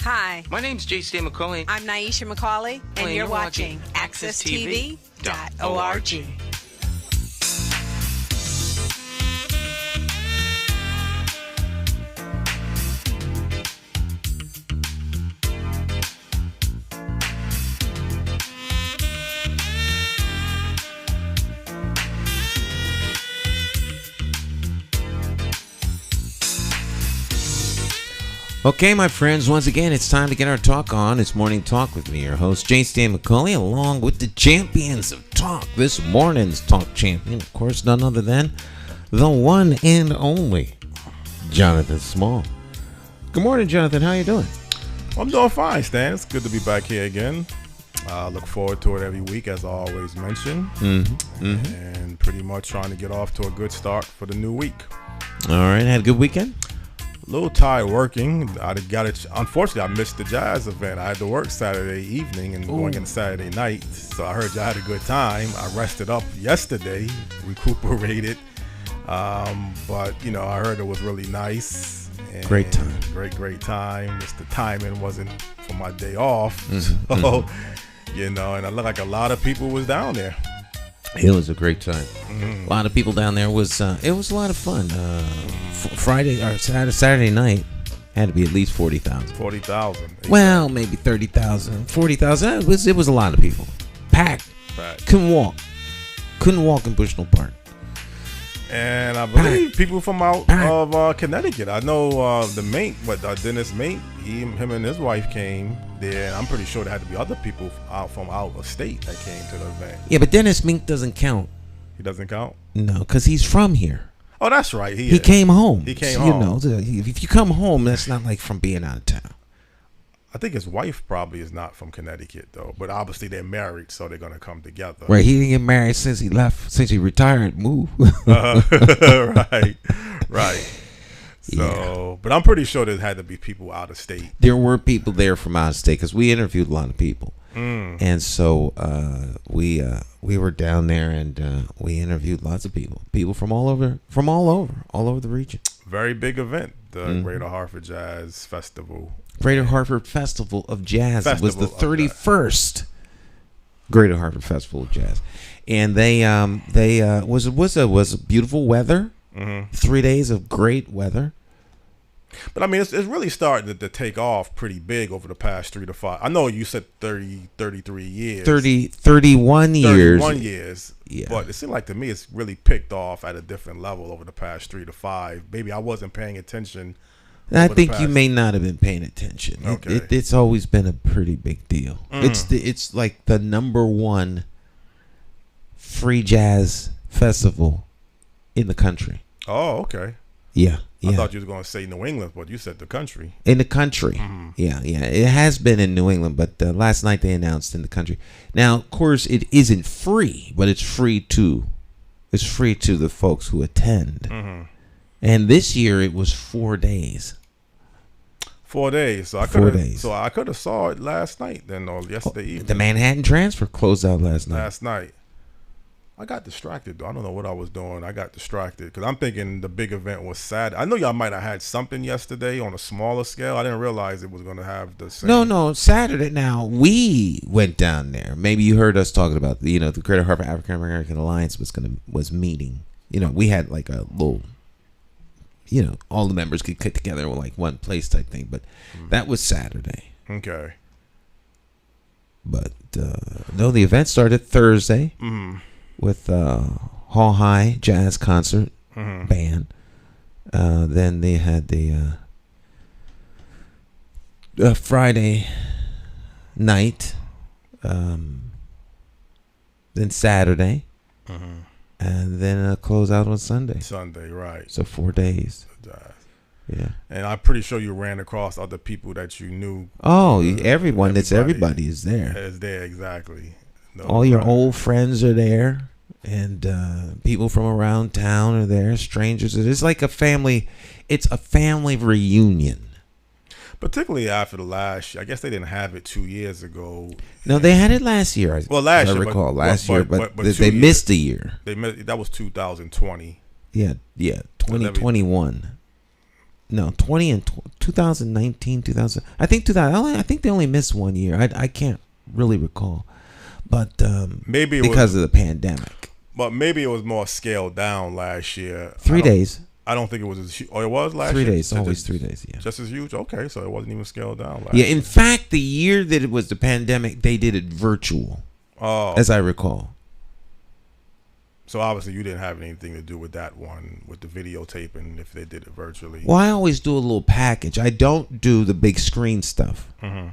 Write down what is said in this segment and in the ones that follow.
Hi. My name's J.C. McCauley. I'm Naisha McCauley, and you're watching AccessTV.org. Okay, my friends, once again, it's time to get our talk on. It's Morning Talk with me, your host, J.C. McCauley, along with the champions of talk. This morning's talk champion, of course, none other than the one and only Jonathan Small. Good morning, Jonathan. How you doing? I'm doing fine, Stan. It's good to be back here again. Look forward to it every week, as I always mention. And pretty much trying to get off to a good start for the new week. All right. Had a good weekend? A little tired working. Unfortunately, I missed the jazz event. I had to work Saturday evening and going into Saturday night. So I heard y'all had a good time. I rested up yesterday, recuperated. But, you know, I heard it was really nice. And great time. Great time. Just the timing wasn't for my day off. So, you know, and it looked like a lot of people was down there. It was a great time. A lot of people down there. It was a lot of fun. Friday or Saturday night had to be at least 40,000. 40,000. Well, maybe 30,000, 40,000. It was a lot of people. Packed. Couldn't walk in Bushnell Park. And I believe people from out of Connecticut. I know the mate, Dennis Mate, him and his wife came there. And I'm pretty sure there had to be other people from out of state that came to the event. Yeah, but Dennis Mink doesn't count. He doesn't count? No, because he's from here. Oh, that's right. He came home. He came home. You know, if you come home, that's not like from being out of town. I think his wife probably is not from Connecticut, though. But obviously they're married, so they're going to come together. Right. He didn't get married since he left, since he retired, moved. Right. So, yeah. But I'm pretty sure there had to be people out of state. There were people there from out of state because we interviewed a lot of people. And so we were down there and we interviewed lots of people from all over the region. Very big event, the Greater Hartford Jazz Festival. Greater Hartford Festival of Jazz. It was the 31st Greater Hartford Festival of Jazz, and they was beautiful weather. 3 days of great weather. But I mean, it's really starting to take off pretty big over the past 3 to 5. I know you said 33 years. 31 years. 31 years. Yeah. But it seemed like to me it's really picked off at a different level over the past 3 to 5. Maybe I wasn't paying attention. I think you may not have been paying attention. Okay. It's always been a pretty big deal. It's like the number one free jazz festival in the country. Oh, okay. Yeah. I thought you were going to say New England, but you said the country. In the country. Yeah. It has been in New England, but last night they announced in the country. Now, of course, it isn't free, but it's free to the folks who attend. And this year it was 4 days. 4 days. So I could have saw it last night then, or yesterday evening. The Manhattan Transfer closed out last night. I got distracted, though. I don't know what I was doing. I got distracted because I'm thinking the big event was Saturday. I know y'all might have had something yesterday on a smaller scale. I didn't realize it was going to have the same. No, Saturday. Now, we went down there. Maybe you heard us talking about, the Greater Hartford African American Alliance was meeting. We had like a little, all the members could get together in like one place type thing. But that was Saturday. Okay. But, no, the event started Thursday. With Hall High Jazz Concert Band. Then they had the Friday night. Then Saturday. And then a close out on Sunday. Sunday, right. So 4 days. Yeah. And I'm pretty sure you ran across other people that you knew. Oh, everybody is there. Is there, exactly. All your old friends are there. and people from around town are there, strangers. It's like a family. It's a family reunion. Particularly after the last, I guess they didn't have it 2 years ago. No, they had it last year. Well, last year, I recall last year, but they they missed a year. That was 2020. Yeah, 2021. No, 2019, 2000. I think 2000. I think they only missed 1 year. I can't really recall, but maybe because of the pandemic. But maybe it was more scaled down last year. 3 days. I don't think it was as huge. Oh, it was last 3 year? days. Always 3 days, yeah. Just as huge? Okay, so it wasn't even scaled down last year. year. In fact, the year that it was the pandemic, they did it virtual. Oh. As I recall. So obviously you didn't have anything to do with that one, with the videotaping, if they did it virtually. Well, I always do a little package. I don't do the big screen stuff. Mm-hmm.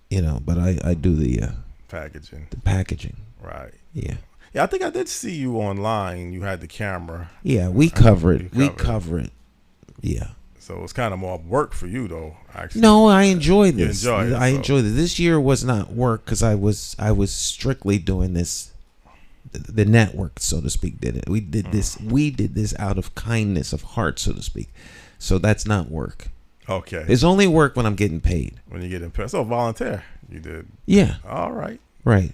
You know, but I do the packaging. The packaging. Right. Yeah. Yeah, I think I did see you online. You had the camera. Yeah, we cover it. We cover it. Yeah. So it's kind of more work for you, though. Actually. No, I enjoy this. I enjoy this. This year was not work because I was strictly doing this. The network, so to speak, did it. We did this. We did this out of kindness of heart, so to speak. So that's not work. Okay. It's only work when I'm getting paid. When you get paid. So volunteer, you did. Yeah. All right. Right.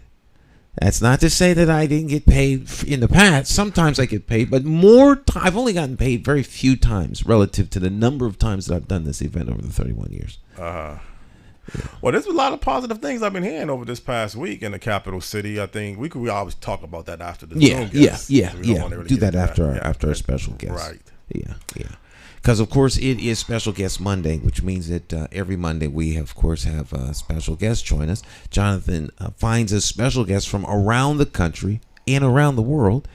That's not to say that I didn't get paid in the past. Sometimes I get paid, but I've only gotten paid very few times relative to the number of times that I've done this event over the 31 years. Yeah. Well, there's a lot of positive things I've been hearing over this past week in the capital city. I think we always talk about that after the Zoom guest. Yeah. Do that after our special guest. Right. Yeah. Because, of course, it is Special Guest Monday, which means that every Monday we, of course, have special guests join us. Jonathan finds a special guest from around the country and around the world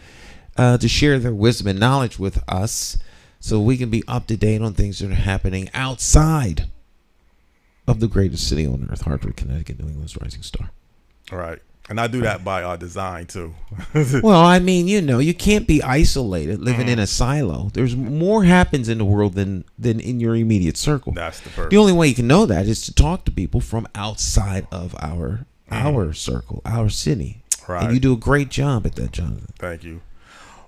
to share their wisdom and knowledge with us so we can be up to date on things that are happening outside of the greatest city on earth, Hartford, Connecticut, New England's rising star. All right. And I do that by design, too. Well, I mean, you can't be isolated, living in a silo. There's more happens in the world than in your immediate circle. That's the purpose. The only way you can know that is to talk to people from outside of our circle, our city. Right. And you do a great job at that, Jonathan. Thank you.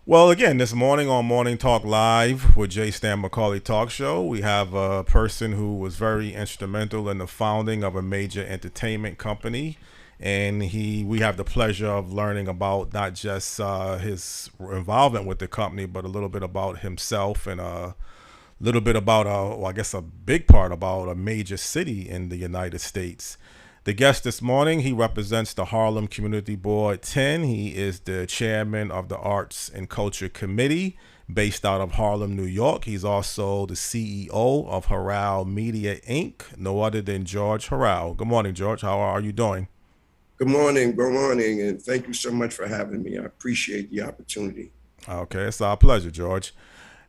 Well, again, this morning on Morning Talk Live with J. Stan McCauley Talk Show, we have a person who was very instrumental in the founding of a major entertainment company. And we have the pleasure of learning about not just his involvement with the company, but a little bit about himself and a little bit about, I guess a big part about a major city in the United States. The guest this morning, he represents the Harlem Community Board 10. He is the chairman of the Arts and Culture Committee based out of Harlem, New York. He's also the CEO of Harrell Media, Inc., no other than George Harrell. Good morning, George. How are you doing? Good morning, and thank you so much for having me. I appreciate the opportunity. Okay, it's our pleasure, George.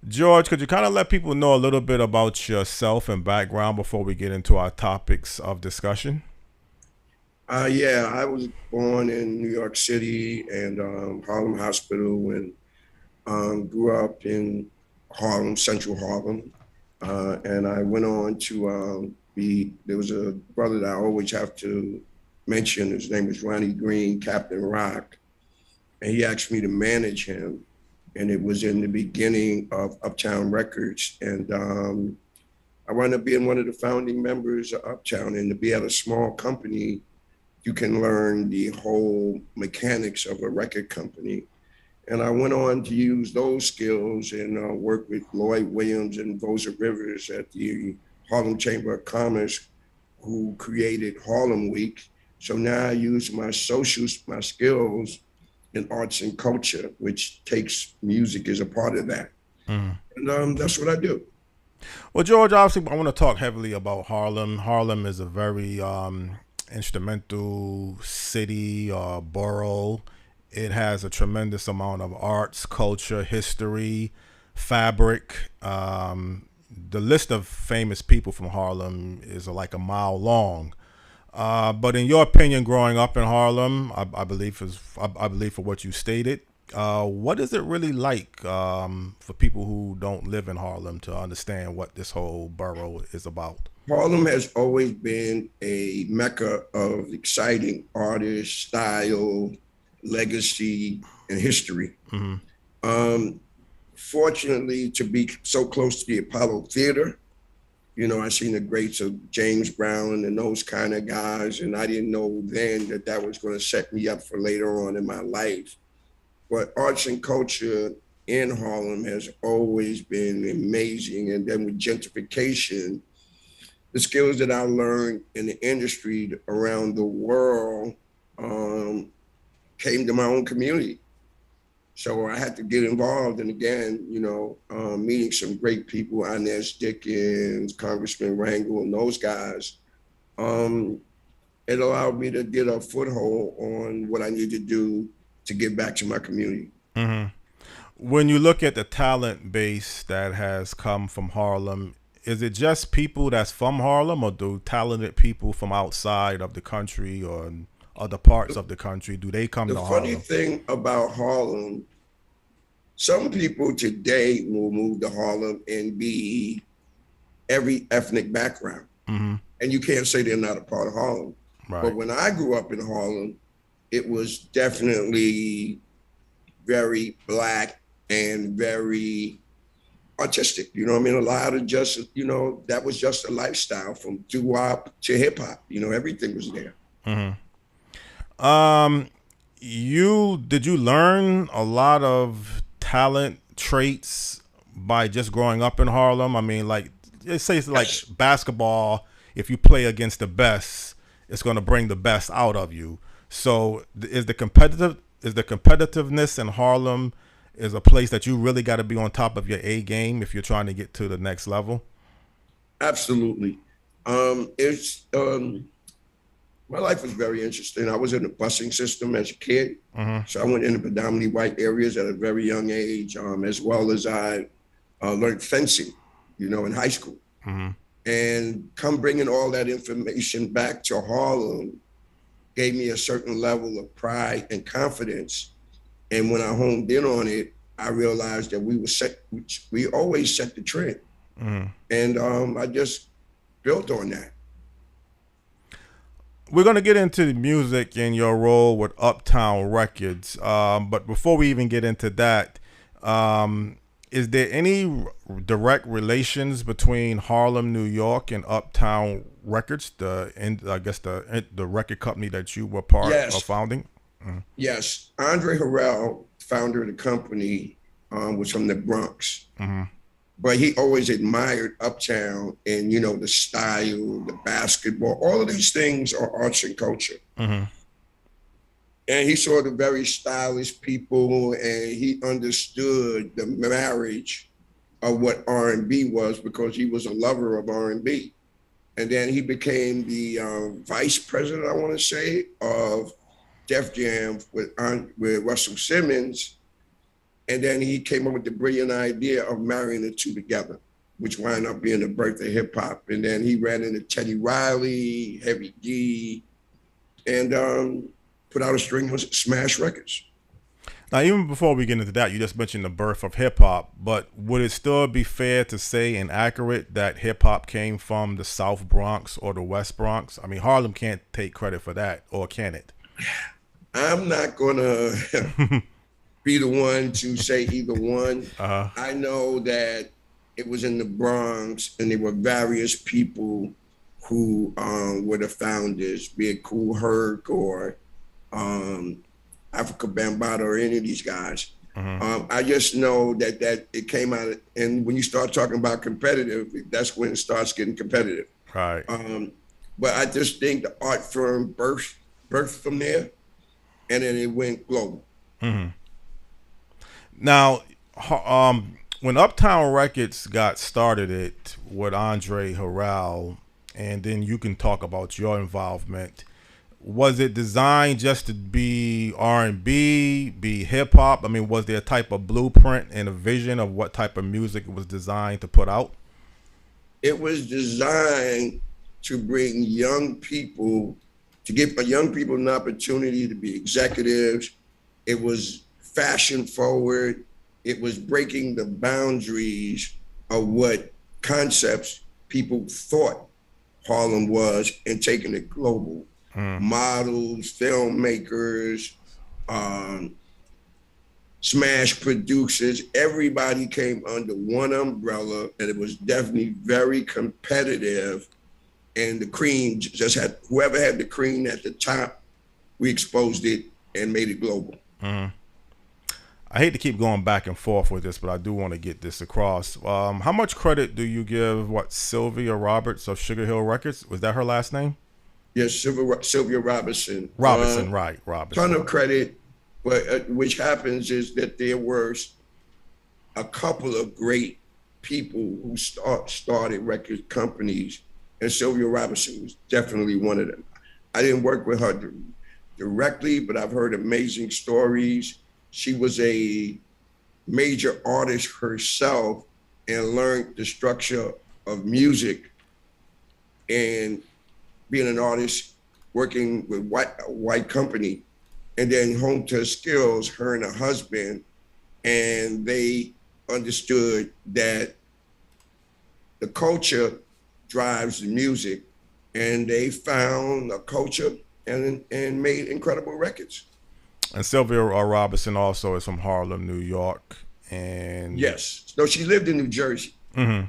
George, could you kind of let people know a little bit about yourself and background before we get into our topics of discussion? Yeah, I was born in New York City and Harlem Hospital, and grew up in Harlem, Central Harlem. And I went on to there was a brother that I always have to mention. His name is Ronnie Green, Captain Rock. And he asked me to manage him. And it was in the beginning of Uptown Records. And I wound up being one of the founding members of Uptown. And to be at a small company, you can learn the whole mechanics of a record company. And I went on to use those skills and work with Lloyd Williams and Rosa Rivers at the Harlem Chamber of Commerce, who created Harlem Week. So now I use my skills in arts and culture, which takes music as a part of that. And that's what I do. Well, George, obviously, I want to talk heavily about Harlem. Harlem is a very instrumental city or borough. It has a tremendous amount of arts, culture, history, fabric. The list of famous people from Harlem is like a mile long. But in your opinion, growing up in Harlem, I believe for what you stated, what is it really like for people who don't live in Harlem to understand what this whole borough is about? Harlem has always been a mecca of exciting artists, style, legacy, and history. Fortunately, to be so close to the Apollo Theater, you know, I seen the greats of James Brown and those kind of guys, and I didn't know then that that was going to set me up for later on in my life. But arts and culture in Harlem has always been amazing. And then with gentrification, the skills that I learned in the industry around the world came to my own community. So I had to get involved. And again, you know, meeting some great people, Inez Dickens, Congressman Rangel, and those guys, it allowed me to get a foothold on what I need to do to give back to my community. When you look at the talent base that has come from Harlem, is it just people that's from Harlem, or do talented people from outside of the country or other parts of the country, do they come to Harlem? The funny thing about Harlem, some people today will move to Harlem and be every ethnic background. And you can't say they're not a part of Harlem. Right. But when I grew up in Harlem, it was definitely very Black and very artistic. You know what I mean? A lot of just, you know, that was just a lifestyle from doo-wop to hip hop. You know, everything was there. Did you learn a lot of talent traits by just growing up in Harlem? I mean, like, let's say it's like basketball. If you play against the best, it's going to bring the best out of you. So is the competitiveness in Harlem is a place that you really got to be on top of your A game if you're trying to get to the next level? Absolutely. My life was very interesting. I was in the busing system as a kid. So I went into predominantly white areas at a very young age, as well as I learned fencing, you know, in high school. And come bringing all that information back to Harlem gave me a certain level of pride and confidence. And when I homed in on it, I realized that we always set the trend. And I just built on that. We're going to get into the music and your role with Uptown Records. But before we even get into that, is there any direct relations between Harlem, New York, and Uptown Records, the record company that you were part of founding? Yes. Andre Harrell, founder of the company, was from the Bronx. But he always admired Uptown and, you know, the style, the basketball, all of these things are arts and culture. And he saw the very stylish people, and he understood the marriage of what R&B was because he was a lover of R&B. And then he became the vice president, I want to say, of Def Jam with Russell Simmons. And then he came up with the brilliant idea of marrying the two together, which wound up being the birth of hip hop. And then he ran into Teddy Riley, Heavy D, and put out a string of smash records. Now, even before we get into that, you just mentioned the birth of hip hop, but would it still be fair to say and accurate that hip hop came from the South Bronx or the West Bronx? I mean, Harlem can't take credit for that, or can it? I'm not gonna be the one to say either one. I know that it was in the Bronx, and there were various people who were the founders, be it Kool Herc or Africa Bambaataa or any of these guys. I just know that it came out, and when you start talking about competitive, that's when it starts getting competitive. Right. But I just think the art firm birthed from there, and then it went global. Now, when Uptown Records got started with Andre Harrell, and then you can talk about your involvement, was it designed just to be R&B, be hip hop? I mean, was there a type of blueprint and a vision of what type of music it was designed to put out? It was designed to bring young people, to give young people an opportunity to be executives. It was fashion forward. It was breaking the boundaries of what concepts people thought Harlem was and taking it global. Models, filmmakers, smash producers. Everybody came under one umbrella, and it was definitely very competitive. And the cream just had, whoever had the cream at the top, we exposed it and made it global. Mm-hmm. I hate to keep going back and forth with this, but I do want to get this across. How much credit do you give Sylvia Roberts of Sugar Hill Records? Was that her last name? Yes, Sylvia Robinson. Right, Robinson. Ton of credit, but which happens is that there were a couple of great people who started record companies, and Sylvia Robinson was definitely one of them. I didn't work with her directly, but I've heard amazing stories. She was a major artist herself and learned the structure of music and being an artist, working with a white company, and then honed her skills, her and her husband, and they understood that the culture drives the music, and they found a culture and made incredible records. And Sylvia Robinson also is from Harlem, New York. And yes, no, she lived in New Jersey. Mm-hmm.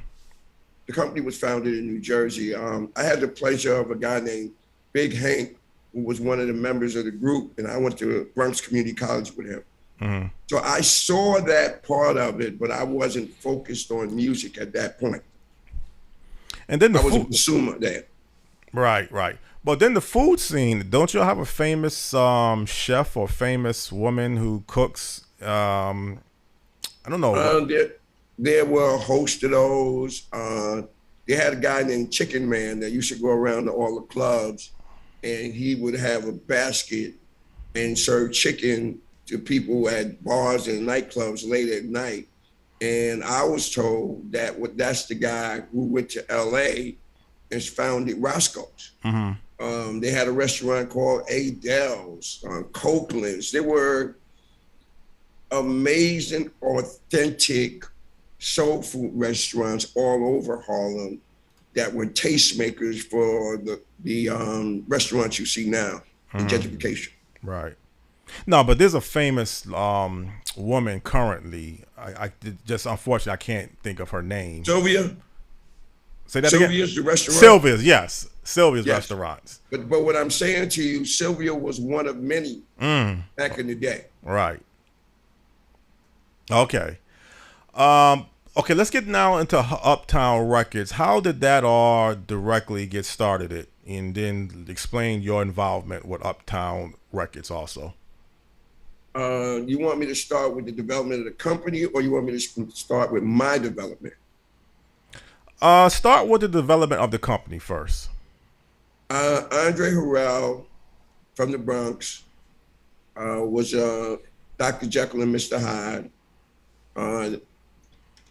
The company was founded in New Jersey. I had the pleasure of a guy named Big Hank, who was one of the members of the group, and I went to Bronx Community College with him. Mm-hmm. So I saw that part of it, but I wasn't focused on music at that point. And then I was a consumer there. Right. But then the food scene, don't you have a famous chef or famous woman who cooks? I don't know. There were a host of those. They had a guy named Chicken Man that used to go around to all the clubs, and he would have a basket and serve chicken to people at bars and nightclubs late at night. And I was told that that's the guy who went to LA and founded Roscoe's. Mm-hmm. They had a restaurant called Adele's, Copeland's. There were amazing, authentic soul food restaurants all over Harlem that were tastemakers for the restaurants you see now in gentrification. Right. No, but there's a famous woman currently. I just, unfortunately, I can't think of her name. Sylvia? Say that Sylvia's again? the restaurant? Sylvia's, yes. Sylvia's yes. restaurants. But what I'm saying to you, Sylvia was one of many back in the day. Right. Okay. Okay, let's get now into Uptown Records. How did that all directly get started? And then explain your involvement with Uptown Records also. You want me to start with the development of the company, or you want me to start with my development? Start with the development of the company first. Andre Harrell from the Bronx was Dr. Jekyll and Mr. Hyde.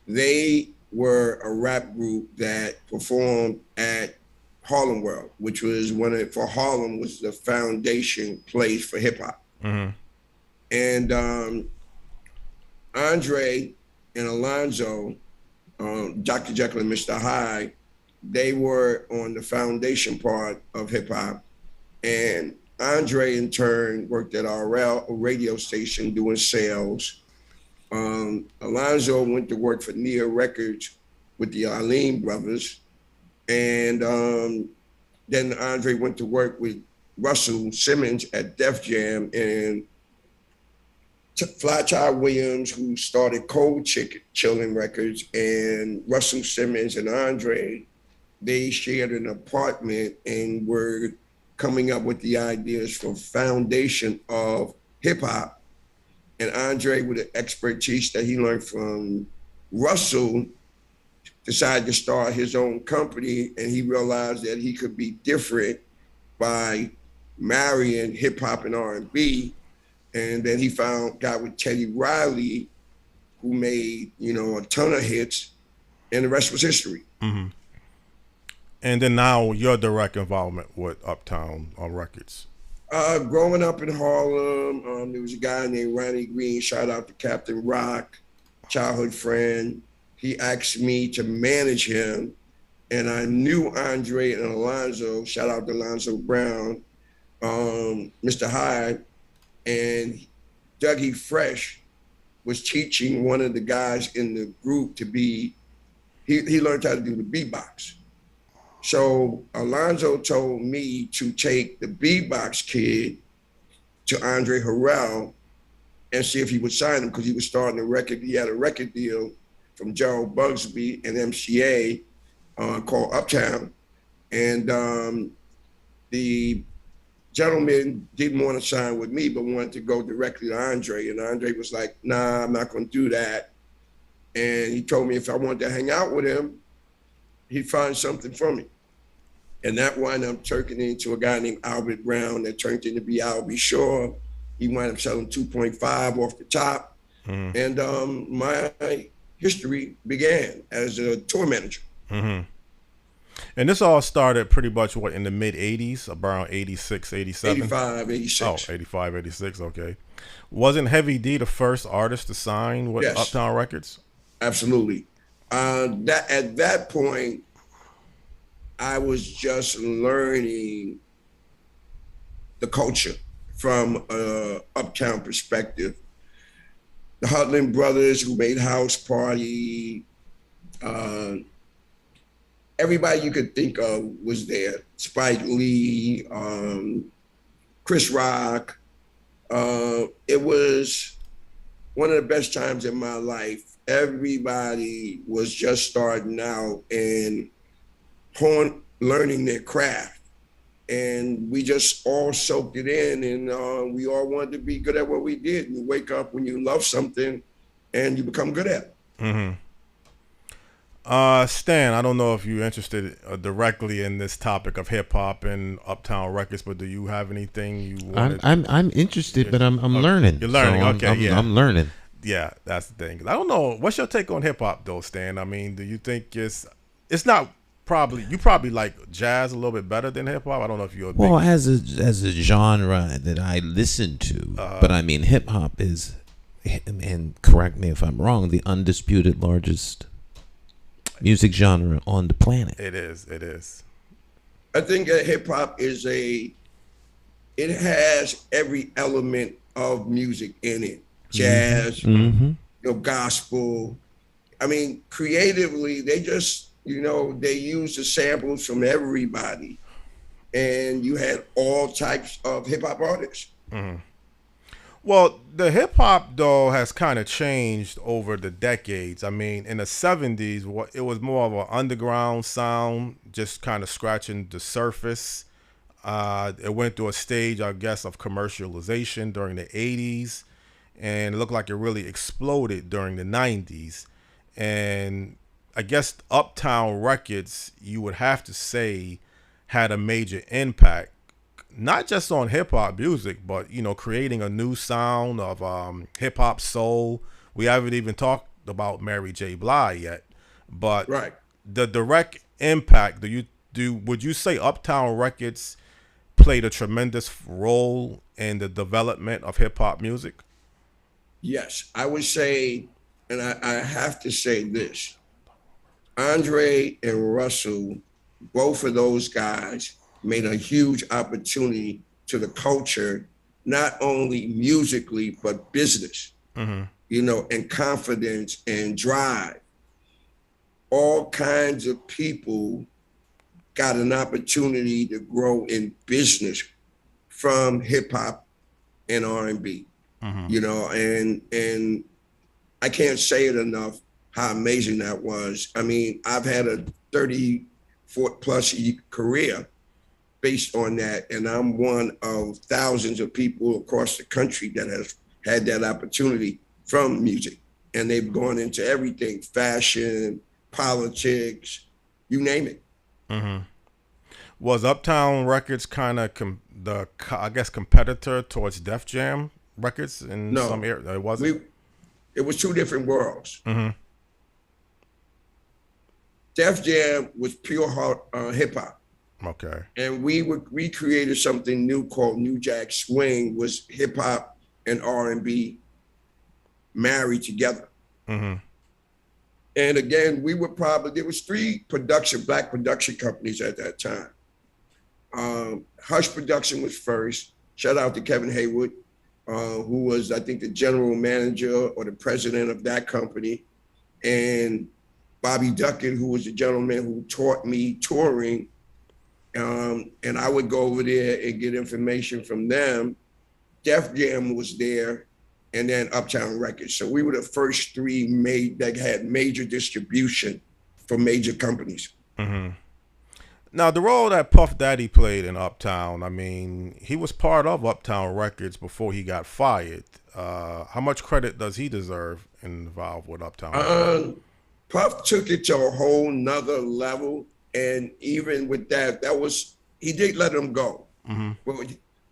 They were a rap group that performed at Harlem World, which was for Harlem was the foundation place for hip hop. Mm-hmm. And Andre and Alonzo, Dr. Jekyll and Mr. Hyde, they were on the foundation part of hip hop. And Andre in turn worked at RL, a radio station, doing sales. Alonzo went to work for Nia Records with the Arlene brothers. And then Andre went to work with Russell Simmons at Def Jam, and Fly Child Williams, who started Cold Chillin' Records, and Russell Simmons and Andre, they shared an apartment and were coming up with the ideas for foundation of hip hop. And Andre, with the expertise that he learned from Russell, decided to start his own company, and he realized that he could be different by marrying hip hop and R&B. And then he got with Teddy Riley, who made, a ton of hits, and the rest was history. Mm-hmm. And then now your direct involvement with Uptown Records. Growing up in Harlem, there was a guy named Ronnie Green, shout out to Captain Rock, childhood friend. He asked me to manage him, and I knew Andre and Alonzo, shout out to Alonzo Brown, Mr. Hyde, and Dougie Fresh was teaching one of the guys in the group to be, he learned how to do the beatbox. So Alonzo told me to take the beatbox kid to Andre Harrell and see if he would sign him, because he was starting a record. He had a record deal from Gerald Bugsby and MCA called Uptown. And the gentleman didn't want to sign with me, but wanted to go directly to Andre. And Andre was like, nah, I'm not going to do that. And he told me if I wanted to hang out with him, he'd find something for me. And that wound up turning into a guy named Albert Brown that turned into be Albie Shaw. He wound up selling 2.5 off the top. Mm-hmm. And my history began as a tour manager. Mm-hmm. And this all started pretty much, what, in the mid-'80s, around 86, 87? 85, 86. Oh, 85, 86, okay. Wasn't Heavy D the first artist to sign with Uptown Records? Absolutely. At that point, I was just learning the culture from an Uptown perspective. The Hudlin brothers, who made House Party, everybody you could think of was there. Spike Lee, Chris Rock. It was one of the best times in my life. Everybody was just starting out and learning their craft. And we just all soaked it in, and we all wanted to be good at what we did. You wake up when you love something and you become good at it. Mm-hmm. Stan, I don't know if you're interested directly in this topic of hip hop and Uptown Records, but do you have anything you want? I'm interested, but I'm learning. You're learning, so okay? I'm learning. Yeah, that's the thing. I don't know. What's your take on hip hop, though, Stan? I mean, do you think it's not probably, you probably like jazz a little bit better than hip hop? I don't know if you're as a genre that I listen to, but I mean, hip hop is, and correct me if I'm wrong, the undisputed largest music genre on the planet. It is. I think that hip hop is it has every element of music in it. Jazz, gospel. I mean, creatively, they just, they use the samples from everybody. And you had all types of hip hop artists. Mm-hmm. Well, the hip hop, though, has kind of changed over the decades. I mean, in the 70s, it was more of an underground sound, just kind of scratching the surface. It went through a stage, I guess, of commercialization during the 80s, and it looked like it really exploded during the 90s. And I guess Uptown Records, you would have to say, had a major impact, not just on hip hop music, but creating a new sound of hip hop soul. We haven't even talked about Mary J. Blige yet, but the direct impact. Would you say Uptown Records played a tremendous role in the development of hip hop music? Yes, I would say, and I have to say this: Andre and Russell, both of those guys, made a huge opportunity to the culture, not only musically, but business, and confidence and drive. All kinds of people got an opportunity to grow in business from hip hop and R&B, and I can't say it enough how amazing that was. I mean, I've had a 34+ year career based on that. And I'm one of thousands of people across the country that has had that opportunity from music. And they've gone into everything: fashion, politics, you name it. Mm-hmm. Was Uptown Records kind of competitor towards Def Jam Records in some area? It wasn't? It was two different worlds. Mm-hmm. Def Jam was pure hip hop. Okay. And we created something new called New Jack Swing, was hip hop and R&B married together. Mm-hmm. And again, there was 3 black production companies at that time. Hush Production was first. Shout out to Kevin Haywood. who was, I think, the general manager or the president of that company, and Bobby Duckett, who was the gentleman who taught me touring. And I would go over there and get information from them. Def Jam was there, and then Uptown Records. So we were the first three that had major distribution for major companies. Mm-hmm. Now, the role that Puff Daddy played in Uptown, I mean, he was part of Uptown Records before he got fired. How much credit does he deserve involved with Uptown? Puff took it to a whole nother level. And even with that, he did let him go. Mm-hmm. But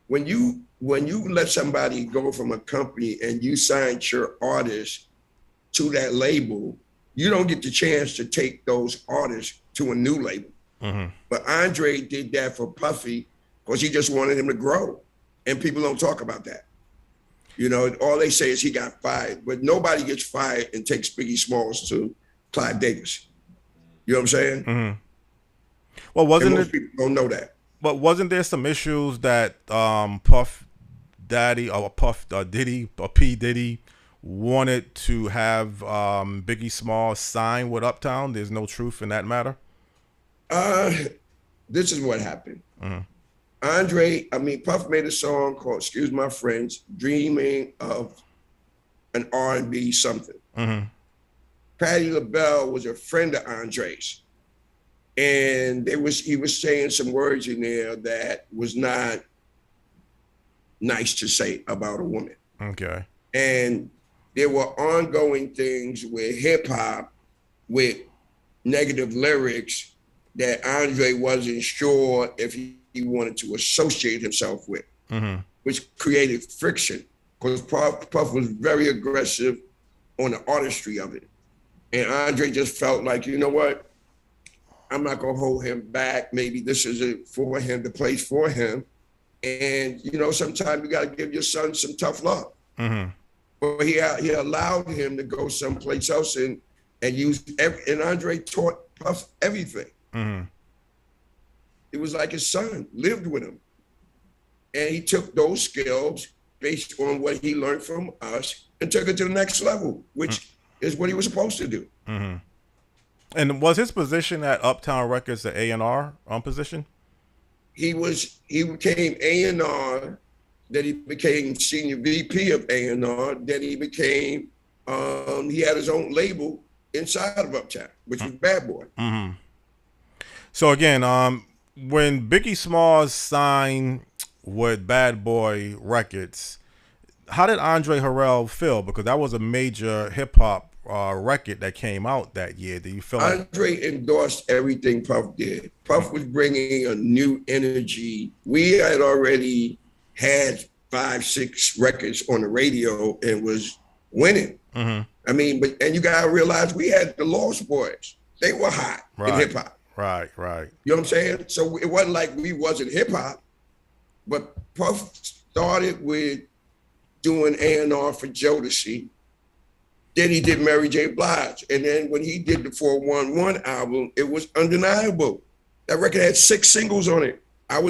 when you let somebody go from a company and you signed your artist to that label, you don't get the chance to take those artists to a new label. Mm-hmm. But Andre did that for Puffy because he just wanted him to grow. And people don't talk about that. You know, all they say is he got fired, but nobody gets fired and takes Biggie Smalls to Clive Davis. You know what I'm saying? Mm-hmm. Well, most people don't know that. But wasn't there some issues that Puff Daddy or Puff Diddy or P Diddy wanted to have Biggie Smalls sign with Uptown? There's no truth in that matter. This is what happened. Mm-hmm. Puff made a song called "Excuse My French," dreaming of an R&B something. Mm-hmm. Patti LaBelle was a friend of Andre's. And he was saying some words in there that was not nice to say about a woman. Okay. And there were ongoing things with hip hop, with negative lyrics that Andre wasn't sure if he wanted to associate himself with, mm-hmm. which created friction because Puff was very aggressive on the artistry of it. And Andre just felt like, you know what? I'm not going to hold him back. Maybe this is for him, the place for him. And, you know, sometimes you got to give your son some tough love. Mm-hmm. But he allowed him to go someplace else and use and Andre taught Puff everything. Mm-hmm. It was like his son, lived with him. And he took those skills based on what he learned from us and took it to the next level, which is what he was supposed to do. Mm-hmm. And was his position at Uptown Records the A&R position? He became A&R, then he became senior VP of A&R, then he became, he had his own label inside of Uptown, which was Bad Boy. Mm-hmm. So again, when Biggie Smalls signed with Bad Boy Records, how did Andre Harrell feel? Because that was a major hip hop record that came out that year. Do you feel Andre endorsed everything Puff did? Puff was bringing a new energy. We had already had 5-6 records on the radio and was winning. Mm-hmm. I mean, and you gotta realize we had the Lost Boys. They were hot in hip hop. Right. You know what I'm saying? So it wasn't like we wasn't hip hop, but Puff started with doing A&R for Jodeci. Then he did Mary J. Blige. And then when he did the 411 album, it was undeniable. That record had 6 singles on it. I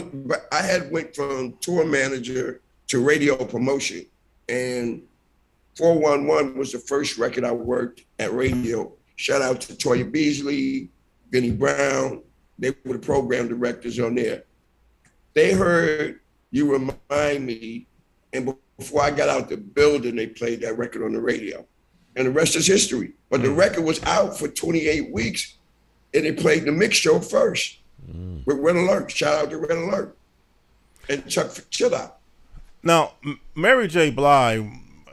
had went from tour manager to radio promotion. And 411 was the first record I worked at radio. Shout out to Toya Beasley, Benny Brown. They were the program directors on there. They heard You Remind Me. And before I got out the building, they played that record on the radio. And the rest is history. But the record was out for 28 weeks, and they played the mix show first with Red Alert. Shout out to Red Alert and Chuck Chill Out. Now, Mary J. Blige,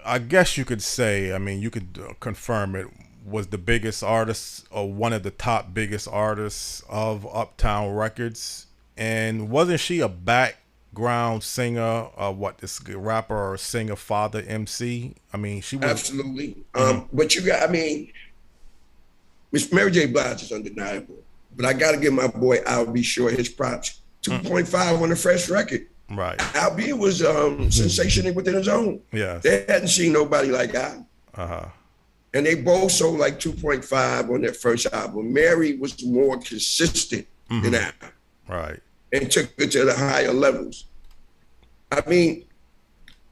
I guess you could say, I mean, you could confirm it, was the biggest artist or one of the top biggest artists of Uptown Records. And wasn't she a background singer, this rapper or singer, father, MC? I mean, she was. Absolutely. But Miss Mary J. Blige is undeniable. But I got to give my boy Al B. Shore his props. 2.5 on the fresh record. Right. Al B. was sensational within his own. Yeah. They hadn't seen nobody like Al. Uh-huh. And they both sold like 2.5 on their first album. Mary was more consistent than Al. Right. And took it to the higher levels. I mean,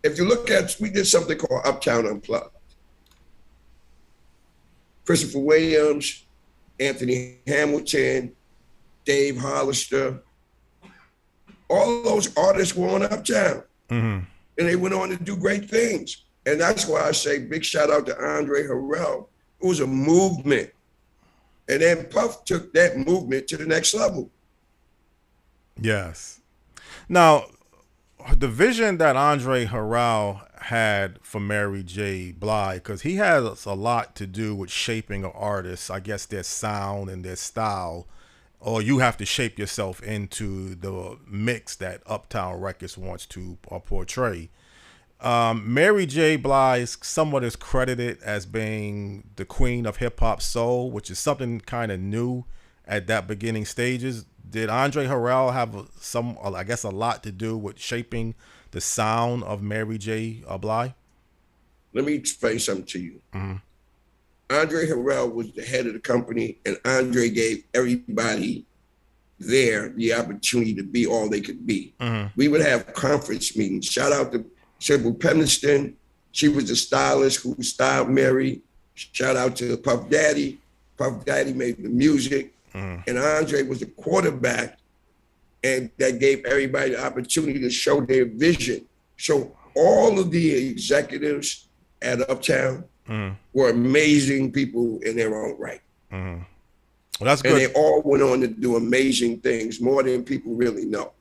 if you look at, we did something called Uptown Unplugged. Christopher Williams, Anthony Hamilton, Dave Hollister, all of those artists were on Uptown. And they went on to do great things. And that's why I say big shout out to Andre Harrell. It was a movement. And then Puff took that movement to the next level. Yes. Now, the vision that Andre Harrell had for Mary J. Blige, because he has a lot to do with shaping an artist, I guess their sound and their style, or you have to shape yourself into the mix that Uptown Records wants to portray. Mary J. Blige somewhat is credited as being the queen of hip hop soul, which is something kind of new at that beginning stages. Did Andre Harrell have a lot to do with shaping the sound of Mary J. Blige? Let me explain something to you. Andre Harrell was the head of the company, and Andre gave everybody there the opportunity to be all they could be. We would have conference meetings. Shout out to Sybil Pemniston. She was the stylist who styled Mary. Shout out to Puff Daddy. Puff Daddy made the music. And Andre was the quarterback, and that gave everybody the opportunity to show their vision. So all of the executives at Uptown were amazing people in their own right. Well, that's good. And they all went on to do amazing things, more than people really know.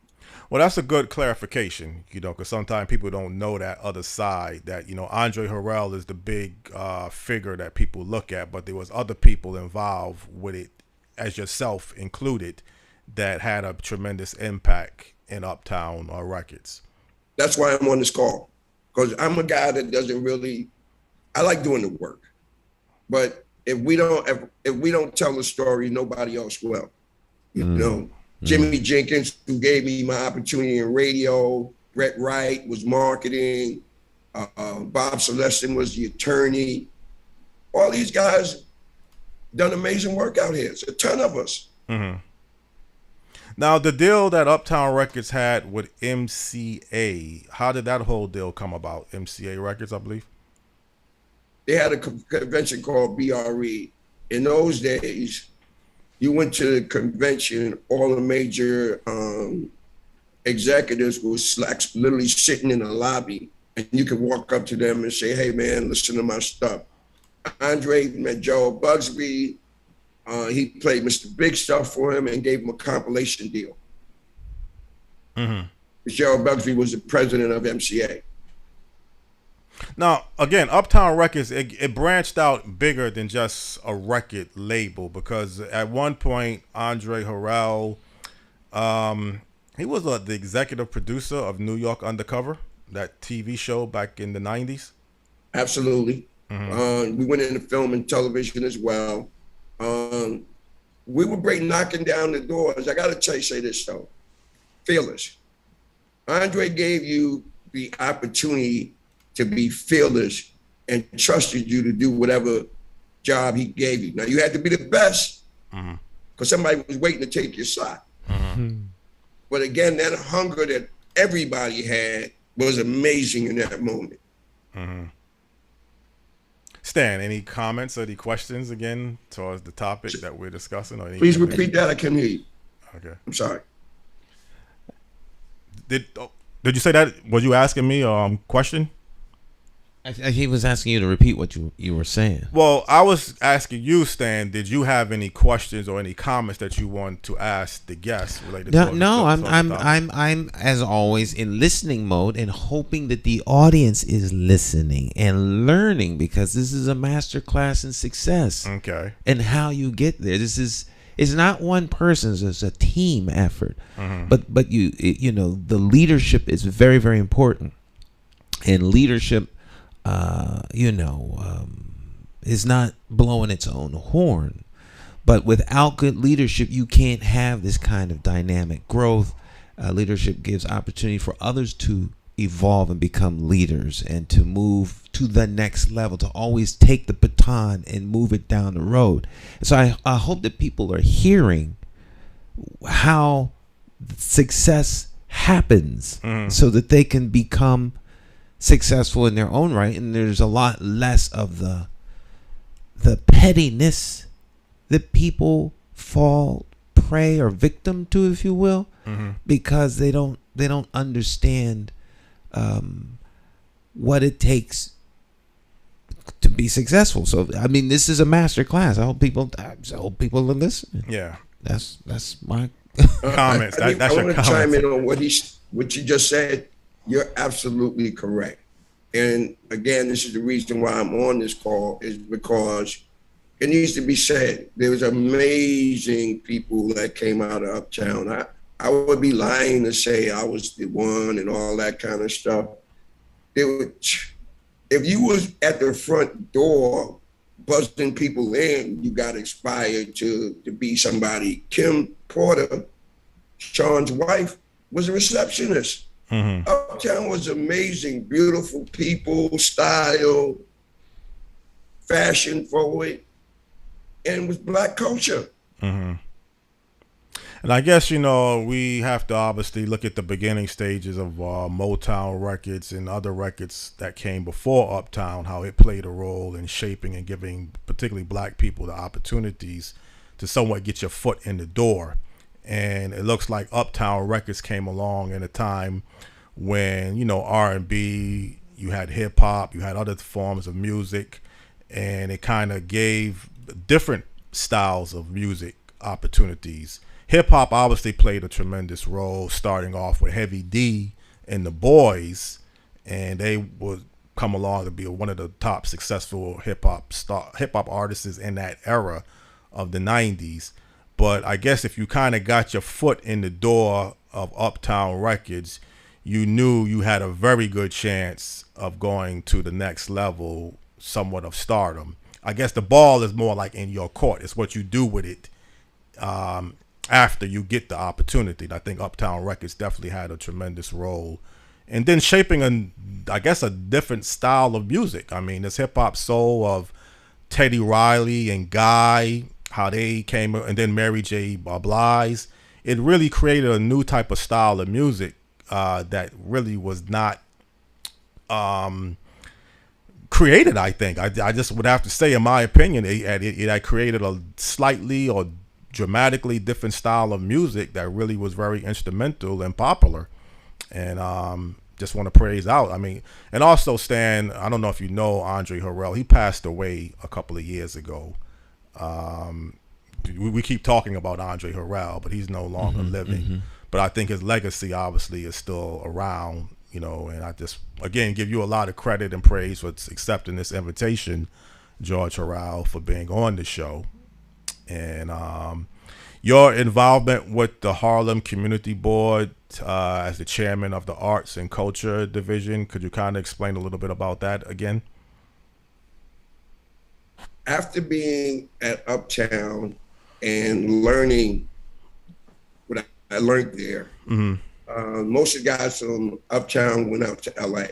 Well, that's a good clarification, because sometimes people don't know that other side, that, Andre Harrell is the big figure that people look at, but there was other people involved with it, as yourself included, that had a tremendous impact in Uptown Records. That's why I'm on this call, because I'm a guy that doesn't really, I like doing the work, but if we don't tell the story, nobody else will. Jimmy Jenkins, who gave me my opportunity in radio, Brett Wright was marketing, Bob Celestin was the attorney. All these guys done amazing work out here. It's a ton of us. Now, the deal that Uptown Records had with MCA, how did that whole deal come about? MCA Records, I believe? They had a convention called BRE. In those days, you went to the convention, all the major executives were literally sitting in the lobby, and you could walk up to them and say, hey, man, listen to my stuff. Andre met Joe Bugsby. He played Mr. Big Stuff for him and gave him a compilation deal. Joe Bugsby was the president of MCA. Now, again, Uptown Records, it branched out bigger than just a record label, because at one point, Andre Harrell, he was the executive producer of New York Undercover, that TV show back in the 90s. Absolutely. We went into film and television as well. We were great knocking down the doors. I got to say this, though. Fearless. Andre gave you the opportunity to be fearless and trusted you to do whatever job he gave you. Now, you had to be the best because somebody was waiting to take your slot. But again, that hunger that everybody had was amazing in that moment. Stan, any comments or any questions again towards the topic that we're discussing? Or Please repeat that. I can't hear you. Okay. I'm sorry. Did you say that? Was you asking me a question? He was asking you to repeat what you were saying. Well, I was asking you, Stan, did you have any questions or any comments that you want to ask the guests related to I'm as always in listening mode and hoping that the audience is listening and learning, because this is a master class in success. Okay. And how you get there. It's not one person's, it's a team effort. But the leadership is very, very important. And leadership is not blowing its own horn. But without good leadership, you can't have this kind of dynamic growth. Leadership gives opportunity for others to evolve and become leaders and to move to the next level, to always take the baton and move it down the road. So I hope that people are hearing how success happens so that they can become successful in their own right, and there's a lot less of the pettiness that people fall prey or victim to, if you will, because they don't understand what it takes to be successful. So I mean, this is a master class. I hope people are listening. Yeah, that's my comments. I That's your want to comments. chime in on what you just said. You're absolutely correct. And again, this is the reason why I'm on this call, is because it needs to be said. There was amazing people that came out of Uptown. I would be lying to say I was the one and all that kind of stuff. If you was at the front door buzzing people in, you got inspired to be somebody. Kim Porter, Sean's wife, was a receptionist. Uptown was amazing, beautiful people, style, fashion forward, and was Black culture. And I guess, we have to obviously look at the beginning stages of Motown Records and other records that came before Uptown, how it played a role in shaping and giving particularly Black people the opportunities to somewhat get your foot in the door. And it looks like Uptown Records came along in a time when, R&B, you had hip hop, you had other forms of music, and it kind of gave different styles of music opportunities. Hip hop obviously played a tremendous role, starting off with Heavy D and the Boys, and they would come along to be one of the top successful hip hop artists in that era of the 90s. But I guess if you kind of got your foot in the door of Uptown Records, you knew you had a very good chance of going to the next level, somewhat of stardom. I guess the ball is more like in your court. It's what you do with it after you get the opportunity. I think Uptown Records definitely had a tremendous role. And then shaping a different style of music. I mean, this hip hop soul of Teddy Riley and Guy, how they came, and then Mary J. Blige. It really created a new type of style of music that really was not created, I think. I just would have to say, in my opinion, it had created a slightly or dramatically different style of music that really was very instrumental and popular. And just want to praise out. I mean, and also, Stan, I don't know if you know Andre Harrell. He passed away a couple of years ago. We keep talking about Andre Harrell, but he's no longer living. But I think his legacy obviously is still around, and I just, again, give you a lot of credit and praise for accepting this invitation, George Harrell, for being on the show. And your involvement with the Harlem Community Board as the chairman of the Arts and Culture Division, could you kind of explain a little bit about that again? After being at Uptown and learning what I learned there, most of the guys from Uptown went out to LA.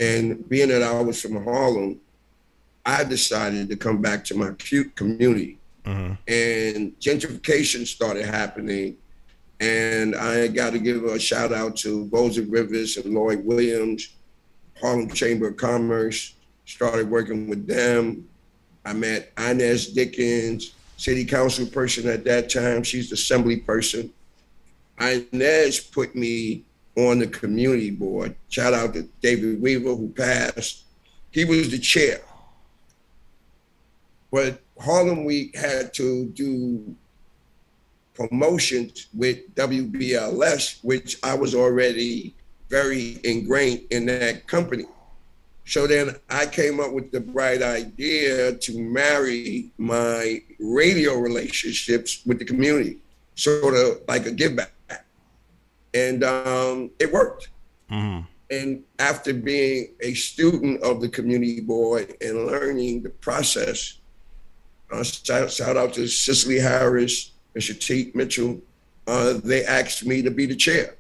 And being that I was from Harlem, I decided to come back to my community. And gentrification started happening. And I got to give a shout out to Boza Rivers and Lloyd Williams, Harlem Chamber of Commerce, started working with them. I met Inez Dickens, city council person at that time. She's the assembly person. Inez put me on the community board. Shout out to David Weaver, who passed. He was the chair. But Harlem Week had to do promotions with WBLS, which I was already very ingrained in that company. So then I came up with the bright idea to marry my radio relationships with the community, sort of like a give back. And it worked. And after being a student of the community board and learning the process, shout out to Cicely Harris and Shatik Mitchell, they asked me to be the chair,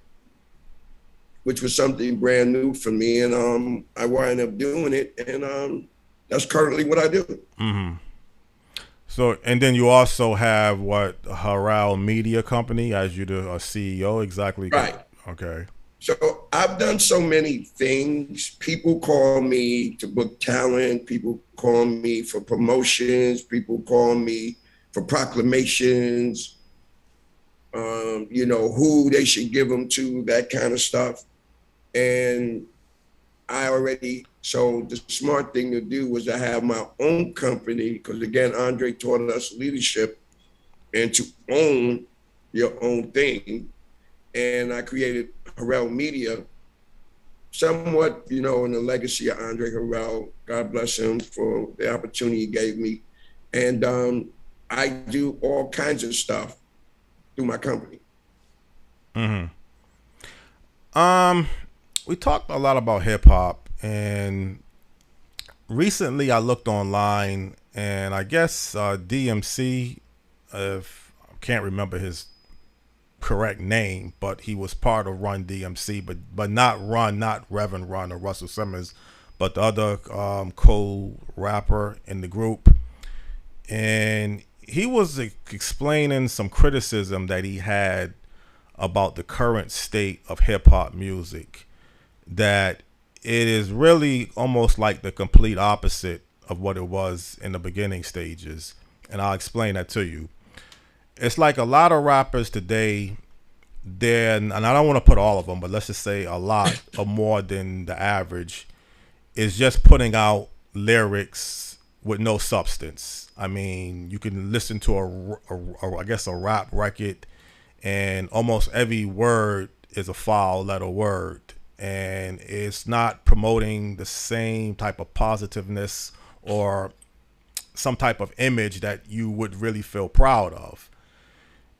which was something brand new for me. And I wound up doing it. And that's currently what I do. So, and then you also have Harrell Media Company as you the CEO, exactly? Right. Okay. So I've done so many things. People call me to book talent. People call me for promotions. People call me for proclamations. Who they should give them to, that kind of stuff. And so the smart thing to do was to have my own company, because again, Andre taught us leadership and to own your own thing. And I created Harrell Media, somewhat, in the legacy of Andre Harrell. God bless him for the opportunity he gave me. And I do all kinds of stuff through my company. Mm-hmm. We talked a lot about hip hop, and recently I looked online, and I guess DMC, if I can't remember his correct name, but he was part of Run DMC, but not Reverend Run or Russell Simmons, but the other co-rapper in the group, and he was explaining some criticism that he had about the current state of hip hop music, that it is really almost like the complete opposite of what it was in the beginning stages. And I'll explain that to you. It's like a lot of rappers today, and I don't want to put all of them, but let's just say a lot or more than the average, is just putting out lyrics with no substance. I mean, you can listen to a rap record, and almost every word is a foul letter word, and it's not promoting the same type of positiveness or some type of image that you would really feel proud of.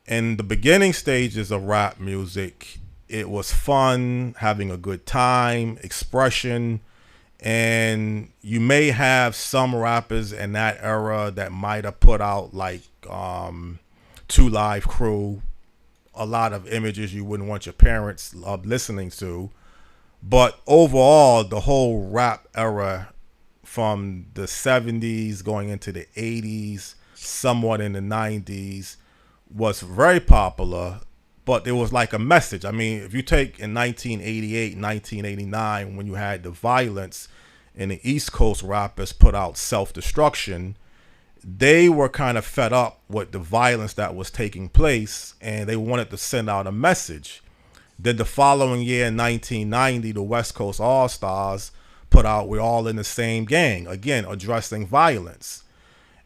In the beginning stages of rap music, it was fun, having a good time, expression, and you may have some rappers in that era that might have put out like 2 Live Crew, a lot of images you wouldn't want your parents listening to. But overall, the whole rap era from the 70s going into the 80s, somewhat in the 90s, was very popular, but there was like a message. I mean, if you take in 1988, 1989, when you had the violence and the East Coast rappers put out Self-Destruction, they were kind of fed up with the violence that was taking place, and they wanted to send out a message. Then the following year, in 1990, the West Coast All-Stars put out We're All in the Same Gang, again, addressing violence.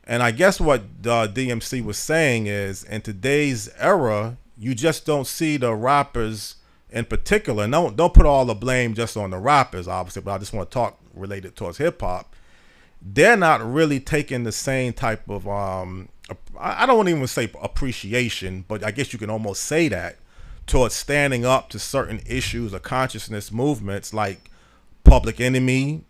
And I guess what DMC was saying is, in today's era, you just don't see the rappers in particular. And don't put all the blame just on the rappers, obviously, but I just want to talk related towards hip-hop. They're not really taking the same type of, I don't want to even say appreciation, but I guess you can almost say that, towards standing up to certain issues or consciousness movements like Public Enemy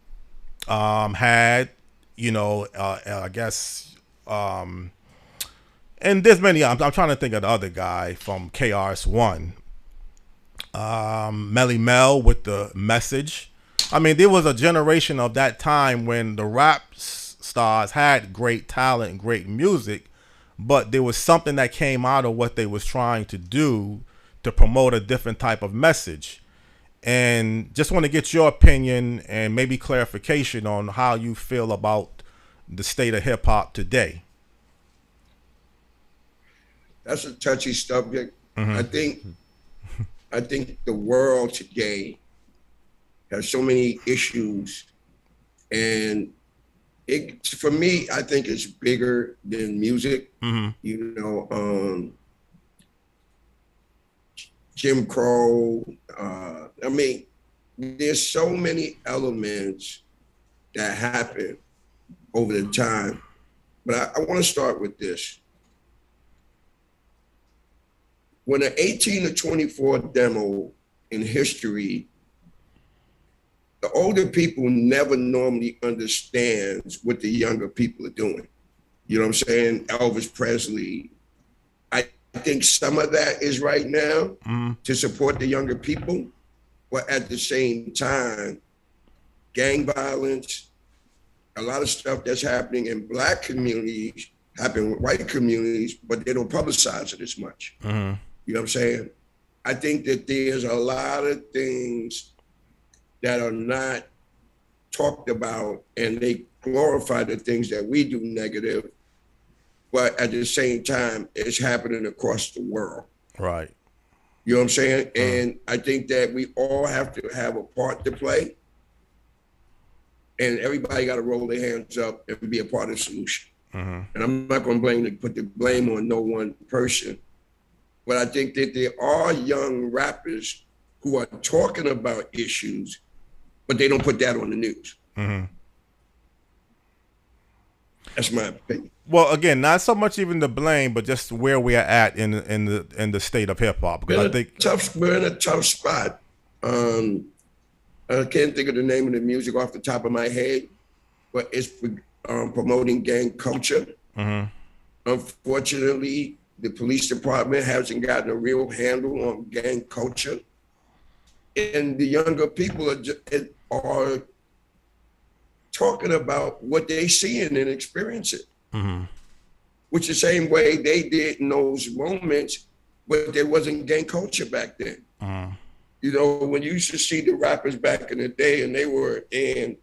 had, I guess, and there's many. I'm trying to think of the other guy from KRS-One, Melly Mel with the Message. I mean, there was a generation of that time when the rap stars had great talent and great music, but there was something that came out of what they was trying to do to promote a different type of message. And just want to get your opinion and maybe clarification on how you feel about the state of hip hop today. That's a touchy subject. Mm-hmm. I think the world today has so many issues, and for me, I think it's bigger than music. Mm-hmm. Jim Crow. I mean, there's so many elements that happen over the time. But I want to start with this. When an 18 to 24 demo in history, the older people never normally understands what the younger people are doing. You know what I'm saying? Elvis Presley. I think some of that is right now to support the younger people, but at the same time, gang violence, a lot of stuff that's happening in Black communities happen with white communities, but they don't publicize it as much. Mm-hmm. You know what I'm saying? I think that there's a lot of things that are not talked about, and they glorify the things that we do negative, but at the same time, it's happening across the world. Right. You know what I'm saying? And I think that we all have to have a part to play, and everybody got to roll their hands up and be a part of the solution. And I'm not going to put the blame on no one person, but I think that there are young rappers who are talking about issues, but they don't put that on the news. That's my opinion. Well, again, not so much even the blame, but just where we are at in the state of hip hop. Because I think we're in a tough spot. I can't think of the name of the music off the top of my head, but it's promoting gang culture. Unfortunately, the police department hasn't gotten a real handle on gang culture, and the younger people are talking about what they seeing and experiencing, which the same way they did in those moments, but there wasn't gang culture back then. You know, when you used to see the rappers back in the day and they were in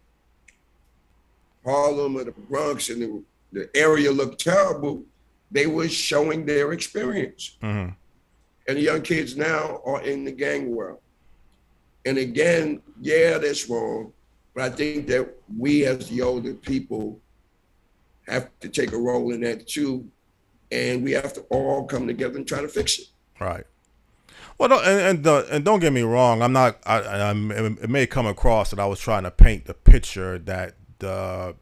Harlem or the Bronx and the area looked terrible, they were showing their experience. And the young kids now are in the gang world. And again, yeah, that's wrong. But I think that we as the older people have to take a role in that too. And we have to all come together and try to fix it. Right. Well, and don't get me wrong. I'm not. It may come across that I was trying to paint the picture that the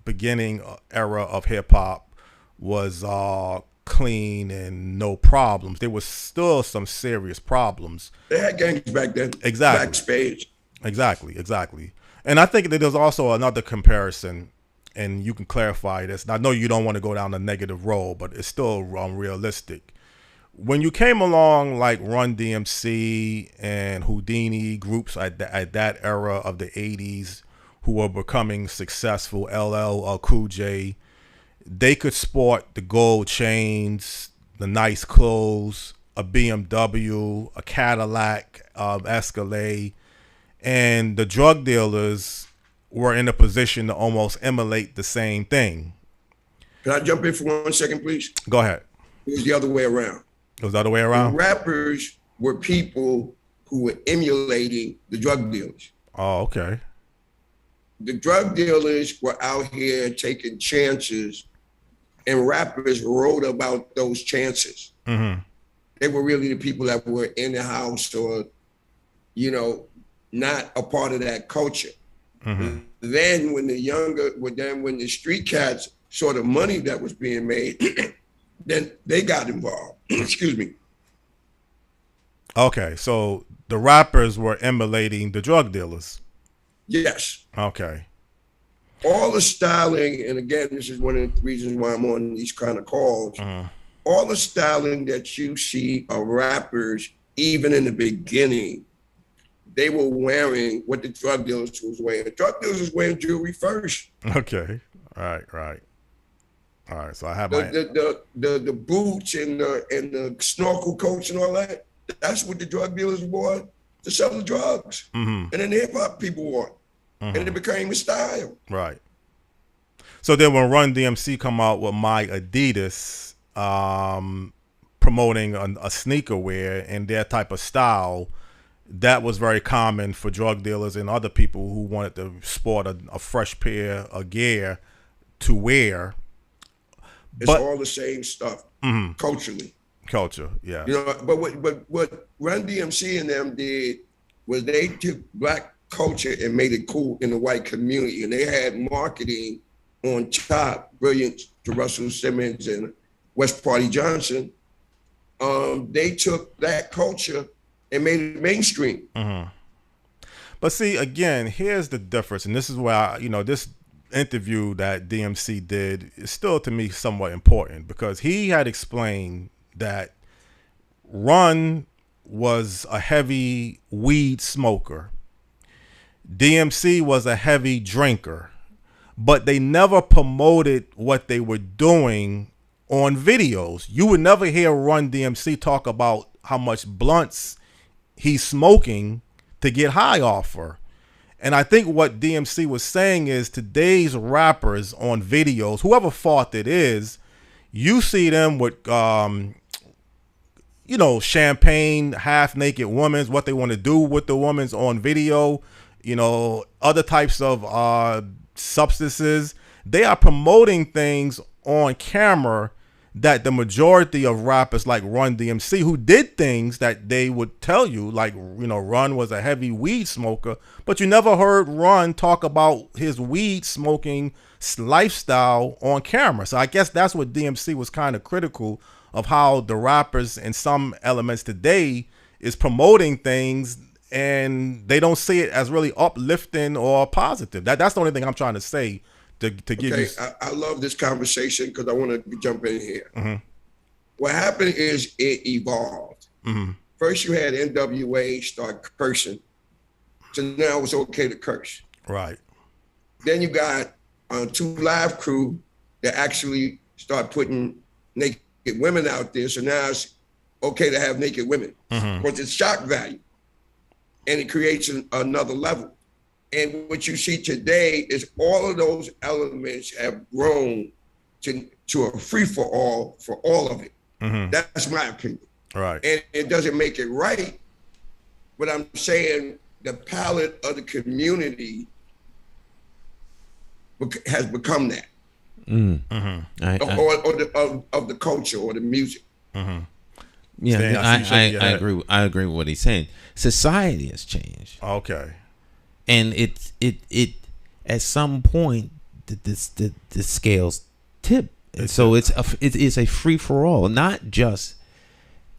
beginning era of hip hop was clean and no problems. There was still some serious problems. They had gangs back then. Exactly. Backstage. Exactly. And I think that there's also another comparison, and you can clarify this. I know you don't want to go down the negative road, but it's still realistic. When you came along like Run DMC and Houdini, groups at that era of the 80s who were becoming successful, LL Cool J, they could sport the gold chains, the nice clothes, a BMW, a Cadillac, Escalade, and the drug dealers were in a position to almost emulate the same thing. Can I jump in for 1 second, please? Go ahead. It was the other way around. It was the other way around? The rappers were people who were emulating the drug dealers. Oh, okay. The drug dealers were out here taking chances, and rappers wrote about those chances. They were really the people that were in the house or, you know, not a part of that culture. Then when the street cats saw the money that was being made, then they got involved. Excuse me. Okay, so the rappers were emulating the drug dealers. Yes. Okay. All the styling, and again, this is one of the reasons why I'm on these kind of calls. All the styling that you see of rappers, even in the beginning, they were wearing what the drug dealers was wearing. The drug dealers was wearing jewelry first. Okay. Right. All right. So I have the boots and the snorkel coats and all that. That's what the drug dealers wore to sell the drugs. And then the hip hop people wore. And it became a style. Right. So then when Run DMC come out with My Adidas, promoting a sneaker wear and their type of style, that was very common for drug dealers and other people who wanted to sport a fresh pair of gear to wear. It's all the same stuff culturally. Culture, yeah. You know, but what Run DMC and them did was they took black culture and made it cool in the white community, and they had marketing on top, brilliant to Russell Simmons and West Party Johnson. They took that culture and made it mainstream. But see, again, here's the difference, and this is where this interview that DMC did is still to me somewhat important, because he had explained that Run was a heavy weed smoker, DMC was a heavy drinker, but they never promoted what they were doing on videos. You would never hear Run DMC talk about how much blunts he's smoking to get high off her. And I think what DMC was saying is today's rappers on videos, whoever fault it is, you see them with, champagne, half-naked women, what they want to do with the women's on video, other types of substances. They are promoting things on camera that the majority of rappers like Run DMC, who did things that they would tell you, like, Run was a heavy weed smoker, but you never heard Run talk about his weed smoking lifestyle on camera. So I guess that's what DMC was kind of critical of, how the rappers in some elements today is promoting things and they don't see it as really uplifting or positive. That's the only thing I'm trying to say. To give you. I love this conversation because I want to jump in here. Mm-hmm. What happened is it evolved. Mm-hmm. First, you had NWA start cursing, so now it's okay to curse. Right. Then you got 2 Live Crew that actually start putting naked women out there, so now it's okay to have naked women because it's shock value, and it creates another level. And what you see today is all of those elements have grown to a free-for-all for all of it. Mm-hmm. That's my opinion. Right. And it doesn't make it right, but I'm saying the palette of the community has become that. Mm-hmm. Of the culture or the music. Mm-hmm. Yeah, I agree. I agree with what he's saying. Society has changed. Okay. And it at some point the scales tip, and so it is a free for all, not just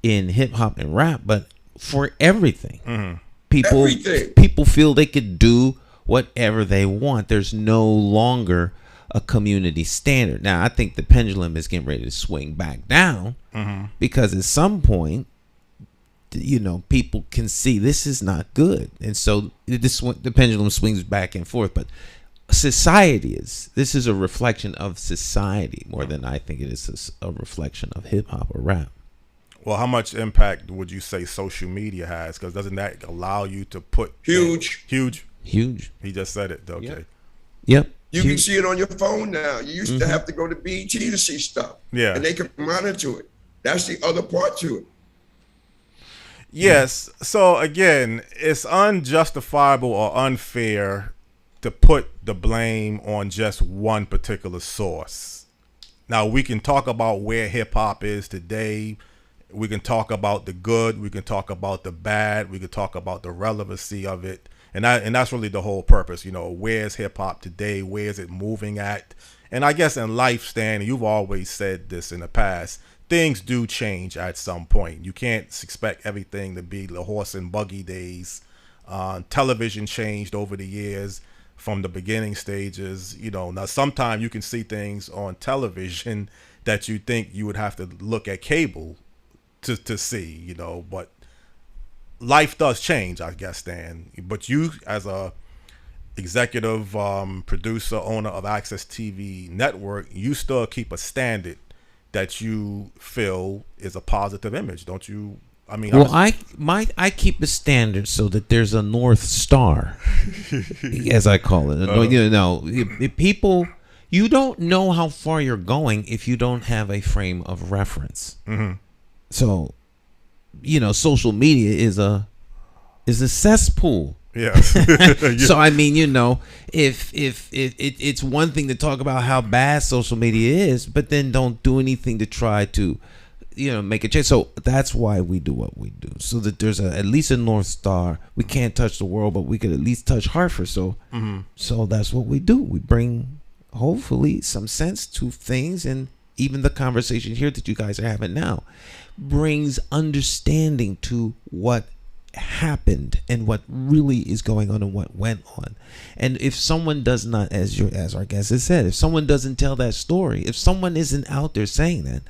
in hip hop and rap, but for everything. Mm-hmm. People feel they could do whatever they want. There's no longer a community standard. Now I think the pendulum is getting ready to swing back down, because at some point, people can see this is not good, and so the pendulum swings back and forth. But this is a reflection of society more than I think it is a reflection of hip hop or rap. Well, how much impact would you say social media has? Because doesn't that allow you to put huge? He just said it. Okay. Yep. You can see it on your phone now. You used to have to go to BET to see stuff. Yeah. And they can monitor it. That's the other part to it. Yes. So again, it's unjustifiable or unfair to put the blame on just one particular source. Now, we can talk about where hip hop is today. We can talk about the good. We can talk about the bad. We can talk about the relevancy of it. And that's really the whole purpose. Where's hip hop today? Where is it moving at? And I guess in life, Stan, you've always said this in the past, things do change at some point. You can't expect everything to be the horse and buggy days. Television changed over the years from the beginning stages. Now sometimes you can see things on television that you think you would have to look at cable to see, but life does change, I guess, Stan. But you, as a executive producer, owner of Access TV Network, you still keep a standard that you feel is a positive image, don't you? I mean, well, I keep a standard so that there's a North Star, as I call it. People, you don't know how far you're going if you don't have a frame of reference. Mm-hmm. So, social media is a cesspool. Yes. So I mean, if it's one thing to talk about how bad social media is, but then don't do anything to try to, make a change. So that's why we do what we do, so that there's at least a North Star. We can't touch the world, but we could at least touch Hartford. So, so that's what we do. We bring, hopefully, some sense to things, and even the conversation here that you guys are having now brings understanding to what happened and what really is going on and what went on. And if someone does not, as our guest has said, if someone doesn't tell that story, if someone isn't out there saying that,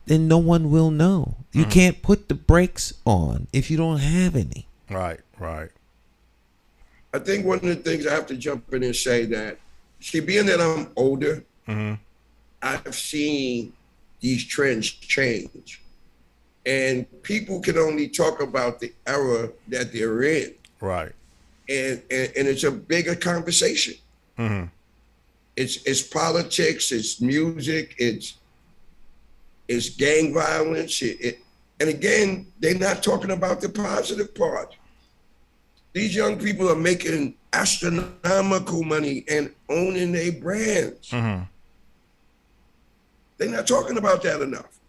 then no one will know. You can't put the brakes on if you don't have any. Right. I think one of the things I have to jump in and say that, being that I'm older, I've seen these trends change. And people can only talk about the era that they're in. Right. And it's a bigger conversation. Mm-hmm. It's politics, it's music, it's gang violence. And again, they're not talking about the positive part. These young people are making astronomical money and owning their brands. Mm-hmm. They're not talking about that enough.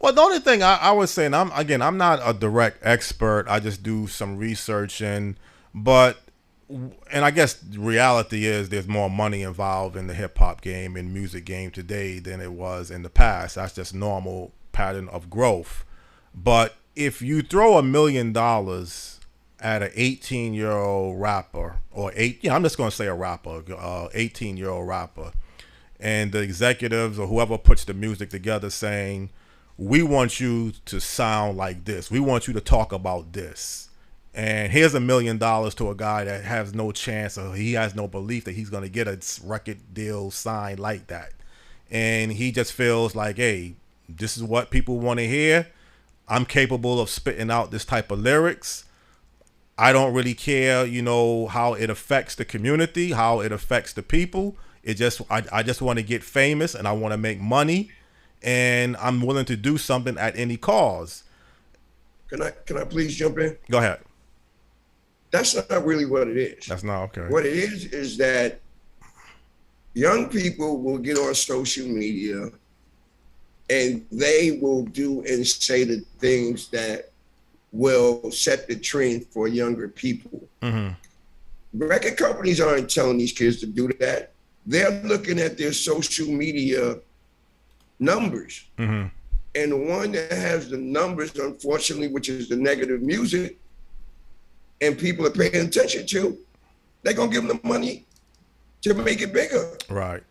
Well, the only thing I was saying, I'm not a direct expert. I just do some research and I guess the reality is there's more money involved in the hip hop game and music game today than it was in the past. That's just normal pattern of growth. But if you throw $1 million at an 18-year-old rapper, I'm just going to say a rapper, 18-year-old rapper, and the executives or whoever puts the music together saying, we want you to sound like this. We want you to talk about this. And here's $1 million to a guy that has no chance or he has no belief that he's going to get a record deal signed like that. And he just feels like, hey, this is what people want to hear. I'm capable of spitting out this type of lyrics. I don't really care, how it affects the community, how it affects the people. I just want to get famous and I want to make money. And I'm willing to do something at any cause. Can I please jump in? Go ahead. That's not really what it is. That's not okay. What it is that young people will get on social media and they will do and say the things that will set the trend for younger people. Mm-hmm. Record companies aren't telling these kids to do that. They're looking at their social media numbers. Mm-hmm. And the one that has the numbers, unfortunately, which is the negative music, and people are paying attention to, they're going to give them the money to make it bigger. Right.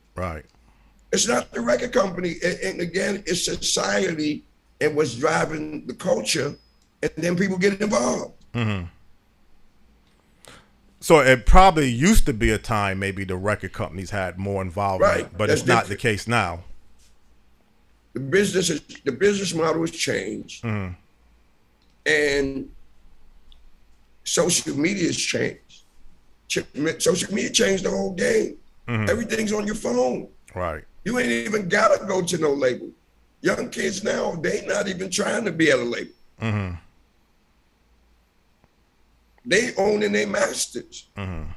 It's not the record company. And again, it's society and what's driving the culture, and then people get involved. Mm-hmm. So it probably used to be a time maybe the record companies had more involvement, right. But it's not the case now. The business model has changed, mm-hmm. and social media has changed. Social media changed the whole game. Mm-hmm. Everything's on your phone. Right. You ain't even gotta go to no label. Young kids now, they not even trying to be at a label. Mm-hmm. They owning their masters. Mm-hmm.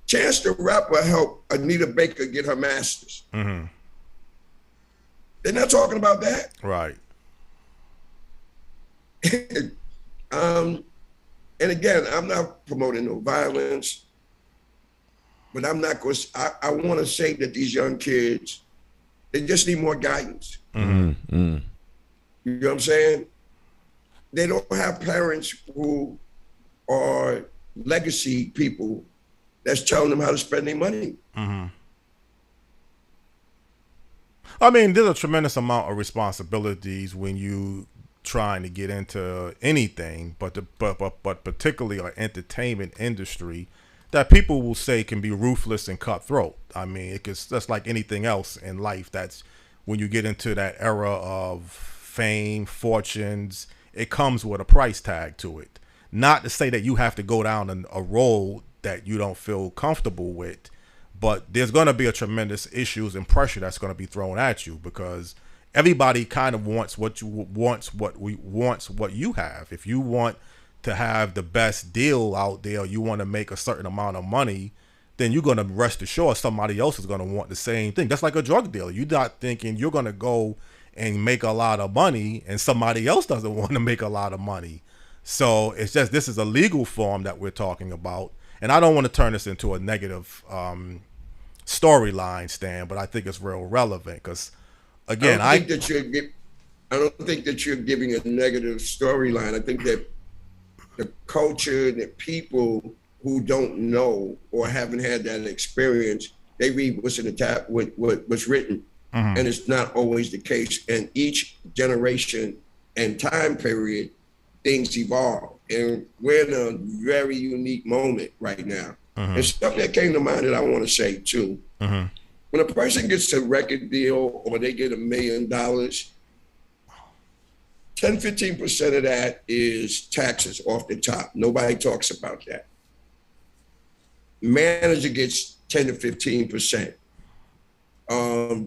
Chance the Rapper helped Anita Baker get her masters. Mm-hmm. They're not talking about that. Right. And again, I'm not promoting no violence, but I'm not going to, I want to say that these young kids, they just need more guidance. Mm-hmm. Mm-hmm. You know what I'm saying? They don't have parents who are legacy people that's telling them how to spend their money. Mm-hmm. I mean, there's a tremendous amount of responsibilities when you trying to get into anything, but particularly like entertainment industry, that people will say can be ruthless and cutthroat. I mean, that's like anything else in life. That's when you get into that era of fame, fortunes, it comes with a price tag to it. Not to say that you have to go down a road that you don't feel comfortable with, but there's going to be a tremendous issues and pressure that's going to be thrown at you because everybody kind of wants what you have. If you want to have the best deal out there, you want to make a certain amount of money, then you're going to rest assured somebody else is going to want the same thing. That's like a drug dealer. You're not thinking you're going to go and make a lot of money and somebody else doesn't want to make a lot of money. So it's just, this is a legal form that we're talking about. And I don't want to turn this into a negative storyline, Stan, but I think it's real relevant because, again, I don't think that you're giving a negative storyline. I think that the culture, the people who don't know or haven't had that experience, they read what's in the tab, what's written, mm-hmm. and it's not always the case. And each generation and time period, things evolve, and we're in a very unique moment right now. Mm-hmm. And something that came to mind that I want to say too. Mm-hmm. When a person gets a record deal or they get $1 million, 10-15% of that is taxes off the top. Nobody talks about that. Manager gets 10 to 15%.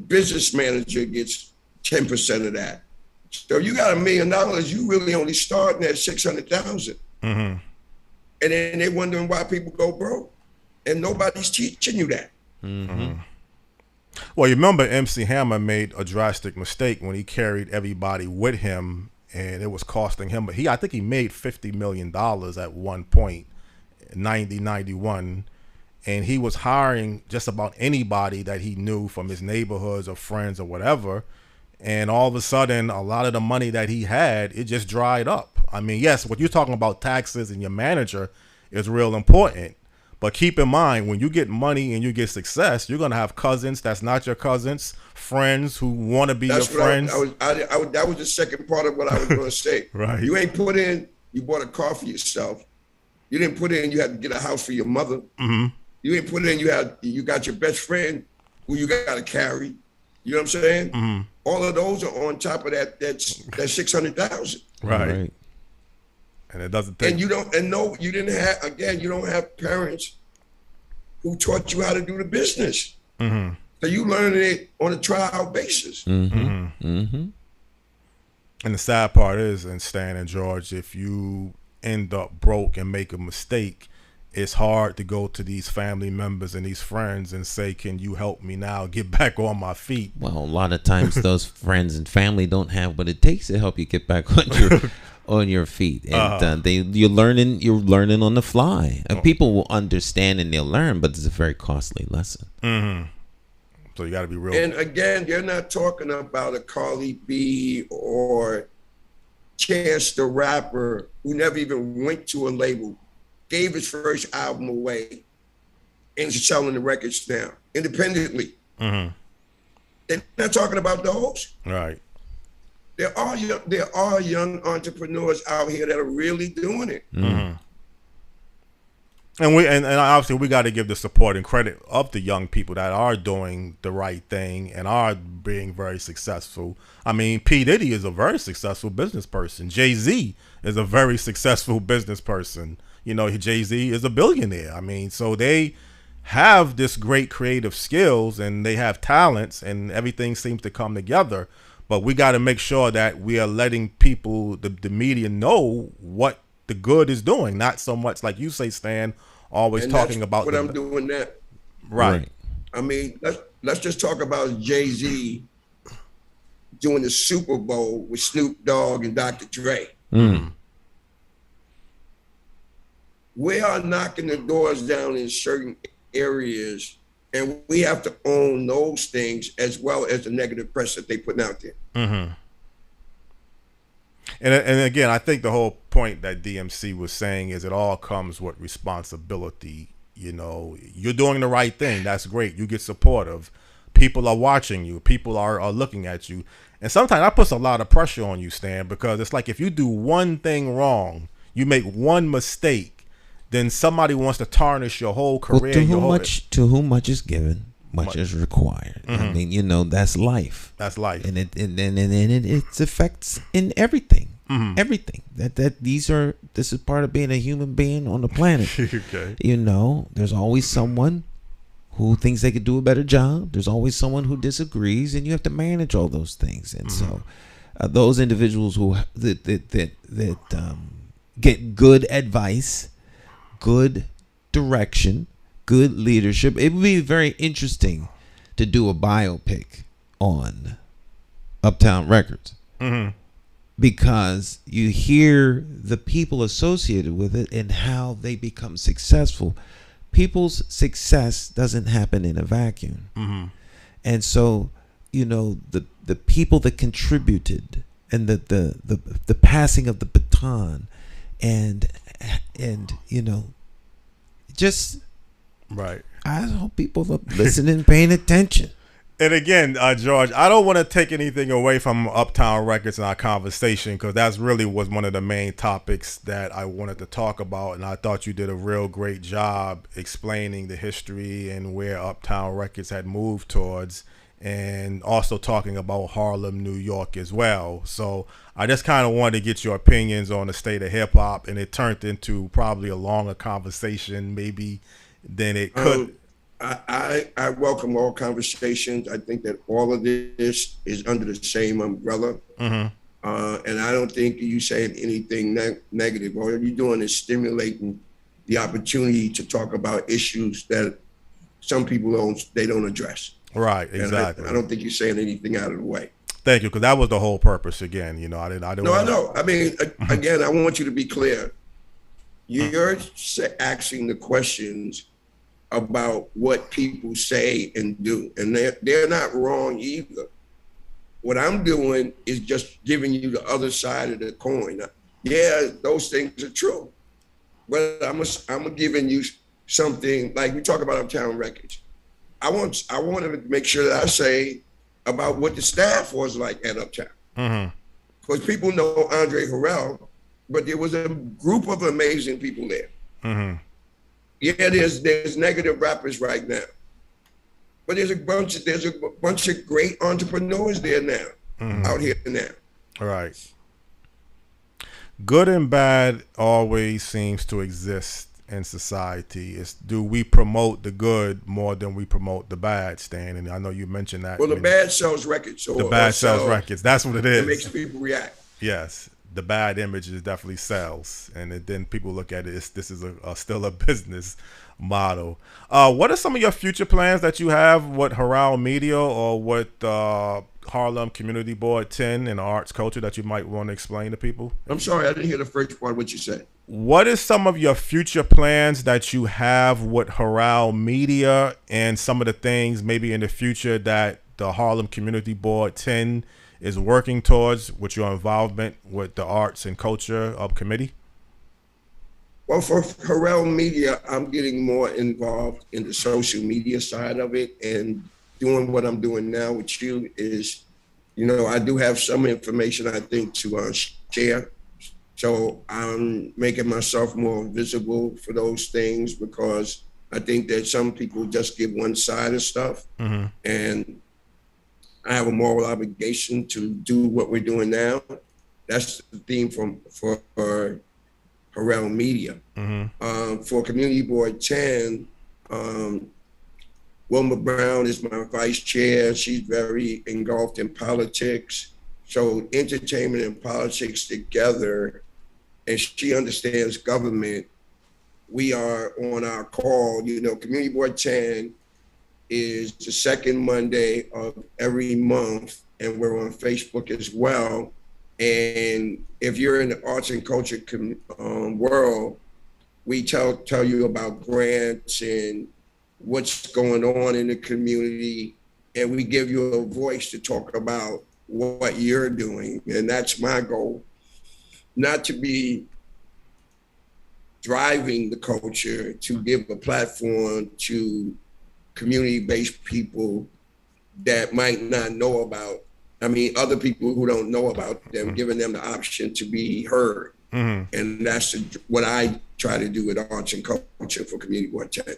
Business manager gets 10% of that. So you got $1 million, you really only starting at 600,000. And then they're wondering why people go broke. And nobody's teaching you that. Well, you remember MC Hammer made a drastic mistake when he carried everybody with him, and it was costing him. But I think he made $50 million at one point, 90, 91. And he was hiring just about anybody that he knew from his neighborhoods or friends or whatever. And all of a sudden, a lot of the money that he had, it just dried up. I mean, yes, what you're talking about, taxes and your manager, is real important. But keep in mind, when you get money and you get success, you're going to have cousins that's not your cousins, friends who want to be your friends. That was the second part of what I was going to say. Right. You ain't put in, you bought a car for yourself. You didn't put in, you had to get a house for your mother. You ain't put in, you got your best friend who you got to carry. You know what I'm saying? All of those are on top of that 600,000. Right. And it doesn't take. And you don't have parents who taught you how to do the business. So you learning it on a trial basis. And the sad part is, and Stan and George, if you end up broke and make a mistake, it's hard to go to these family members and these friends and say, can you help me now get back on my feet? Well, a lot of times those friends and family don't have what it takes to help you get back on your feet. And you're learning on the fly. People will understand and they'll learn, but it's a very costly lesson. So you got to be real. And again, they're not talking about a Carly B or Chance the Rapper who never even went to a label, gave his first album away, and is selling the records now independently. They're not talking about those. Right. There are young entrepreneurs out here that are really doing it. And obviously we got to give the support and credit of the young people that are doing the right thing and are being very successful. I mean, P. Diddy is a very successful business person. Jay-Z is a very successful business person. You know, Jay-Z is a billionaire. I mean, so they have this great creative skills and they have talents and everything seems to come together. But we got to make sure that we are letting people, the media, know what the good is doing. Not so much, like you say, Stan, always talking about what I'm doing now. Right. I mean, let's just talk about Jay-Z doing the Super Bowl with Snoop Dogg and Dr. Dre. We are knocking the doors down in certain areas, and we have to own those things as well as the negative press that they put out there. And again, I think the whole point that DMC was saying is it all comes with responsibility. You know, you're doing the right thing. That's great. You get supportive. People are watching you. People are looking at you. And sometimes that puts a lot of pressure on you, Stan, because it's like if you do one thing wrong, you make one mistake, then somebody wants to tarnish your whole career. Well, to whom much is given, much is required. I mean, you know, that's life. That's life, and it affects in everything. Everything this is part of being a human being on the planet. Okay. You know, there's always someone who thinks they could do a better job. There's always someone who disagrees, and you have to manage all those things. And so, those individuals who get good advice, good direction, good leadership. It would be very interesting to do a biopic on Uptown Records. Because you hear the people associated with it and how they become successful. People's success doesn't happen in a vacuum. And so, you know, the people that contributed and the passing of the baton and you know, just right. I hope people are listening, paying attention. And again, George, I don't want to take anything away from Uptown Records in our conversation, because that's really was one of the main topics that I wanted to talk about. And I thought you did a real great job explaining the history and where Uptown Records had moved towards. and also talking about Harlem, New York as well. So I just kind of wanted to get your opinions on the state of hip hop, and it turned into probably a longer conversation maybe than it could. I welcome all conversations. I think that all of this is under the same umbrella. And I don't think you saying anything negative. All you're doing is stimulating the opportunity to talk about issues that some people don't address. Right, exactly. I don't think you're saying anything out of the way. Thank you, because that was the whole purpose. Again, I didn't. No, I know. I mean, again, I want you to be clear. You're asking the questions about what people say and do, and they're not wrong either. What I'm doing is just giving you the other side of the coin. Yeah, those things are true, but I'm giving you something like we talk about Uptown Records. I want to make sure that I say about what the staff was like at Uptown. Because people know Andre Harrell, but there was a group of amazing people there. Yeah, there's negative rappers right now, but there's a bunch of great entrepreneurs there now, out here now. All right. Good and bad always seems to exist in society. Do we promote the good more than we promote the bad, Stan? And I know you mentioned that. Well, the bad sells records. The bad sells records. That's what it is. It makes people react. Yes, the bad images definitely sells, and then people look at it. This is still a business model. What are some of your future plans that you have with Harrell Media or with Harlem Community Board 10 and arts culture that you might want to explain to people? I'm sorry, I didn't hear the first part of what you said. What is some of your future plans that you have with Harrell Media and some of the things maybe in the future that the Harlem Community Board 10 is working towards with your involvement with the arts and culture committee? Well, for Harrell Media, I'm getting more involved in the social media side of it, and doing what I'm doing now with you is, I do have some information I think to share. So I'm making myself more visible for those things because I think that some people just give one side of stuff, and I have a moral obligation to do what we're doing now. That's the theme for Harrell Media. For Community Board 10, Wilma Brown is my vice chair. She's very engulfed in politics. So entertainment and politics together, and she understands government. We are on our call. Community Board 10 is the second Monday of every month, and we're on Facebook as well. And if you're in the arts and culture world, we tell you about grants and what's going on in the community, and we give you a voice to talk about what you're doing. And that's my goal, not to be driving the culture, to give a platform to community-based people that might not know about, other people who don't know about them, giving them the option to be heard. And that's what I try to do with arts and culture for Community Board 10.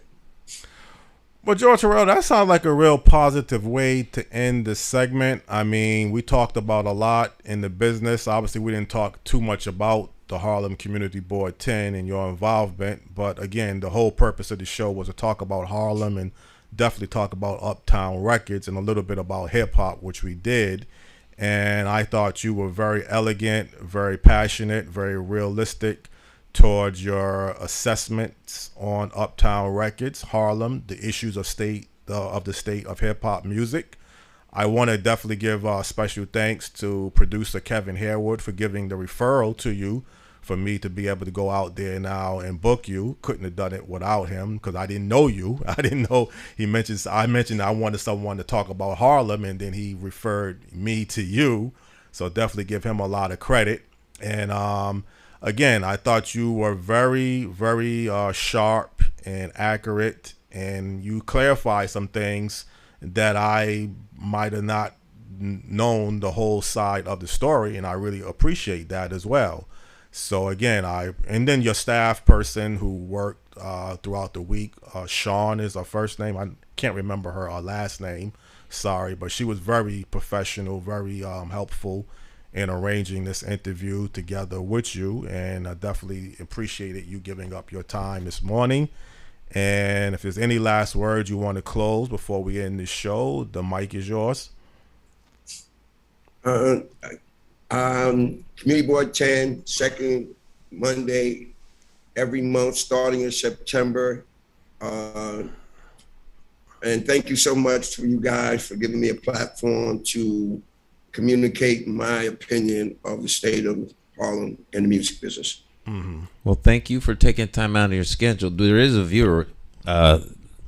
Well, George Harrell, that sounds like a real positive way to end this segment. We talked about a lot in the business. Obviously, we didn't talk too much about the Harlem Community Board 10 and your involvement. But again, the whole purpose of the show was to talk about Harlem and definitely talk about Uptown Records and a little bit about hip hop, which we did. And I thought you were very elegant, very passionate, very realistic towards your assessments on Uptown Records, Harlem, the issues of the state of hip hop music. I want to definitely give special thanks to producer Kevin Harewood for giving the referral to you for me to be able to go out there now and book you. Couldn't have done it without him because I didn't know you. I didn't know I mentioned I wanted someone to talk about Harlem, and then he referred me to you. So definitely give him a lot of credit. And again, I thought you were very, very sharp and accurate, and you clarified some things that I might have not known the whole side of the story, and I really appreciate that as well. So again, and then your staff person who worked throughout the week, Sean is her first name. I can't remember her last name. sorry, but she was very professional, very helpful in arranging this interview together with you, and I definitely appreciated you giving up your time this morning. And if there's any last words you want to close before we end the show, the mic is yours. Community Board 10, second Monday every month starting in September. And thank you so much to you guys for giving me a platform to communicate my opinion of the state of Harlem and the music business. Mm-hmm. Well, thank you for taking time out of your schedule. There is a viewer. There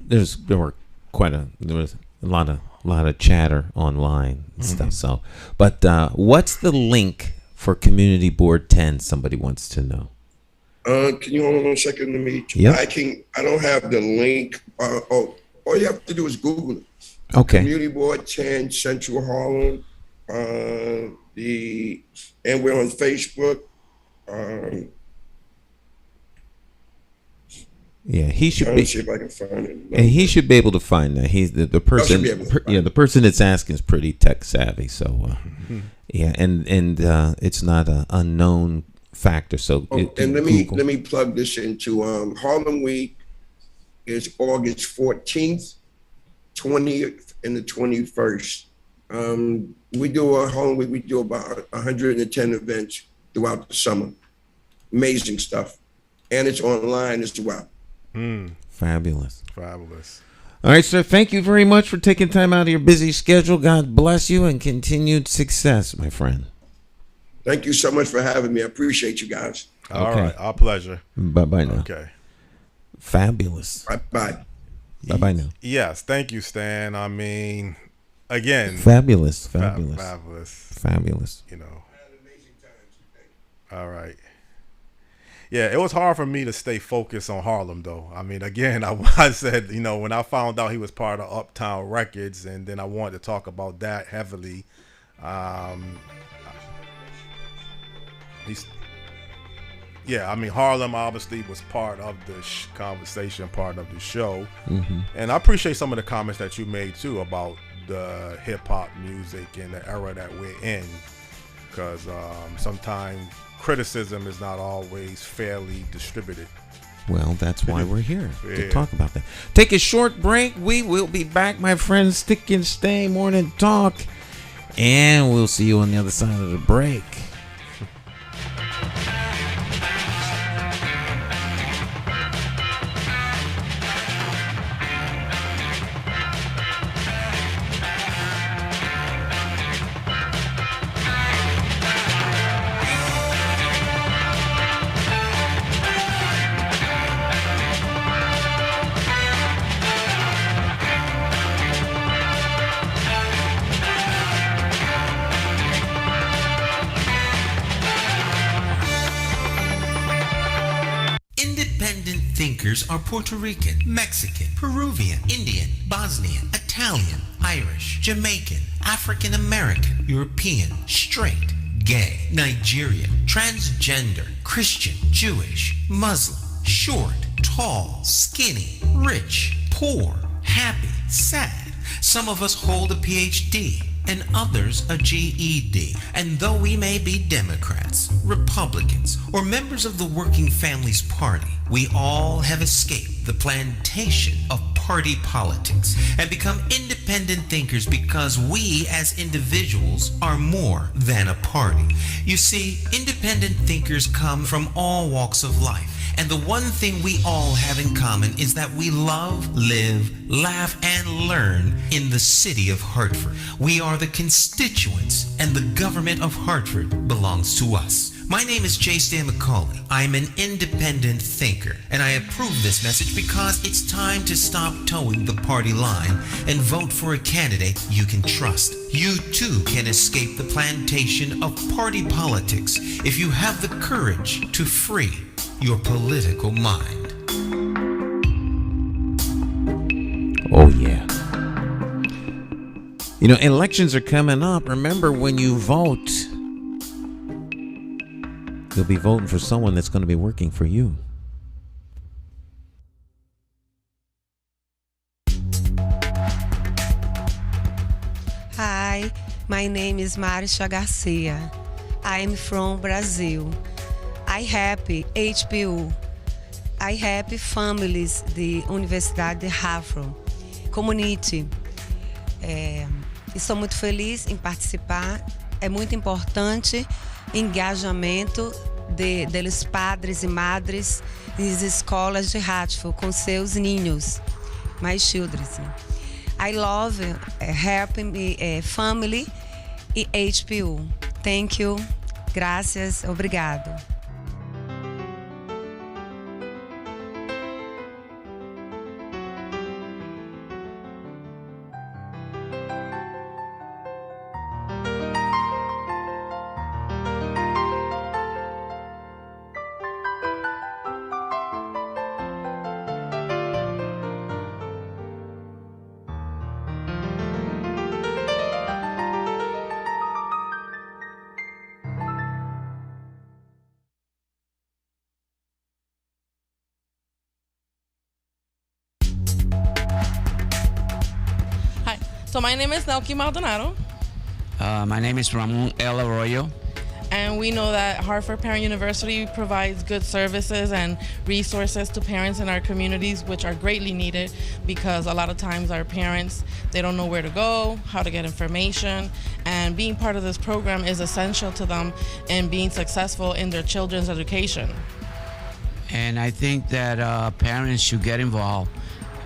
was a lot of chatter online and stuff. So, but what's the link for Community Board 10? Somebody wants to know. Can you hold on 1 second to me? Yep. I don't have the link. All you have to do is Google it. Okay. Community Board 10 Central Harlem. And we're on Facebook. Yeah, he should be. See if I can find it. And he should be able to find that. He's the person. The person that's asking is pretty tech savvy. So, yeah, and it's not an unknown factor. So, and let me plug this into Harlem Week is August 14th, 20th, and the 21st. We do a Harlem Week. We do about 110 events throughout the summer. Amazing stuff, and it's online as well. Fabulous. All right, sir. Thank you very much for taking time out of your busy schedule. God bless you and continued success, my friend. Thank you so much for having me. I appreciate you guys. All right. Our pleasure. Bye-bye now. Okay. Fabulous. Bye-bye. Bye-bye now. Yes. Thank you, Stan. I mean, again. Fabulous. Fabulous. You know. All right. Yeah, it was hard for me to stay focused on Harlem, though. I mean, again, I said, you know, when I found out he was part of Uptown Records, and then I wanted to talk about that heavily. I mean, Harlem obviously was part of the conversation, part of the show. Mm-hmm. And I appreciate some of the comments that you made, too, about the hip-hop music and the era that we're in. Because sometimes criticism is not always fairly distributed. Well, that's why we're here to talk about that. Take a short break. We will be back, my friends. Stick and stay, morning talk. And we'll see you on the other side of the break. Are Puerto Rican, Mexican, Peruvian, Indian, Bosnian, Italian, Irish, Jamaican, African American, European, straight, gay, Nigerian, transgender, Christian, Jewish, Muslim, short, tall, skinny, rich, poor, happy, sad. Some of us hold a PhD and others a GED. And though we may be Democrats, Republicans, or members of the Working Families Party, we all have escaped the plantation of party politics and become independent thinkers because we as individuals are more than a party. You see, independent thinkers come from all walks of life. And the one thing we all have in common is that we love, live, laugh, and learn in the city of Hartford. We are the constituents, and the government of Hartford belongs to us. My name is J. Stan McCauley. I'm an independent thinker, and I approve this message because it's time to stop towing the party line and vote for a candidate you can trust. You too can escape the plantation of party politics if you have the courage to free your political mind. Oh yeah. You know, elections are coming up. Remember, when you vote, you'll be voting for someone that's going to be working for you. Hi, my name is Marisha Garcia. I am from Brazil. I help HPU. I help families de Universidade de Harlem Community. Estou muito feliz em participar. É muito importante o engajamento dos padres e madres nas escolas de Hartford com seus ninhos, my children. I love helping family e HPU. Thank you. Gracias. Obrigado. So my name is Nelky Maldonado. My name is Ramon El Arroyo. And we know that Hartford Parent University provides good services and resources to parents in our communities, which are greatly needed because a lot of times our parents, they don't know where to go, how to get information, and being part of this program is essential to them in being successful in their children's education. And I think that parents should get involved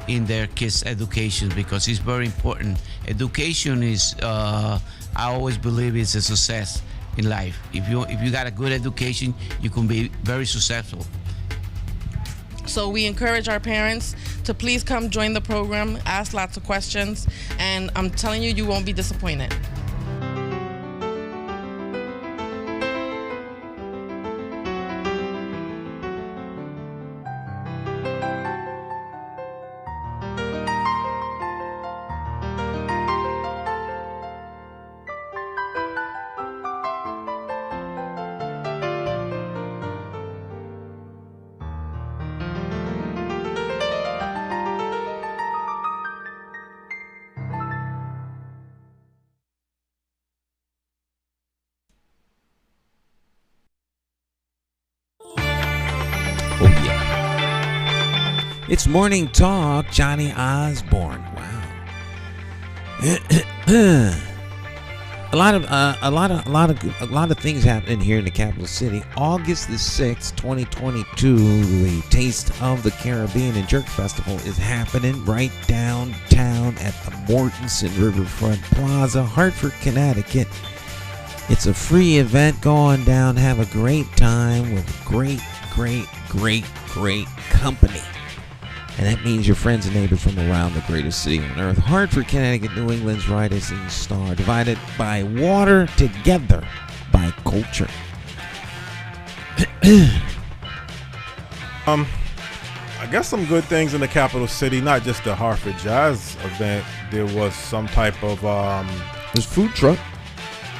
in their kids' education because it's very important. Education is, I always believe, is a success in life. If you got a good education, you can be very successful. So we encourage our parents to please come join the program, ask lots of questions, and I'm telling you, you won't be disappointed. Oh, yeah. It's Morning Talk, Johnny Osborne. Wow. a lot of things happening here in the capital city. August the 6th, 2022, the Taste of the Caribbean and Jerk Festival is happening right downtown at the Mortenson Riverfront Plaza, Hartford, Connecticut. It's a free event. Go on down, have a great time with great company. And that means your friends and neighbors from around the greatest city on earth. Hartford, Connecticut, New England's rising star. Divided by water, together by culture. I guess some good things in the capital city, not just the Hartford Jazz event. There was some type of There's food truck.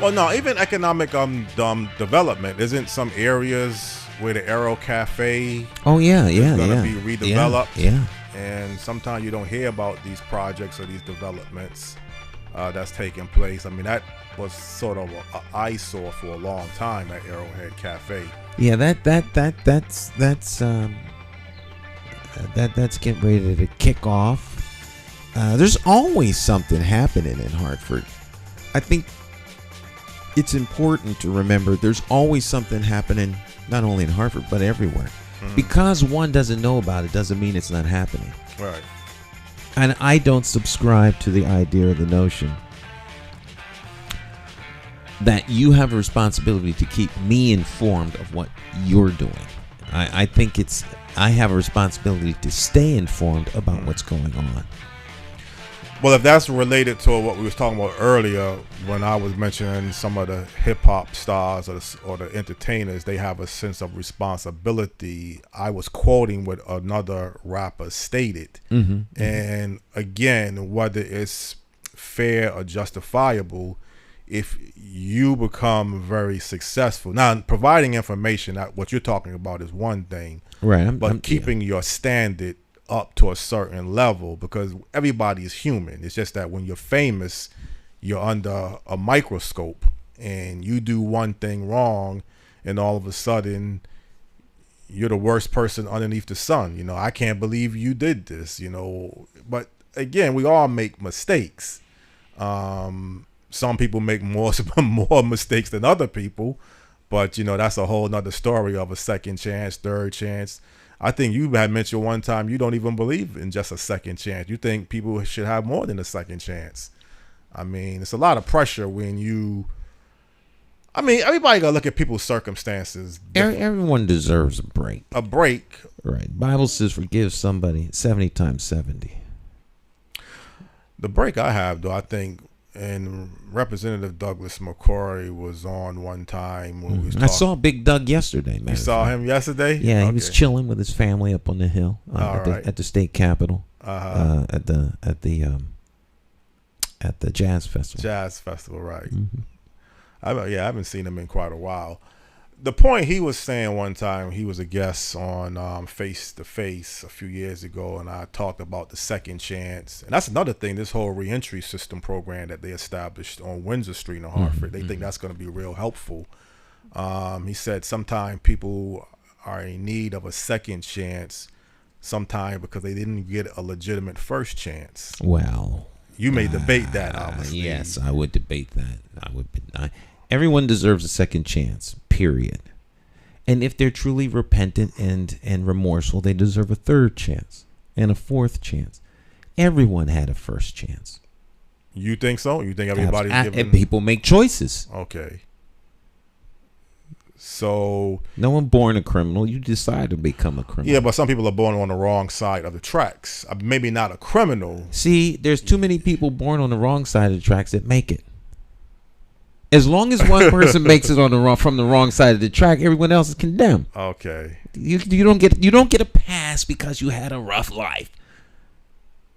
Well, no, even economic development. Isn't some areas where the Aero Cafe is gonna be redeveloped? Yeah. And sometimes you don't hear about these projects or these developments that's taking place. I mean, that was sort of an eyesore for a long time, that Arrowhead Cafe. Yeah, that's getting ready to kick off. There's always something happening in Hartford. I think it's important to remember there's always something happening, not only in Hartford, but everywhere. Mm-hmm. Because one doesn't know about it doesn't mean it's not happening. Right. And I don't subscribe to the idea or the notion that you have a responsibility to keep me informed of what you're doing. I think I have a responsibility to stay informed about what's going on. Well, if that's related to what we was talking about earlier, when I was mentioning some of the hip hop stars or the entertainers, they have a sense of responsibility. I was quoting what another rapper stated. Mm-hmm. And again, whether it's fair or justifiable, if you become very successful, now providing information, what you're talking about is one thing, right? But keeping your standard up to a certain level, because everybody is human. It's just that when you're famous, you're under a microscope, and you do one thing wrong, and all of a sudden you're the worst person underneath the sun. You know, I can't believe you did this, you know. But again, we all make mistakes. Some people make more mistakes than other people, but you know, that's a whole nother story of a second chance, third chance. I think you had mentioned one time you don't even believe in just a second chance. You think people should have more than a second chance. I mean, it's a lot of pressure when you, I mean, everybody got to look at people's circumstances. Everyone deserves a break. A break. Right. Bible says forgive somebody 70 times 70. The break I have, though, I think, and Representative Douglas McCauley was on one time when we was talking. I saw Big Doug yesterday, man. You saw him yesterday? Yeah, he was chilling with his family up on the hill at the state capitol at the jazz festival. Jazz festival, right? Mm-hmm. I haven't seen him in quite a while. The point he was saying one time, he was a guest on Face to Face a few years ago, and I talked about the second chance. And that's another thing, this whole reentry system program that they established on Windsor Street in Hartford. They think that's going to be real helpful. He said sometimes people are in need of a second chance, sometimes because they didn't get a legitimate first chance. Well, you may debate that, obviously. Yes, I would debate that. Everyone deserves a second chance, period. And if they're truly repentant and remorseful, they deserve a third chance and a fourth chance. Everyone had a first chance. You think so? You think everybody's given? And people make choices. Okay. So no one born a criminal. You decide to become a criminal. Yeah, but some people are born on the wrong side of the tracks. Maybe not a criminal. See, there's too many people born on the wrong side of the tracks that make it. As long as one person makes it from the wrong side of the track, everyone else is condemned. Okay. You don't get a pass because you had a rough life.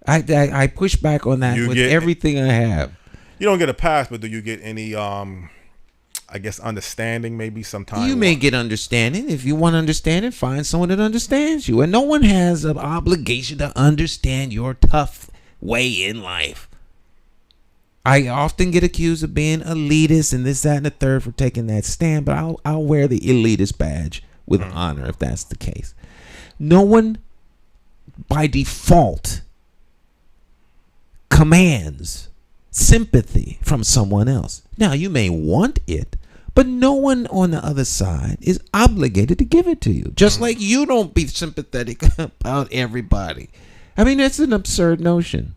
I push back on that with everything I have. You don't get a pass, but do you get any I guess understanding maybe sometimes? You may get understanding. If you want understanding, find someone that understands you. And no one has an obligation to understand your tough way in life. I often get accused of being elitist and this, that, and the third for taking that stand, but I'll wear the elitist badge with honor if that's the case. No one by default commands sympathy from someone else. Now, you may want it, but no one on the other side is obligated to give it to you. Just like you don't be sympathetic about everybody. I mean, that's an absurd notion.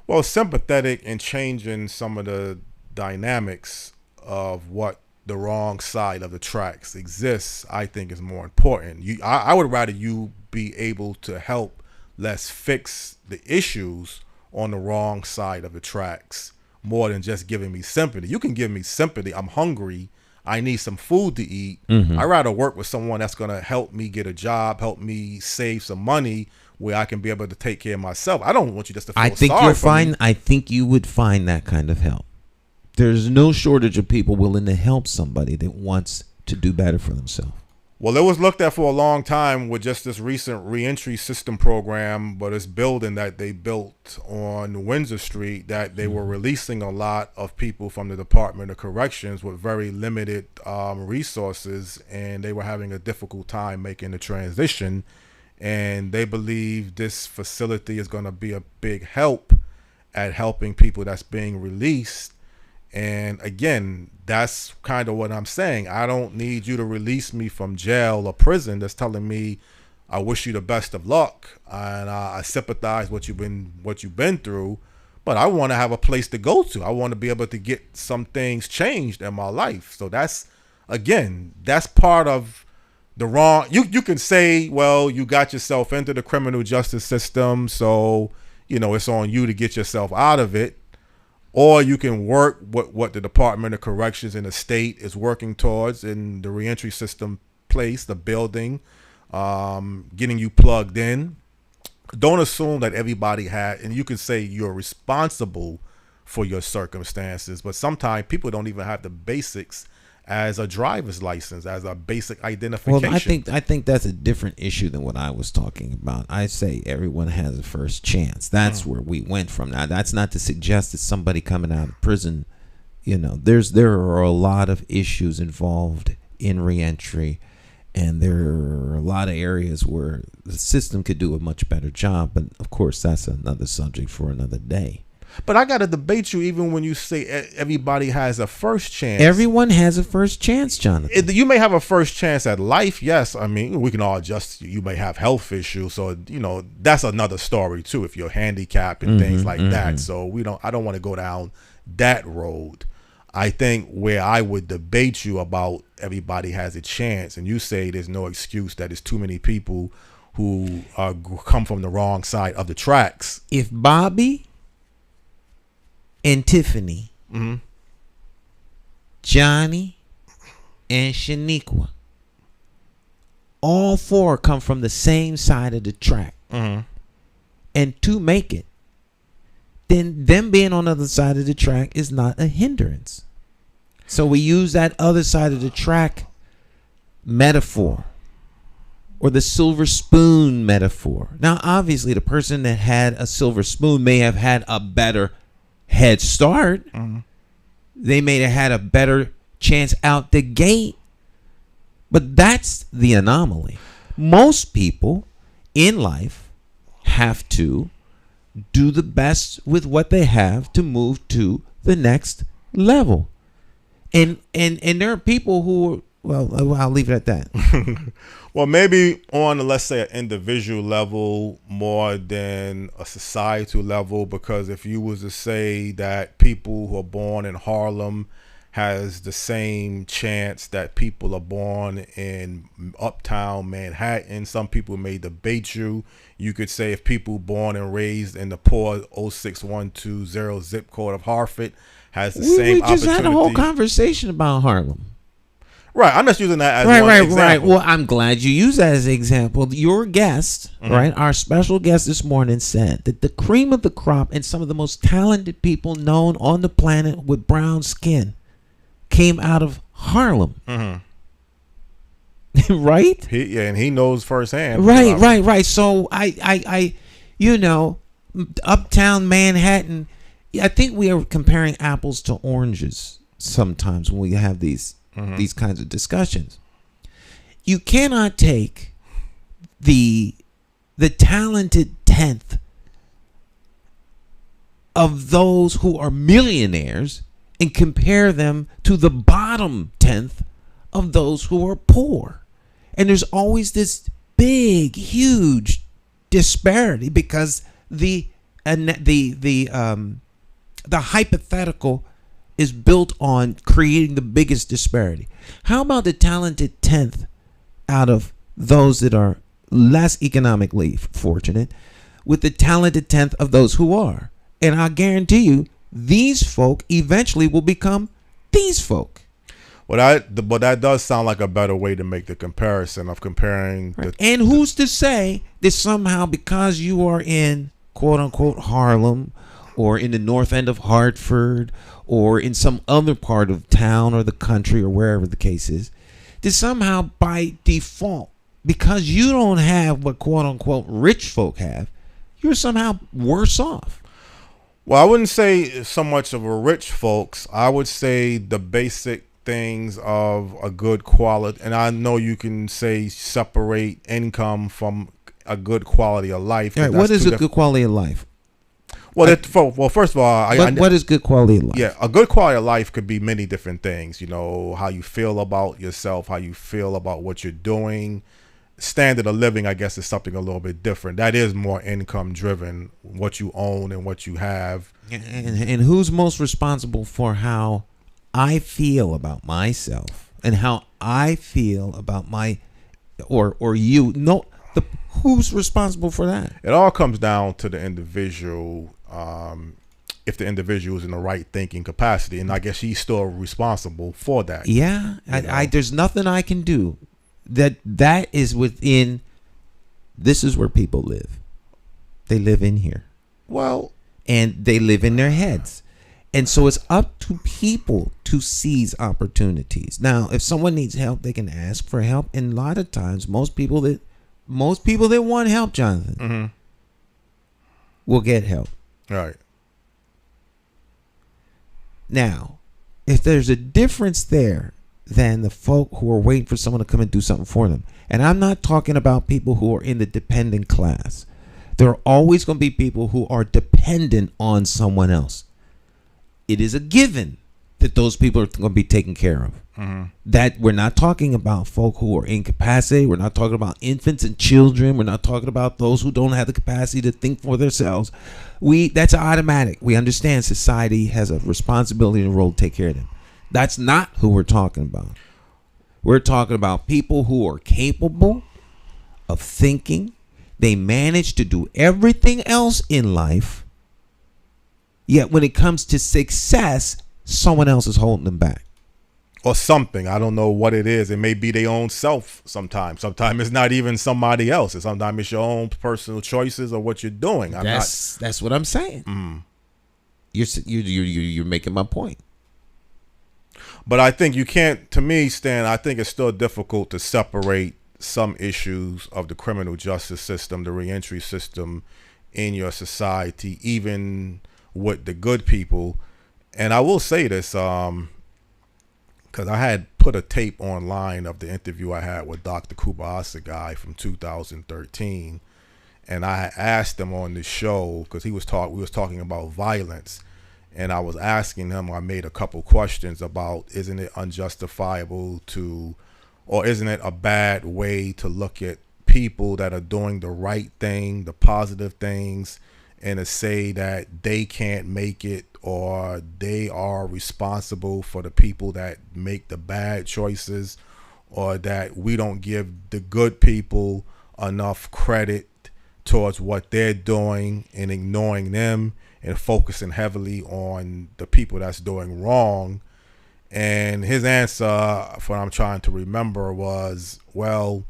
Well, sympathetic and changing some of the dynamics of what the wrong side of the tracks exists, I think is more important. I would rather you be able to help let's fix the issues on the wrong side of the tracks more than just giving me sympathy. You can give me sympathy. I'm hungry. I need some food to eat. I'd rather work with someone that's going to help me get a job, help me save some money where I can be able to take care of myself. I don't want you just to feel sorry for me. I think you would find that kind of help. There's no shortage of people willing to help somebody that wants to do better for themselves. Well, it was looked at for a long time with just this recent reentry system program, but this building that they built on Windsor Street, that they were releasing a lot of people from the Department of Corrections with very limited resources, and they were having a difficult time making the transition. And they believe this facility is going to be a big help at helping people that's being released. And again, that's kind of what I'm saying. I don't need you to release me from jail or prison that's telling me I wish you the best of luck and I sympathize what you've been through, but I want to have a place to go to. I want to be able to get some things changed in my life. So that's part of the wrong. You can say, well, you got yourself into the criminal justice system, so it's on you to get yourself out of it. Or you can work what the Department of Corrections in the state is working towards in the reentry system place, the building, getting you plugged in. Don't assume that everybody and you can say you're responsible for your circumstances, but sometimes people don't even have the basics as a driver's license, as a basic identification. Well, I think that's a different issue than what I was talking about. I say everyone has a first chance. That's where we went from. Now, that's not to suggest that somebody coming out of prison, there are a lot of issues involved in reentry, and there are a lot of areas where the system could do a much better job. But of course, that's another subject for another day. But I got to debate you even when you say everybody has a first chance. Everyone has a first chance, Jonathan. You may have a first chance at life. Yes. I mean, we can all adjust. You may have health issues. So, that's another story too, if you're handicapped and things like that. So I don't want to go down that road. I think where I would debate you about everybody has a chance, and you say there's no excuse that there's too many people who come from the wrong side of the tracks. If Bobby and Tiffany, Johnny and Shaniqua, all four come from the same side of the track, and two make it, then them being on the other side of the track is not a hindrance. So we use that other side of the track metaphor, or the silver spoon metaphor. Now, obviously, the person that had a silver spoon may have had a better head start. They may have had a better chance out the gate. But that's the anomaly. Most people in life have to do the best with what they have to move to the next level. And there are people who, well, I'll leave it at that. Well, maybe on, let's say, an individual level more than a societal level, because if you was to say that people who are born in Harlem has the same chance that people are born in Uptown Manhattan, some people may debate you. You could say if people born and raised in the poor 06120 zip code of Hartford has the same opportunity. We just had a whole conversation about Harlem. Right, I'm just using that as one example. Right. Well, I'm glad you use that as an example. Your guest, right, our special guest this morning said that the cream of the crop and some of the most talented people known on the planet with brown skin came out of Harlem. Right? And he knows firsthand. Right. So I Uptown Manhattan, I think we are comparing apples to oranges sometimes when we have these kinds of discussions. You cannot take the talented 10th of those who are millionaires and compare them to the bottom 10th of those who are poor. And there's always this big, huge disparity because the hypothetical is built on creating the biggest disparity. How about the talented 10th out of those that are less economically fortunate with the talented 10th of those who are? And I guarantee you, these folk eventually will become these folk. But that does sound like a better way to make the comparison of comparing. And who's to say that somehow because you are in quote unquote Harlem or in the north end of Hartford or in some other part of town or the country or wherever the case is, that somehow by default, because you don't have what quote unquote rich folk have, you're somehow worse off. Well, I wouldn't say so much of a rich folks. I would say the basic things of a good quality, and I know you can say separate income from a good quality of life. Right, what is a good quality of life? Well, first of all, what is good quality of life? Yeah, a good quality of life could be many different things. You know, how you feel about yourself, how you feel about what you're doing. Standard of living, I guess, is something a little bit different. That is more income driven, what you own and what you have. And who's most responsible for how I feel about myself and how I feel about my or you? No, who's responsible for that? It all comes down to the individual. If the individual is in the right thinking capacity, and I guess he's still responsible for that. Yeah, there's nothing I can do. That is within. This is where people live. They live in here. Well, and they live in their heads. And so it's up to people to seize opportunities. Now, if someone needs help, they can ask for help. And a lot of times, most people that want help, Jonathan, will get help. Right. Now, if there's a difference there than the folk who are waiting for someone to come and do something for them, and I'm not talking about people who are in the dependent class. There are always going to be people who are dependent on someone else. It is a given that those people are going to be taken care of. That we're not talking about folk who are incapacitated. We're not talking about infants and children. We're not talking about those who don't have the capacity to think for themselves. That's automatic. We understand society has a responsibility and a role to take care of them. That's not who we're talking about. We're talking about people who are capable of thinking. They manage to do everything else in life. Yet when it comes to success, someone else is holding them back. Or something. I don't know what it is. It may be their own self sometimes. Sometimes it's not even somebody else. Sometimes it's your own personal choices or what you're doing. That's what I'm saying. You're making my point. But I think you can't, to me, Stan, I think it's still difficult to separate some issues of the criminal justice system, the reentry system in your society, even with the good people. And I will say this, because I had put a tape online of the interview I had with Dr. Kubasa guy from 2013, and I asked him on the show because we was talking about violence, and I was asking him. I made a couple questions about, isn't it unjustifiable or isn't it a bad way to look at people that are doing the right thing, the positive things, and to say that they can't make it or they are responsible for the people that make the bad choices, or that we don't give the good people enough credit towards what they're doing and ignoring them and focusing heavily on the people that's doing wrong. And his answer, for what I'm trying to remember, was, well,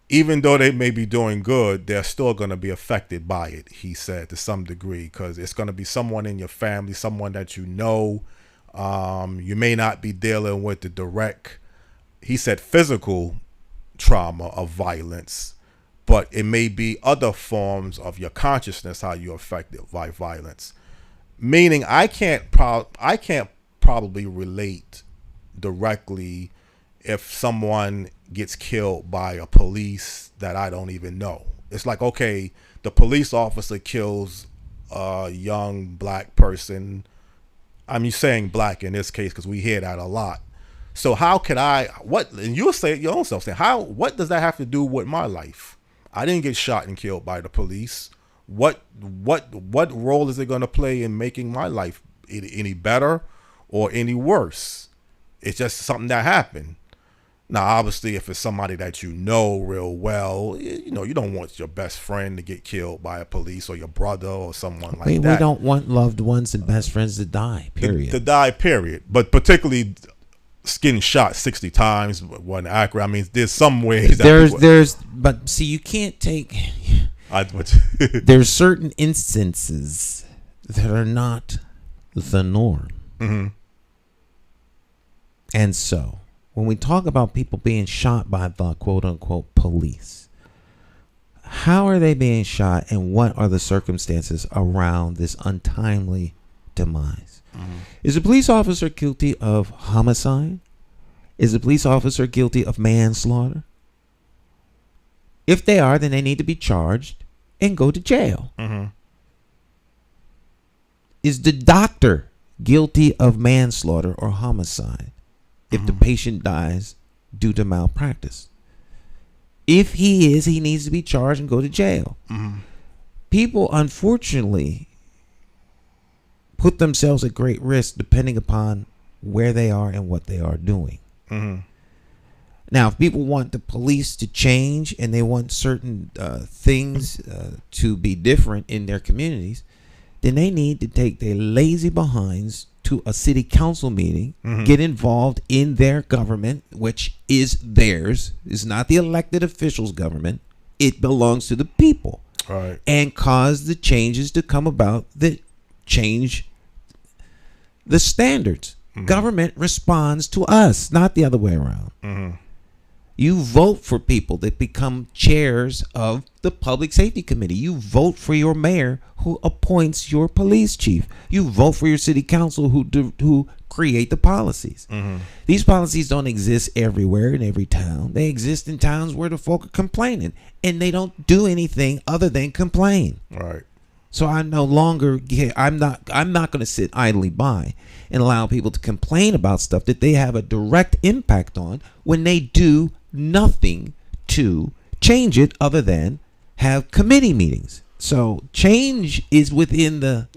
even though they may be doing good, they're still going to be affected by it, he said, to some degree, because it's going to be someone in your family, someone that you know. You may not be dealing with the direct, he said, physical trauma of violence, but it may be other forms of your consciousness, how you're affected by violence. Meaning I can't probably relate directly if someone gets killed by a police that I don't even know. It's like, okay, the police officer kills a young black person. I'm saying black in this case because we hear that a lot. So how could and you'll say it your own self, what does that have to do with my life? I didn't get shot and killed by the police. What role is it going to play in making my life any better or any worse? It's just something that happened. Now, obviously, if it's somebody that you know real well, you don't want your best friend to get killed by a police, or your brother or someone like that. We don't want loved ones and best friends to die, period. To die, period. But particularly getting shot 60 times wasn't accurate. I mean, there's some ways. But see, you can't take. There's certain instances that are not the norm. Mm-hmm. And so, when we talk about people being shot by the quote-unquote police, how are they being shot, and what are the circumstances around this untimely demise? Mm-hmm. Is a police officer guilty of homicide? Is a police officer guilty of manslaughter? If they are, then they need to be charged and go to jail. Mm-hmm. Is the doctor guilty of manslaughter or homicide if the patient dies due to malpractice? If he is, he needs to be charged and go to jail. Mm-hmm. People, unfortunately, put themselves at great risk depending upon where they are and what they are doing. Mm-hmm. Now, if people want the police to change and they want certain things to be different in their communities, then they need to take their lazy behinds to a city council meeting, get involved in their government, which is theirs. It's not the elected officials' government. It belongs to the people. Right. And cause the changes to come about that change the standards. Government responds to us, not the other way around. You vote for people that become chairs of the Public Safety Committee. You vote for your mayor who appoints your police chief. You vote for your city council who create the policies. These policies don't exist everywhere in every town. They exist in towns where the folk are complaining, and they don't do anything other than complain. Right. So I'm no longer. I'm not going to sit idly by and allow people to complain about stuff that they have a direct impact on when they do nothing to change it other than have committee meetings. So change is within the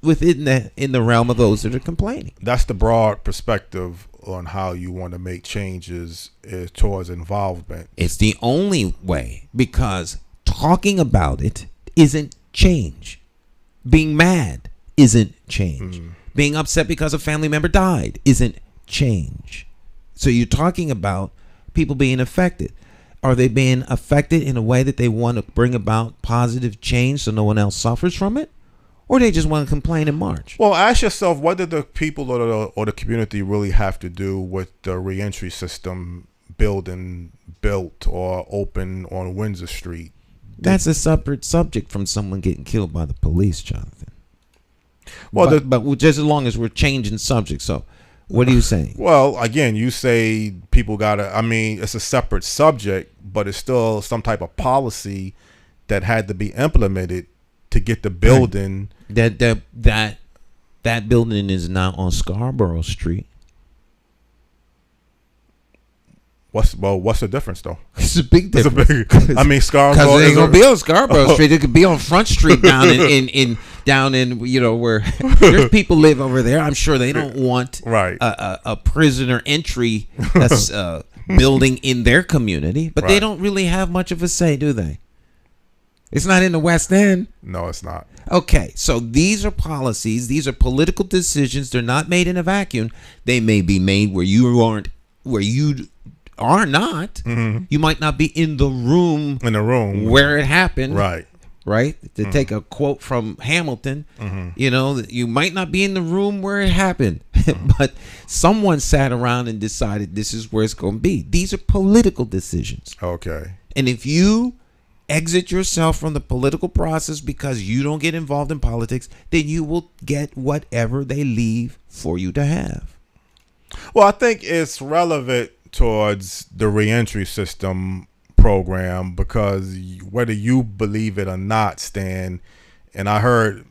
realm of those that are complaining. That's the broad perspective on how you want to make changes is towards involvement. It's the only way, because talking about it isn't change. Being mad isn't change. Being upset because a family member died isn't change. So you're talking about people being affected. Are they being affected in a way that they want to bring about positive change so no one else suffers from it? Or they just want to complain and march? Well, ask yourself, what did the people or the community really have to do with the reentry system built or open on Windsor Street? That's a separate subject from someone getting killed by the police, Jonathan. Well, but just as long as we're changing subjects. So what are you saying? Well, again, you say people gotta, I mean, it's a separate subject, but it's still some type of policy that had to be implemented to get the building. That building is now on Scarborough Street. What's the difference though? It's a big difference. I mean, Scarborough. Because it ain't gonna be on Scarborough Street. It could be on Front Street down in you know, where there's people live over there. I'm sure they don't want a prisoner entry that's building in their community, but they don't really have much of a say, do they? It's not in the West End. No, it's not. Okay, so these are policies. These are political decisions. They're not made in a vacuum. They may be made where you are not. Mm-hmm. You might not be in the room where it happened. Right. To take a quote from Hamilton, you know, you might not be in the room where it happened, but someone sat around and decided this is where it's going to be. These are political decisions. Okay. And if you exit yourself from the political process because you don't get involved in politics, then you will get whatever they leave for you to have. Well, I think it's relevant towards the reentry system program because whether you believe it or not, Stan, and I heard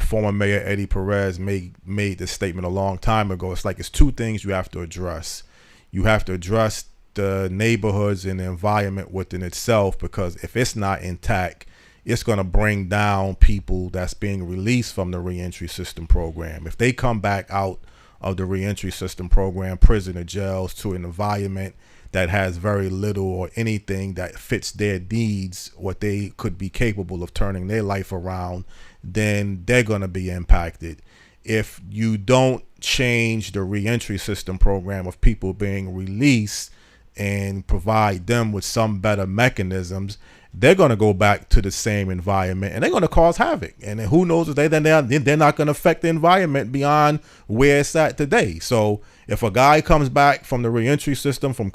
former Mayor Eddie Perez made this statement a long time ago. It's like it's two things you have to address. You have to address the neighborhoods and the environment within itself, because if it's not intact, it's going to bring down people that's being released from the reentry system program. If they come back out of the reentry system program, prison or jails, to an environment that has very little or anything that fits their needs, what they could be capable of turning their life around, then they're going to be impacted. If you don't change the reentry system program of people being released and provide them with some better mechanisms, they're going to go back to the same environment and they're going to cause havoc. And who knows if they're not going to affect the environment beyond where it's at today. So if a guy comes back from the reentry system from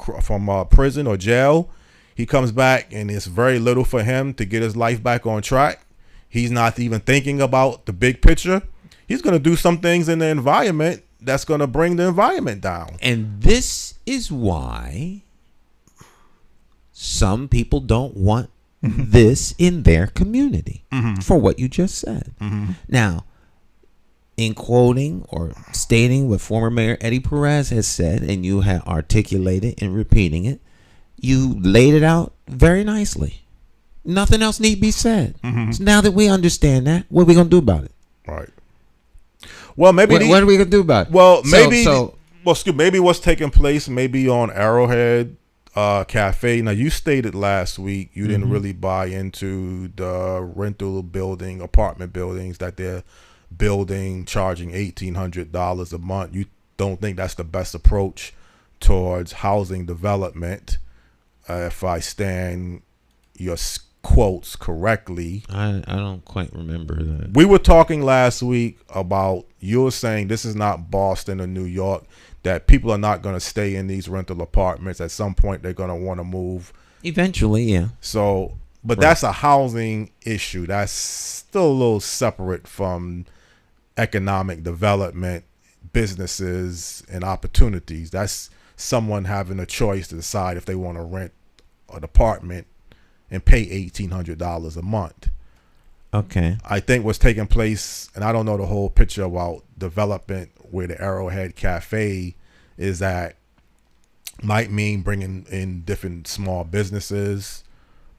prison or jail, he comes back and it's very little for him to get his life back on track. He's not even thinking about the big picture. He's going to do some things in the environment that's going to bring the environment down. And this is why some people don't want this in their community for what you just said. Now, in quoting or stating what former Mayor Eddie Perez has said, and you have articulated and repeating it, you laid it out very nicely. Nothing else need be said. So now that we understand that, what are we going to do about it? Right. Well, maybe what are we going to do about it? Well, maybe what's taking place maybe on Arrowhead Cafe. Now, you stated last week you didn't really buy into the rental building, apartment buildings that they're building, charging $1,800 a month. You don't think that's the best approach towards housing development. If I stand your quotes correctly. I don't quite remember that. We were talking last week about, you were saying this is not Boston or New York, that people are not going to stay in these rental apartments. At some point, they're going to want to move. Eventually, yeah. So, but that's a housing issue. That's still a little separate from economic development, businesses, and opportunities. That's someone having a choice to decide if they want to rent an apartment and pay $1,800 a month. Okay. I think what's taking place, and I don't know the whole picture about development where the Arrowhead Cafe is at, might mean bringing in different small businesses,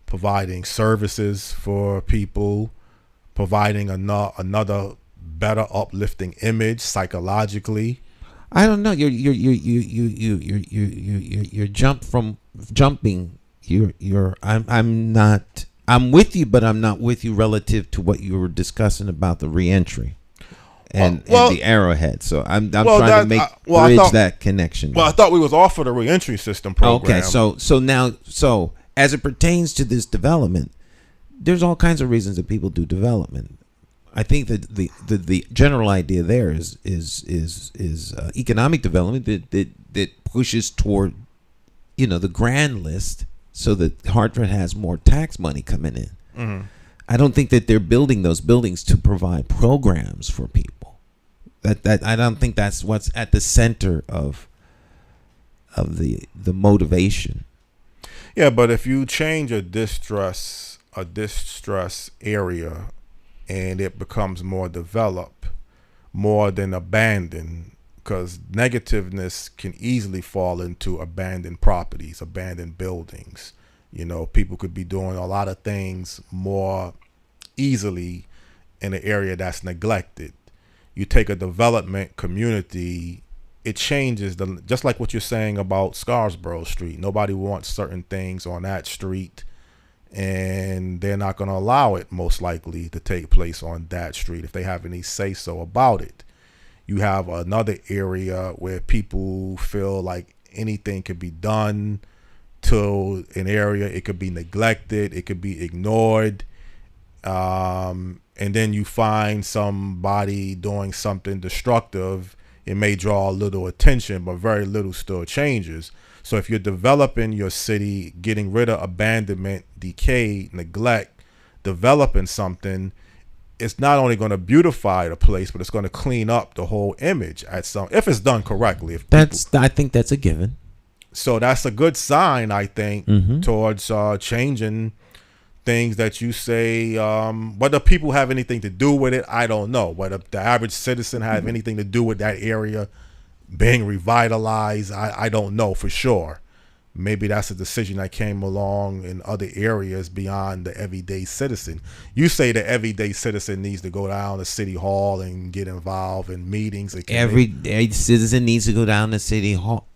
providing services for people, providing another better uplifting image psychologically. I don't know. You're jumping. I'm with you, but I'm not with you relative to what you were discussing about the reentry and the Arrowhead. So I'm trying to bridge that connection. Well, I thought we was off of the reentry system program. Okay, so as it pertains to this development, there's all kinds of reasons that people do development. I think that the general idea there is economic development that pushes toward, the grand list, so that Hartford has more tax money coming in. Mm-hmm. I don't think that they're building those buildings to provide programs for people. That I don't think that's what's at the center of the motivation. Yeah, but if you change a distress area and it becomes more developed, more than abandoned, because negativeness can easily fall into abandoned properties, abandoned buildings. People could be doing a lot of things more easily in an area that's neglected. You take a development community, it changes, just like what you're saying about Scarborough Street. Nobody wants certain things on that street, and they're not going to allow it most likely to take place on that street if they have any say-so about it. You have another area where people feel like anything could be done to an area. It could be neglected. It could be ignored. And then you find somebody doing something destructive. It may draw a little attention, but very little still changes. So if you're developing your city, getting rid of abandonment, decay, neglect, developing something, it's not only going to beautify the place, but it's going to clean up the whole image if it's done correctly. I think that's a given. So that's a good sign, I think, Mm-hmm. towards changing things that you say. Whether people have anything to do with it, I don't know. Whether the average citizen have anything to do with that area being revitalized, I don't know for sure. Maybe that's a decision that came along in other areas beyond the everyday citizen. You say the everyday citizen needs to go down to City Hall and get involved in meetings. Every citizen needs to go down to City Hall.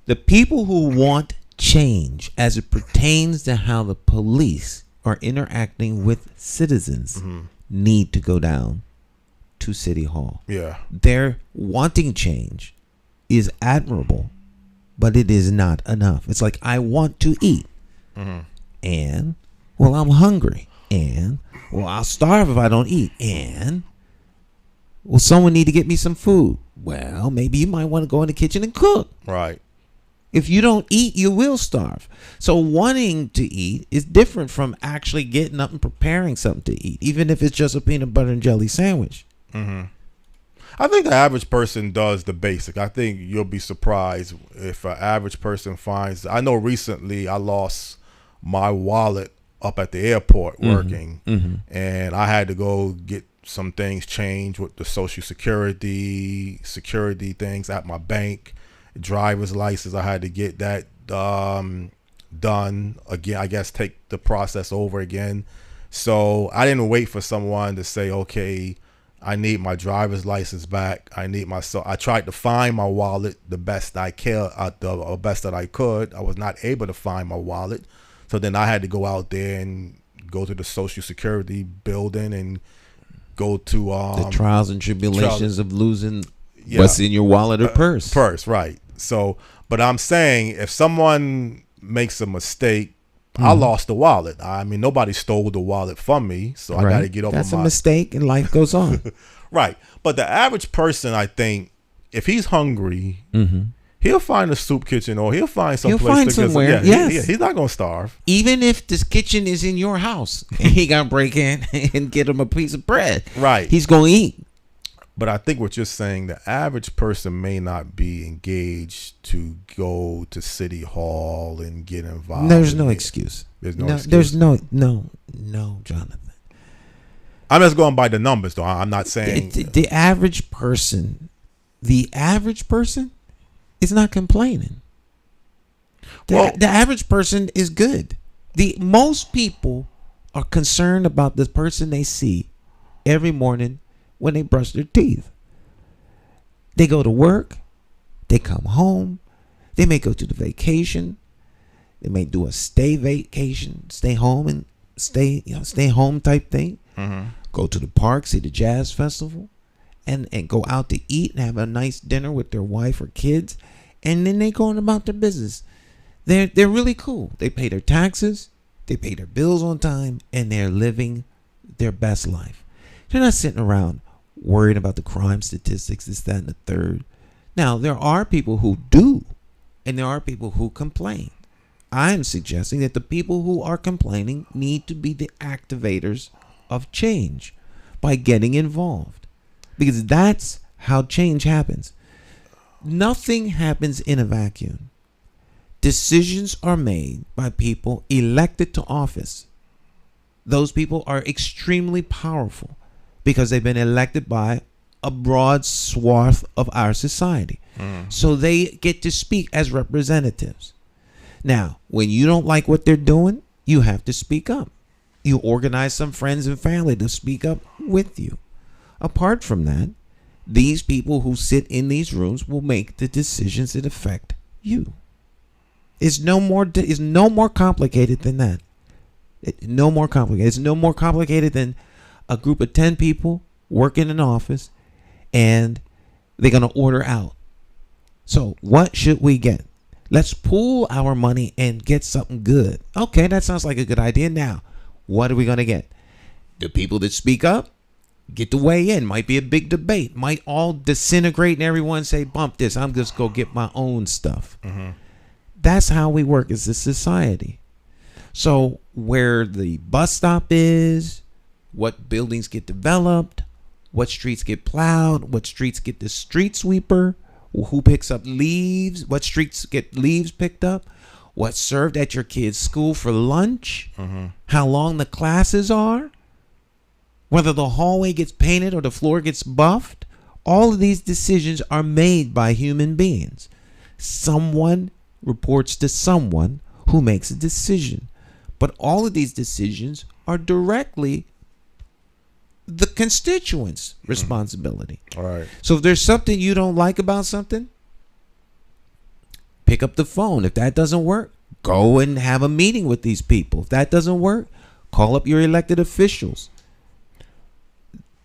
The people who want change as it pertains to how the police are interacting with citizens need to go down to City Hall. Yeah. Their wanting change is admirable, but it is not enough. It's like, I want to eat. And, well, I'm hungry. And, well, I'll starve if I don't eat. And, well, someone need to get me some food. Well, maybe you might want to go in the kitchen and cook. Right. If you don't eat, you will starve. So wanting to eat is different from actually getting up and preparing something to eat, even if it's just a peanut butter and jelly sandwich. Mm-hmm. I think the average person does the basic. I think you'll be surprised if an average person finds. I know recently I lost my wallet up at the airport working, and I had to go get some things changed with the Social security things at my bank, driver's license. I had to get that done again. I guess take the process over again. So I didn't wait for someone to say, okay, I need my driver's license back. I tried to find my wallet the best I best that I could. I was not able to find my wallet. So then I had to go out there and go to the Social Security building and go to the trials and tribulations of losing what's in your wallet or purse. Purse, right. So, but I'm saying if someone makes a mistake I lost the wallet. I mean, nobody stole the wallet from me, so I got to get over That's a mistake, and life goes on. Right. But the average person, I think, if he's hungry, he'll find a soup kitchen or he'll find some place to somewhere. Get. Yes. He's not going to starve. Even if this kitchen is in your house and he got to break in and get him a piece of bread. Right. He's going to eat. But I think what you're saying, the average person may not be engaged to go to City Hall and get involved. There's no excuse. There's no excuse. There's no, Jonathan. I'm just going by the numbers, though. I'm not saying the average person is not complaining. The average person is good. Most people are concerned about the person they see every morning when they brush their teeth. They go to work, they come home, they may go to the vacation, they may do a stay vacation, stay home and stay home type thing. Go to the park, see the jazz festival, and go out to eat and have a nice dinner with their wife or kids, and then they go on about their business. They're really cool. They pay their taxes, they pay their bills on time, and they're living their best life. They're not sitting around worried about the crime statistics, this, that, and the third. Now, there are people who do, and there are people who complain. I'm suggesting that the people who are complaining need to be the activators of change by getting involved, because that's how change happens. Nothing happens in a vacuum. Decisions are made by people elected to office. Those people are extremely powerful because they've been elected by a broad swath of our society. So they get to speak as representatives. Now, when you don't like what they're doing, you have to speak up. You organize some friends and family to speak up with you. Apart from that, these people who sit in these rooms will make the decisions that affect you. It's no more complicated than that. No more complicated. It's no more complicated than a group of 10 people work in an office and they're going to order out. So what should we get? Let's pool our money and get something good. Okay, that sounds like a good idea. Now, what are we going to get? The people that speak up get to weigh in. Might be a big debate. Might all disintegrate and everyone say, bump this. I'm just going to get my own stuff. That's how we work as a society. So where the bus stop is, what buildings get developed, what streets get plowed, what streets get the street sweeper, who picks up leaves, what streets get leaves picked up, what's served at your kid's school for lunch, how long the classes are, whether the hallway gets painted or the floor gets buffed. All of these decisions are made by human beings. Someone reports to someone who makes a decision. But all of these decisions are directly the constituents' responsibility. All right. So if there's something you don't like about something, pick up the phone. If that doesn't work, go and have a meeting with these people. If that doesn't work, call up your elected officials.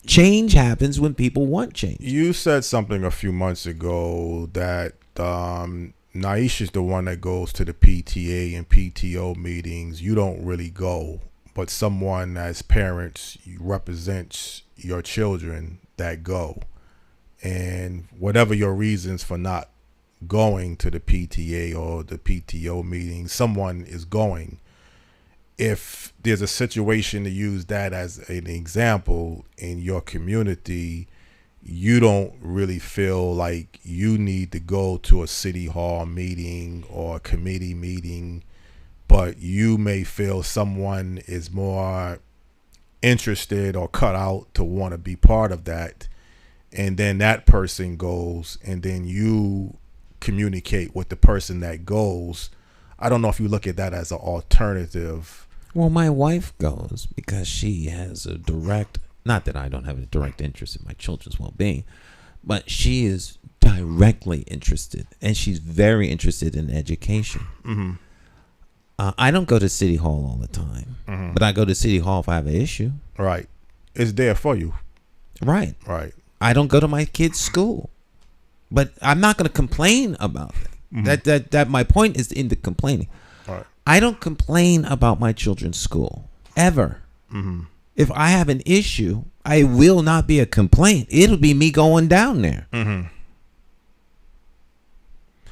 Change happens when people want change. You said something a few months ago that Naisha's the one that goes to the PTA and PTO meetings. You don't really go, but someone as parents represents your children that go. And whatever your reasons for not going to the PTA or the PTO meeting, someone is going. If there's a situation, to use that as an example, in your community, you don't really feel like you need to go to a city hall meeting or a committee meeting, but you may feel someone is more interested or cut out to want to be part of that, and then that person goes, and then you communicate with the person that goes. I don't know if you look at that as an alternative. Well, my wife goes because she has a direct, not that I don't have a direct interest in my children's well-being, but she is directly interested, and she's very interested in education. I don't go to City Hall all the time, but I go to City Hall if I have an issue. Right. It's there for you. Right. Right. I don't go to my kid's school, but I'm not going to complain about it. That my point is in the complaining. Right. I don't complain about my children's school ever. Mm-hmm. If I have an issue, I will not be a complaint. It'll be me going down there. Mm-hmm.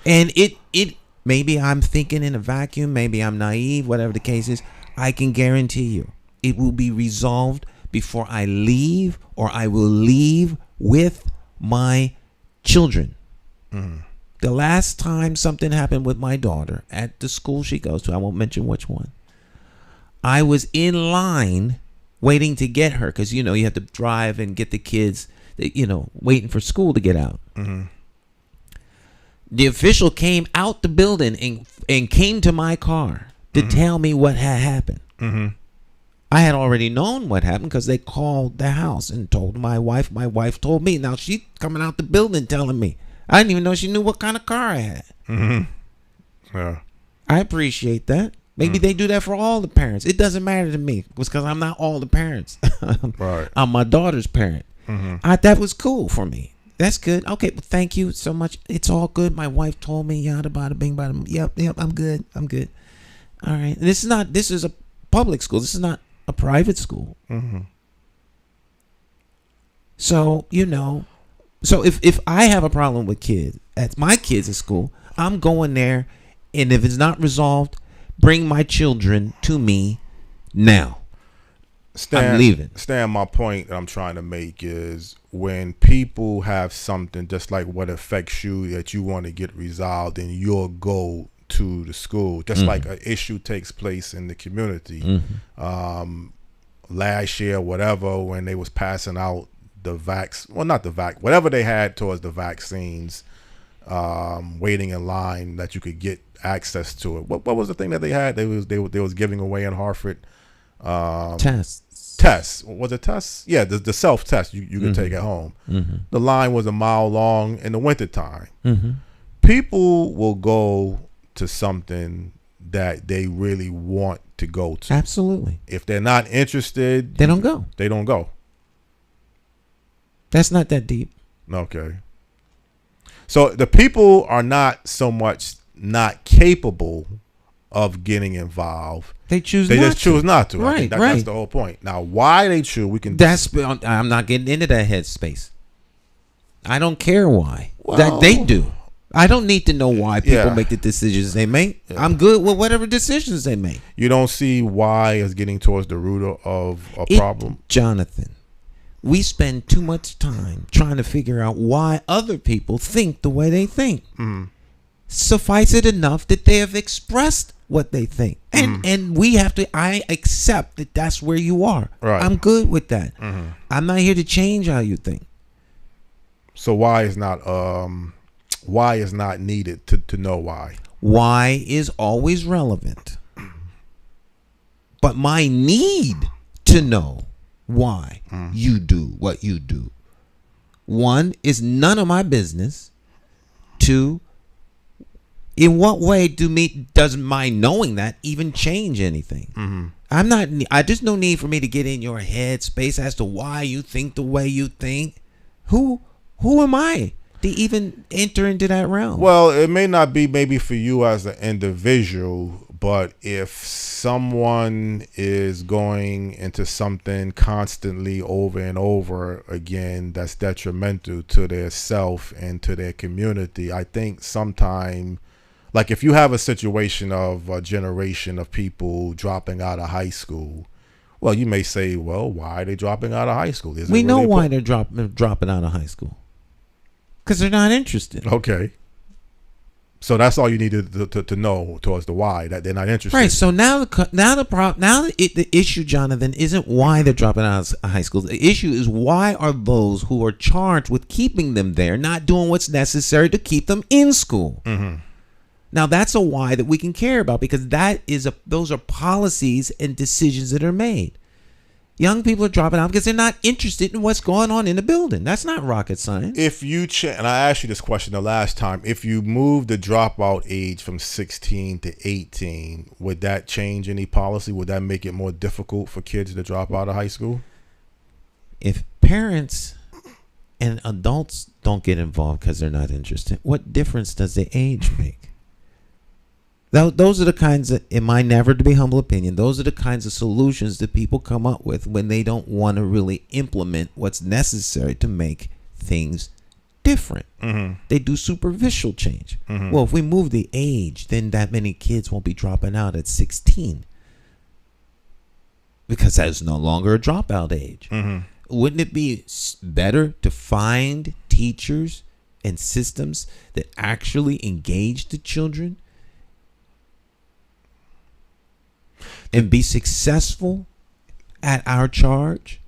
And it maybe I'm thinking in a vacuum, maybe I'm naive, whatever the case is. I can guarantee you it will be resolved before I leave, or I will leave with my children. Mm-hmm. The last time something happened with my daughter at the school she goes to, I won't mention which one, I was in line waiting to get her, because you have to drive and get the kids, waiting for school to get out. Mm-hmm. The official came out the building and came to my car to tell me what had happened. Mm-hmm. I had already known what happened because they called the house and told my wife. My wife told me. Now she's coming out the building telling me. I didn't even know she knew what kind of car I had. Mm-hmm. Yeah. I appreciate that. Maybe they do that for all the parents. It doesn't matter to me because I'm not all the parents. Right. I'm my daughter's parent. Mm-hmm. That was cool for me. That's good. Okay, well, thank you so much. It's all good. My wife told me, yada, bada, bing, bada. Yep, I'm good. All right. This is a public school. This is not a private school. Mm-hmm. So, so if I have a problem with my kids at school, I'm going there, and if it's not resolved, bring my children to me now. I'm leaving. Stan, my point that I'm trying to make is when people have something just like what affects you that you want to get resolved, and you'll go to the school. Just like an issue takes place in the community. Mm-hmm. Last year, whatever, when they was passing out whatever they had towards the vaccines, waiting in line that you could get access to it. What was the thing that they had? They was giving away in Hartford. Tests. Was it tests? Yeah, the self-test you could take at home. Mm-hmm. The line was a mile long in the wintertime. Mm-hmm. People will go to something that they really want to go to. Absolutely. If they're not interested, they don't go. They don't go. That's not that deep. Okay. So the people are not so much not capable of getting involved. They choose not to. Right, That's the whole point. Now, why they choose, we can. I'm not getting into that headspace. I don't care why. That they do. I don't need to know why people make the decisions they make. Yeah. I'm good with whatever decisions they make. You don't see why is getting towards the root of a problem. Jonathan, we spend too much time trying to figure out why other people think the way they think. Mm-hmm. Suffice it enough that they have expressed what they think, and we have to. I accept that that's where you are. Right. I'm good with that. Mm-hmm. I'm not here to change how you think. So why is not needed to know why? Why is always relevant, but my need to know why you do what you do. One is none of my business. Two, in what way does my knowing that even change anything? Mm-hmm. There's no need for me to get in your head space as to why you think the way you think. Who am I to even enter into that realm? Well, it may not be maybe for you as an individual, but if someone is going into something constantly over and over again that's detrimental to their self and to their community, I think sometime, like if you have a situation of a generation of people dropping out of high school, well, you may say, well, why are they dropping out of high school? We know why they're dropping out of high school. Because they're not interested. Okay. So that's all you need to know towards the why, that they're not interested. Right. So now the issue, Jonathan, isn't why they're dropping out of high school. The issue is why are those who are charged with keeping them there not doing what's necessary to keep them in school? Mm-hmm. Now that's a why that we can care about, because those are policies and decisions that are made. Young people are dropping out because they're not interested in what's going on in the building. That's not rocket science. If you and I asked you this question the last time, if you move the dropout age from 16 to 18, would that change any policy? Would that make it more difficult for kids to drop out of high school? If parents and adults don't get involved because they're not interested, what difference does the age make? Those are the kinds of, in my never to be humble opinion, those are the kinds of solutions that people come up with when they don't want to really implement what's necessary to make things different. They do superficial change. Well, if we move the age, then that many kids won't be dropping out at 16 because that is no longer a dropout age. Wouldn't it be better to find teachers and systems that actually engage the children and be successful at our charge?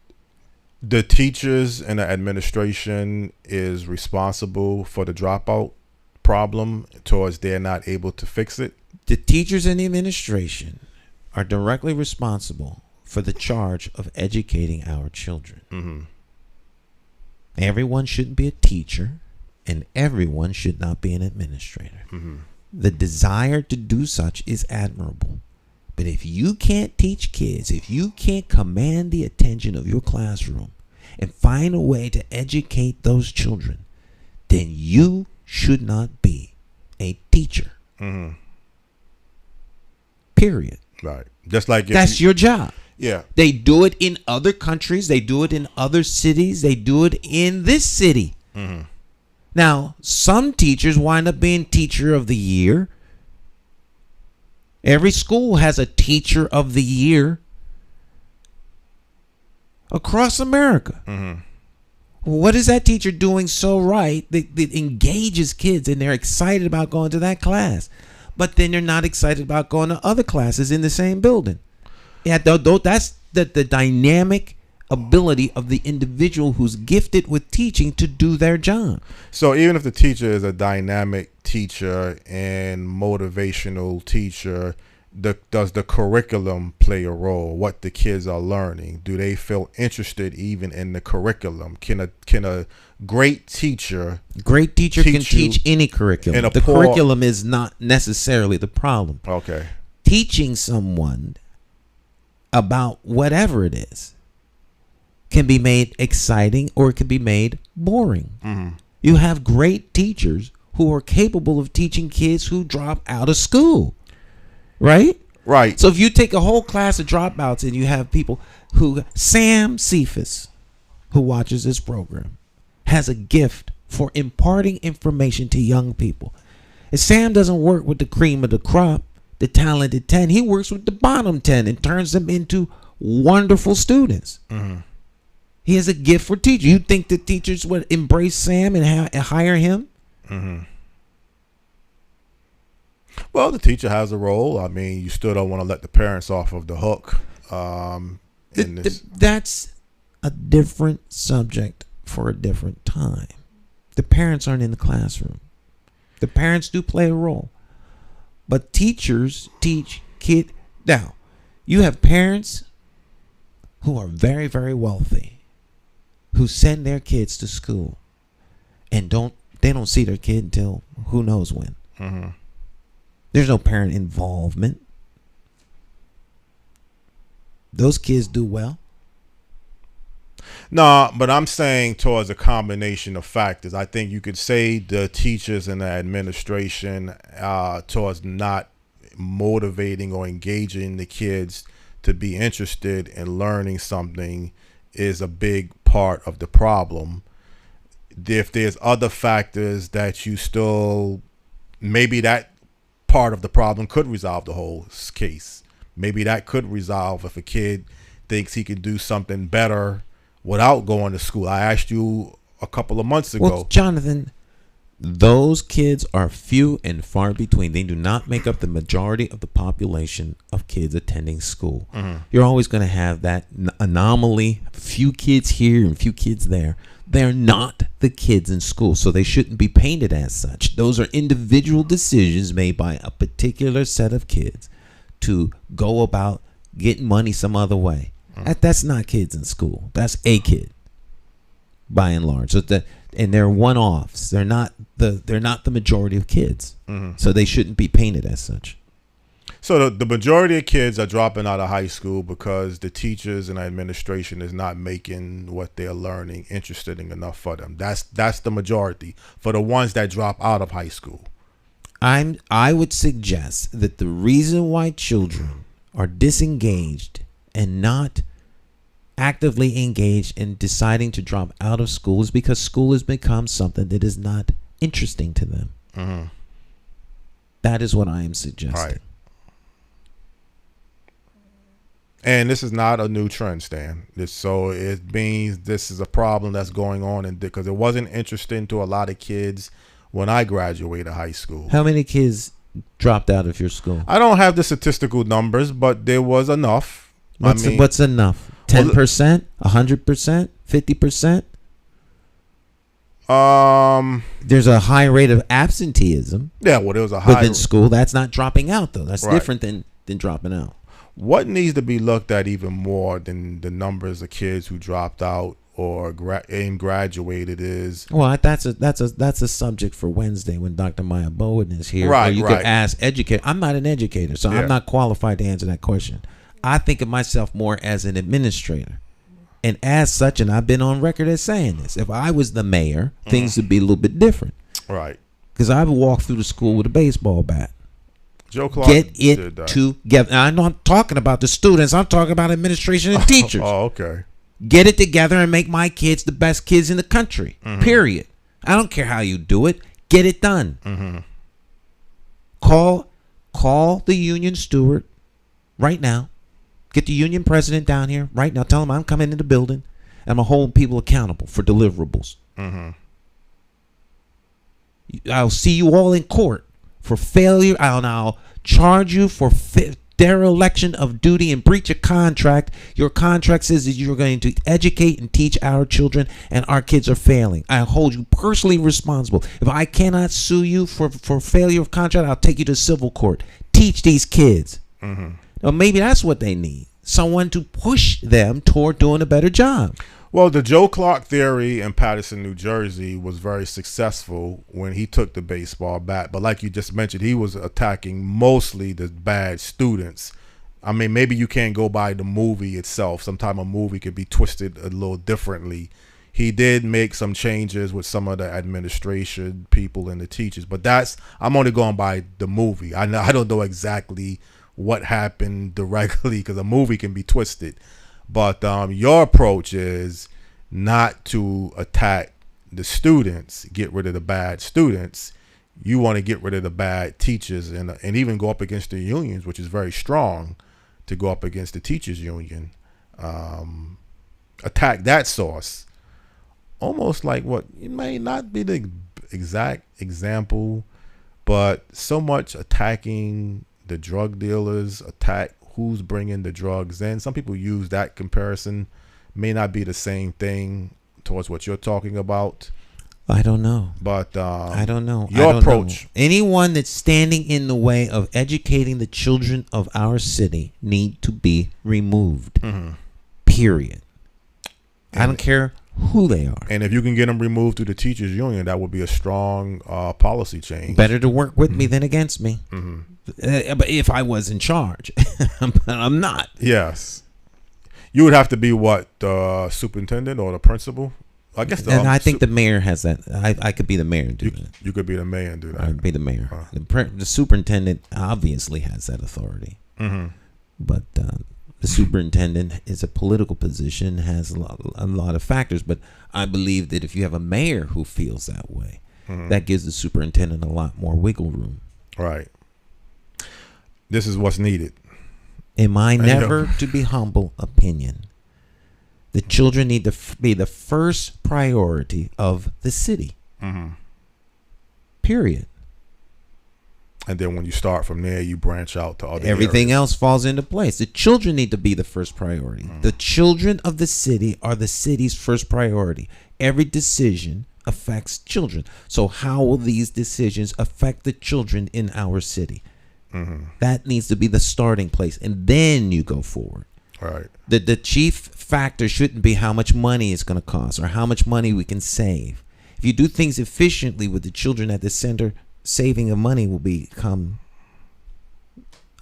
The teachers and the administration is responsible for the dropout problem towards they're not able to fix it. The teachers and the administration are directly responsible for the charge of educating our children. Everyone shouldn't be a teacher, and everyone should not be an administrator. The desire to do such is admirable. But if you can't teach kids, if you can't command the attention of your classroom and find a way to educate those children, then you should not be a teacher. Period. Right. Just like that's your job. Yeah. They do it in other countries. They do it in other cities. They do it in this city. Now, some teachers wind up being teacher of the year. Every school has a teacher of the year across America. What is that teacher doing so right that engages kids and they're excited about going to that class, but then they're not excited about going to other classes in the same building? Yeah, that's the dynamic ability of the individual who's gifted with teaching to do their job. So even if the teacher is a dynamic teacher and motivational teacher, does the curriculum play a role? What the kids are learning? Do they feel interested even in the curriculum? Can a great teacher can teach any curriculum? The curriculum is not necessarily the problem. Okay. Teaching someone about whatever it is can be made exciting or it can be made boring. You have great teachers who are capable of teaching kids who drop out of school. Right? Right. So if you take a whole class of dropouts and you have people who, Sam Cephas, who watches this program, has a gift for imparting information to young people. And Sam doesn't work with the cream of the crop, the talented 10. He works with the bottom 10 and turns them into wonderful students. He has a gift for teaching. You think the teachers would embrace Sam and hire him? Well, the teacher has a role. I mean, you still don't want to let the parents off of the hook. That's a different subject for a different time. The parents aren't in the classroom. The parents do play a role. But teachers teach kids. Now, you have parents who are very, very wealthy who send their kids to school and they don't see their kid until who knows when. There's no parent involvement. Those kids do well. No, but I'm saying towards a combination of factors. I think you could say the teachers and the administration towards not motivating or engaging the kids to be interested in learning something is a big part of the problem. If there's other factors that you still, maybe that part of the problem could resolve the whole case. Maybe that could resolve if a kid thinks he could do something better without going to school. I asked you a couple of months ago. Well, Jonathan, those kids are few and far between. They do not make up the majority of the population of kids attending school. You're always going to have that anomaly, few kids here and few kids there. They're not the kids in school, so they shouldn't be painted as such. Those are individual decisions made by a particular set of kids to go about getting money some other way. That's not kids in school. That's a kid, by and large. And they're one-offs. They're not the majority of kids, so they shouldn't be painted as such. So the majority of kids are dropping out of high school because the teachers and administration is not making what they're learning interesting enough for them. That's the majority for the ones that drop out of high school. I would suggest that the reason why children are disengaged and not actively engaged in deciding to drop out of school is because school has become something that is not interesting to them. Mm-hmm. That is what I am suggesting. Right. And this is not a new trend, Stan. So it means this is a problem that's going on, and because it wasn't interesting to a lot of kids when I graduated high school. How many kids dropped out of your school? I don't have the statistical numbers, but there was enough. What's enough? 10%? 100%? 50%? There's a high rate of absenteeism. Yeah, well, there was a high within school. That's not dropping out, though. That's right. different than dropping out. What needs to be looked at even more than the numbers of kids who dropped out or graduated is, well, that's a subject for Wednesday when Dr. Maya Bowen is here. Right, you right. could ask educator. I'm not an educator, so Yeah. I'm not qualified to answer that question. I think of myself more as an administrator, and as such, and I've been on record as saying this. If I was the mayor, things would be a little bit different. Right. Because I would walk through the school with a baseball bat. Joe Clark Get did it that. together. I'm not talking about the students. I'm talking about administration and teachers. Oh, okay. Get it together and make my kids the best kids in the country. Period. I don't care how you do it. Get it done. Call the union steward right now. Get the union president down here right now. Tell him I'm coming into the building. I'm going to hold people accountable for deliverables. I'll see you all in court for failure. I'll charge you for dereliction of duty and breach of contract. Your contract says that you're going to educate and teach our children, and our kids are failing. I hold you personally responsible. If I cannot sue you for failure of contract, I'll take you to civil court. Teach these kids. Well, maybe that's what they need. Someone to push them toward doing a better job. Well, the Joe Clark theory in Paterson, New Jersey was very successful when he took the baseball bat. But like you just mentioned, he was attacking mostly the bad students. I mean, maybe you can't go by the movie itself. Sometimes a movie could be twisted a little differently. He did make some changes with some of the administration people and the teachers. But I'm only going by the movie. I don't know exactly what happened directly because a movie can be twisted. But your approach is not to attack the students, get rid of the bad students. You want to get rid of the bad teachers and even go up against the unions, which is very strong to go up against the teachers union. Attack that source. Almost like what it may not be the exact example, but so much attacking the drug dealers, attack who's bringing the drugs in. Some people use that comparison. May not be the same thing towards what you're talking about. I don't know. But I don't know. Your approach. Anyone that's standing in the way of educating the children of our city need to be removed. Period. I don't care who they are. And if you can get them removed through the teachers union, that would be a strong policy change. Better to work with me than against me. But if I was in charge, but I'm not. Yes, you would have to be what, the superintendent or the principal? I guess. And I think the mayor has that. I could be the mayor and do that. You could be the mayor and do that. I'd be the mayor. The superintendent obviously has that authority. But the superintendent is a political position, has a lot of factors. But I believe that if you have a mayor who feels that way, that gives the superintendent a lot more wiggle room. Right. This is what's needed. In my never to be humble opinion, the children need to be the first priority of the city. Period. And then when you start from there, you branch out to other Everything areas. else falls into place. The children need to be the first priority. The children of the city are the city's first priority. Every decision affects children. So how will these decisions affect the children in our city? That needs to be the starting place, and then you go forward. Right. The chief factor shouldn't be how much money it's going to cost or how much money we can save. If you do things efficiently with the children at the center, saving of money will become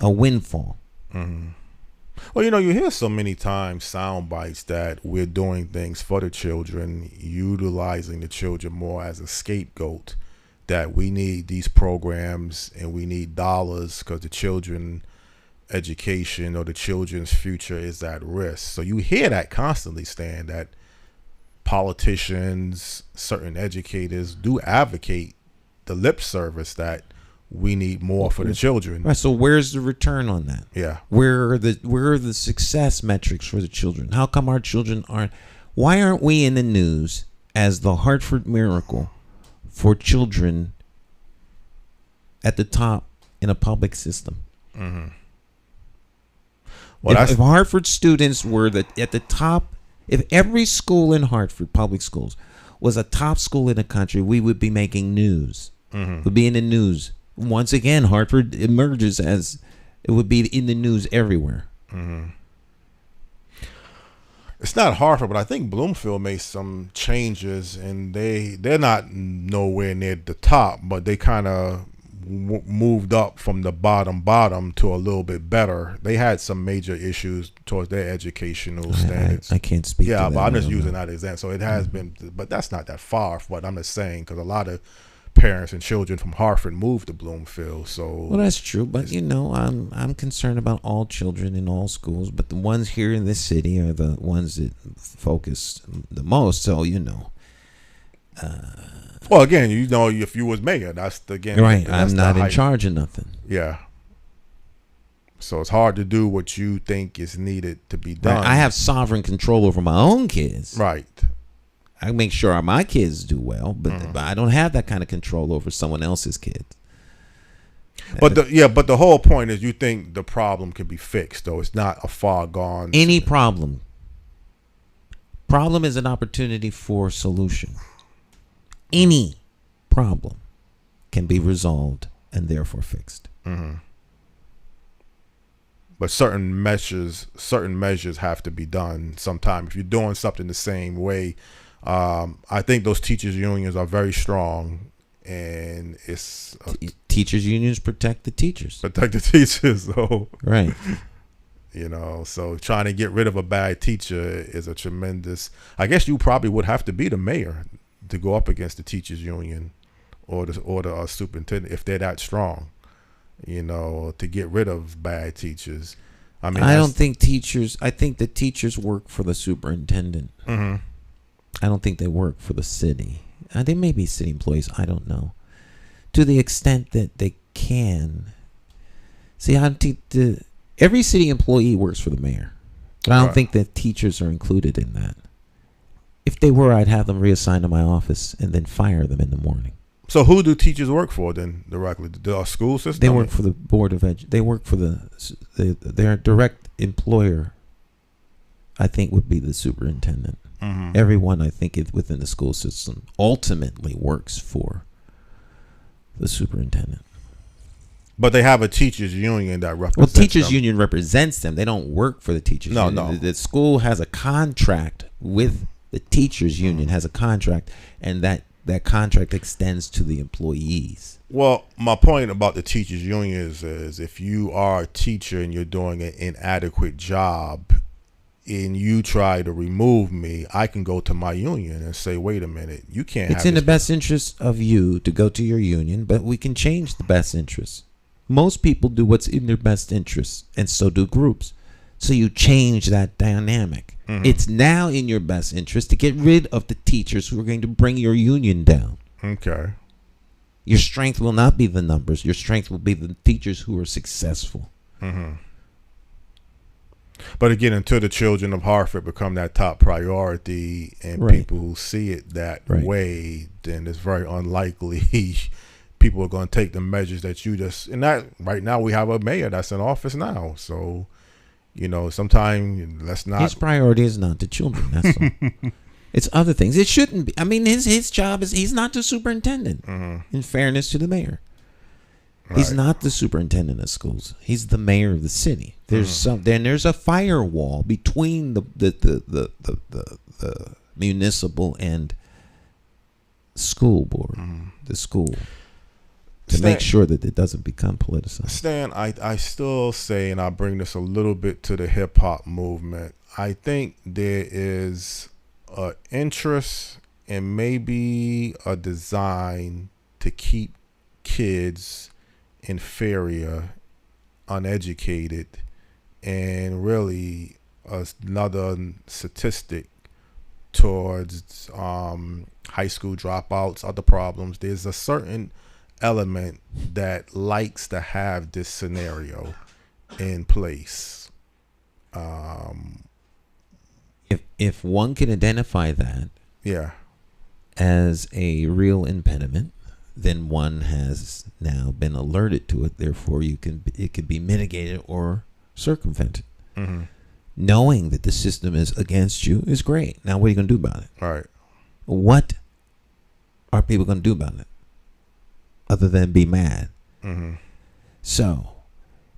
a windfall. Well, you hear so many times sound bites that we're doing things for the children, utilizing the children more as a scapegoat that we need these programs and we need dollars because the children education or the children's future is at risk. So you hear that constantly, Stan, that politicians, certain educators do advocate the lip service that we need more for the children. Right. So where's the return on that? Yeah. Where are the success metrics for the children? How come our children aren't? Why aren't we in the news as the Hartford miracle for children at the top in a public system? Mm-hmm. Well, if Hartford students were at the top, if every school in Hartford, public schools, was a top school in the country, we would be making news. Mm-hmm. Would be in the news. Once again, Hartford emerges as it would be in the news everywhere. Mm-hmm. It's not Hartford, but I think Bloomfield made some changes, and they're not nowhere near the top, but they kind of moved up from the bottom to a little bit better. They had some major issues towards their educational standards. I can't speak. Yeah, to but I'm just using that example. So it has been, but that's not that far. What I'm just saying, because a lot of parents and children from Hartford moved to Bloomfield. So well, that's true. But I'm concerned about all children in all schools. But the ones here in this city are the ones that focus the most. So well, again, if you was mayor, that's right. I'm not in charge of nothing. Yeah. So it's hard to do what you think is needed to be done. Right. I have sovereign control over my own kids. Right. I make sure my kids do well, but I don't have that kind of control over someone else's kids. But the whole point is you think the problem can be fixed, though. It's not a far gone. Any problem is an opportunity for solution. Any problem can be resolved and therefore fixed. Mm-hmm. But certain measures have to be done sometime. If you're doing something the same way, I think those teachers unions are very strong, and it's teachers unions protect the teachers. So right. So trying to get rid of a bad teacher is a tremendous. I guess you probably would have to be the mayor to go up against the teachers union or the superintendent if they're that strong, to get rid of bad teachers. I mean, I don't think teachers. I think the teachers work for the superintendent. Mm-hmm. I don't think they work for the city. They may be city employees. I don't know. To the extent that they can. See, every city employee works for the mayor. But I don't think that teachers are included in that. If they were, I'd have them reassigned to my office and then fire them in the morning. So who do teachers work for then directly? The school system? They work for the Board of They work for their direct employer, I think, would be the superintendent. Mm-hmm. Everyone, I think, within the school system ultimately works for the superintendent. But they have a teachers union that represents Well, teachers them. union represents them. They don't work for the teachers union. No. The school has a contract with the teachers union, has a contract, and that contract extends to the employees. Well, my point about the teachers union is if you are a teacher and you're doing an inadequate job and you try to remove me, I can go to my union and say, wait a minute, you can't It's in the best interest of you to go to your union, but we can change the best interest. Most people do what's in their best interest, and so do groups. So you change that dynamic. Mm-hmm. It's now in your best interest to get rid of the teachers who are going to bring your union down. Okay. Your strength will not be the numbers. Your strength will be the teachers who are successful. Mm-hmm. But again, until the children of Hartford become that top priority and people who see it that way, then it's very unlikely people are going to take the measures that you just. And that right now we have a mayor that's in office now, so sometimes let's not. His priority is not the children. That's all. It's other things. It shouldn't be. I mean, his job is he's not the superintendent. Mm-hmm. In fairness to the mayor. Right. He's not the superintendent of schools. He's the mayor of the city. There's there's a firewall between the municipal and school board, the school, to make sure that it doesn't become politicized. Stan, I still say, and I bring this a little bit to the hip hop movement. I think there is an interest and maybe a design to to keep kids inferior, uneducated, and really another statistic towards high school dropouts, other problems. There's a certain element that likes to have this scenario in place. If one can identify that as a real impediment, then one has now been alerted to it. Therefore, it can be mitigated or circumvented. Mm-hmm. Knowing that the system is against you is great. Now, what are you going to do about it? All right. What are people going to do about it other than be mad? Mm-hmm. So,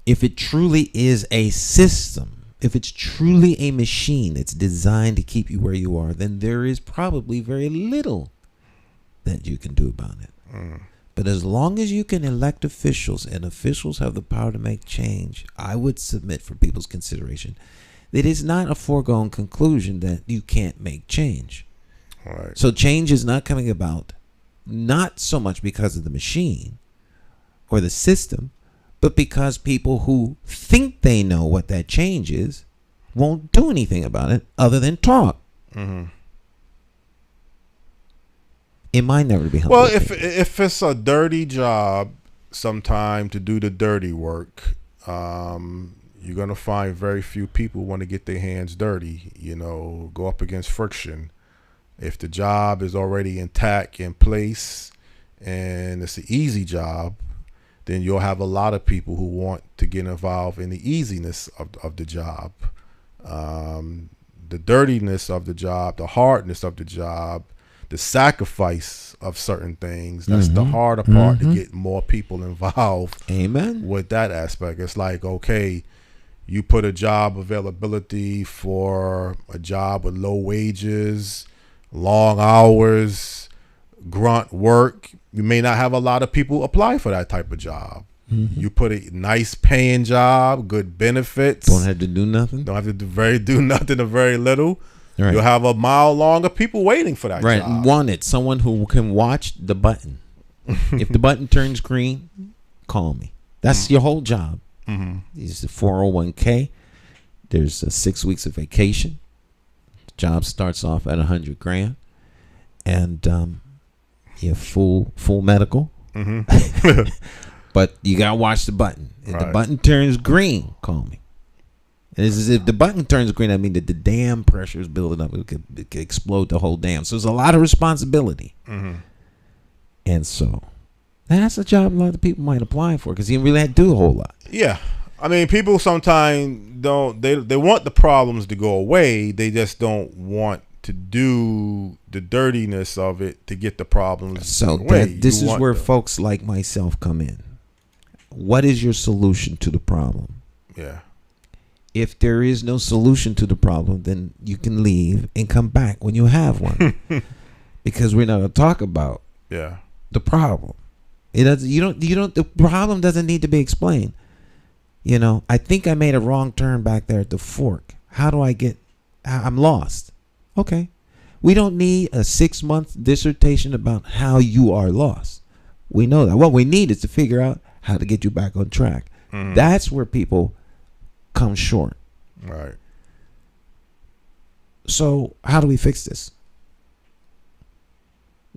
if it truly is a system, if it's truly a machine that's designed to keep you where you are, then there is probably very little that you can do about it. Mm. But as long as you can elect officials, and officials have the power to make change, I would submit for people's consideration that it's not a foregone conclusion that you can't make change. All right. So change is not coming about not so much because of the machine or the system, but because people who think they know what that change is won't do anything about it other than talk. Mm-hmm. It might never be helpful. Well, if it's a dirty job, sometime to do the dirty work, you're gonna find very few people want to get their hands dirty. Go up against friction. If the job is already intact, in place, and it's an easy job, then you'll have a lot of people who want to get involved in the easiness of the job, the dirtiness of the job, the hardness of the job, the sacrifice of certain things. That's the harder part, to get more people involved. Amen. With that aspect. It's like, okay, you put a job availability for a job with low wages, long hours, grunt work. You may not have a lot of people apply for that type of job. You put a nice paying job, good benefits. Don't have to do nothing. Don't have to do nothing or very little. Right. You'll have a mile long of people waiting for that right. job. Wanted someone who can watch the button. If the button turns green, call me. That's your whole job. There's the 401k. There's 6 weeks of vacation. Job starts off at $100,000, and you have full medical. But you gotta watch the button. If the button turns green, call me. And it's as if the button turns green, I mean that the dam pressure is building up. It could explode the whole dam. So there's a lot of responsibility. And so that's a job a lot of people might apply for because you really had to do a whole lot. Yeah. I mean, people sometimes don't, they want the problems to go away. They just don't want to do the dirtiness of it to get the problems away. This is where folks like myself come in. What is your solution to the problem? Yeah. If there is no solution to the problem, then you can leave and come back when you have one. Because we're not going to talk about the problem. The problem doesn't need to be explained. I think I made a wrong turn back there at the fork. I'm lost. Okay. We don't need a 6-month dissertation about how you are lost. We know that. What we need is to figure out how to get you back on track. That's where people come short. Right. So how do we fix this?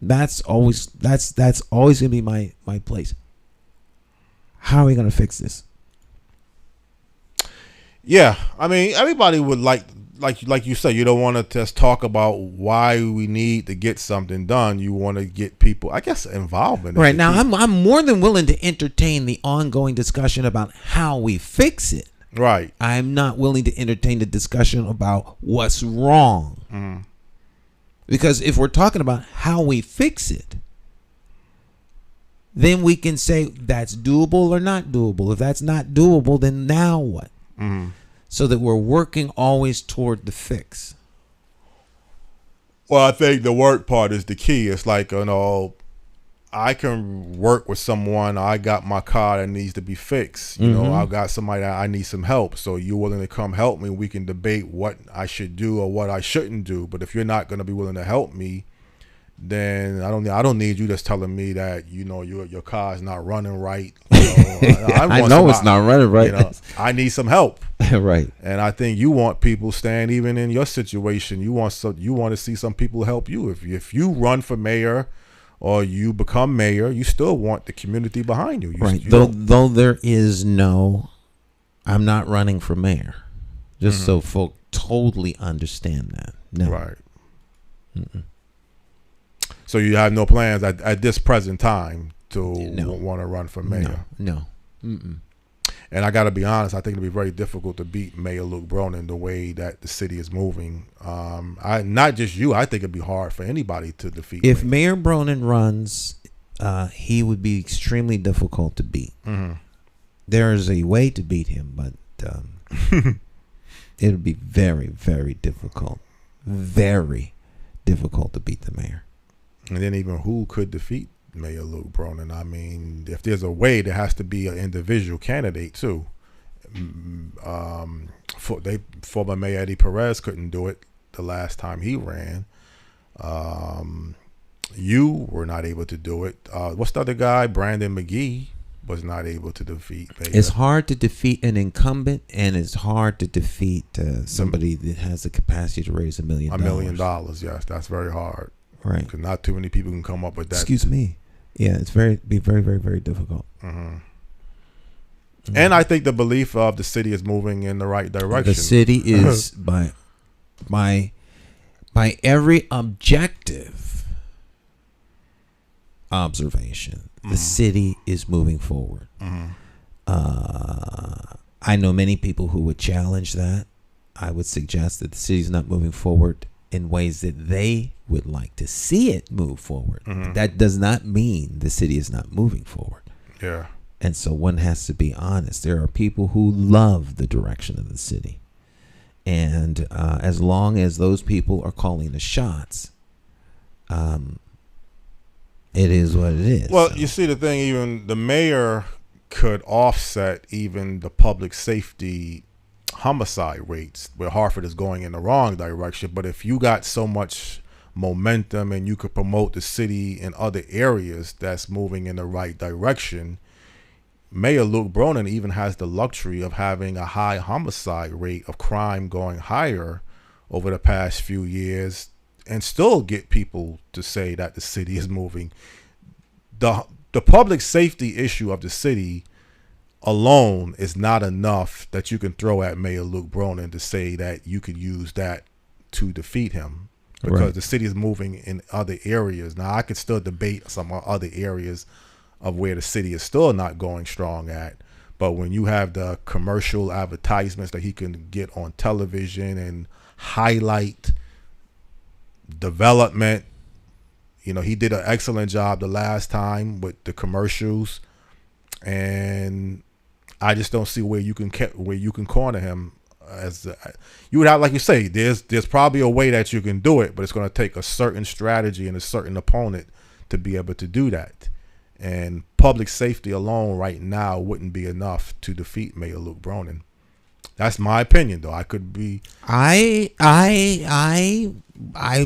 That's always gonna be my place. How are we gonna fix this? Yeah, I mean, everybody would like you say, you don't want to just talk about why we need to get something done. You want to get people, I guess, involved in it. Right now, I'm more than willing to entertain the ongoing discussion about how we fix it. Right. I'm not willing to entertain the discussion about what's wrong. Because if we're talking about how we fix it, then we can say that's doable or not doable. If that's not doable, then now what? So that we're working always toward the fix. Well, I think the work part is the key. It's like, I can work with someone. I got my car that needs to be fixed. I got somebody that I need some help. So you're willing to come help me. We can debate what I should do or what I shouldn't do. But if you're not going to be willing to help me, then I don't need you just telling me that your car is not running right. I know it's not running right. I need some help. Right. And I think you want people staying even in your situation. You want to see some people help you. If you run for mayor or you become mayor, you still want the community behind you. Right. Though there is I'm not running for mayor. Just so folk totally understand that. No. Right. Mm-mm. So you have no plans at this present time to want to run for mayor? No. Mm-mm. And I got to be honest, I think it'll be very difficult to beat Mayor Luke Bronin the way that the city is moving. Not just you. I think it'd be hard for anybody to defeat. If Mayor Bronin runs, he would be extremely difficult to beat. Mm-hmm. There is a way to beat him, but it would be very, very difficult. Very difficult to beat the mayor. And then even who could defeat Mayor Luke Bronin? I mean, if there's a way, there has to be an individual candidate too. Former Mayor Eddie Perez couldn't do it the last time he ran. You were not able to do it. What's the other guy? Brandon McGee was not able to defeat Mayor. It's hard to defeat an incumbent, and it's hard to defeat somebody that has the capacity to raise $1 million. $1 million, yes, that's very hard. Right. Because not too many people can come up with that. Excuse me. Yeah, it's very, very difficult. Mm-hmm. Mm-hmm. And I think the belief of the city is moving in the right direction. The city is by every objective observation, the city is moving forward. Mm-hmm. I know many people who would challenge that. I would suggest that the city's not moving forward in ways that they would like to see it move forward. Mm-hmm. That does not mean the city is not moving forward. Yeah. And so one has to be honest. There are people who love the direction of the city. And as long as those people are calling the shots, it is what it is. Well, you see, the thing, even the mayor could offset even the public safety homicide rates where Hartford is going in the wrong direction. But if you got so much momentum and you could promote the city in other areas that's moving in the right direction, Mayor Luke Bronin even has the luxury of having a high homicide rate of crime going higher over the past few years and still get people to say that the city is moving. The public safety issue of the city alone is not enough that you can throw at Mayor Luke Bronin to say that you could use that to defeat him, because the city is moving in other areas. Now, I could still debate some other areas of where the city is still not going strong at, but when you have the commercial advertisements that he can get on television and highlight development, he did an excellent job the last time with the commercials, and I just don't see where you can corner him. You would have, like you say, there's probably a way that you can do it, but it's going to take a certain strategy and a certain opponent to be able to do that. And public safety alone right now wouldn't be enough to defeat Mayor Luke Bronin. That's my opinion, though. I could be. I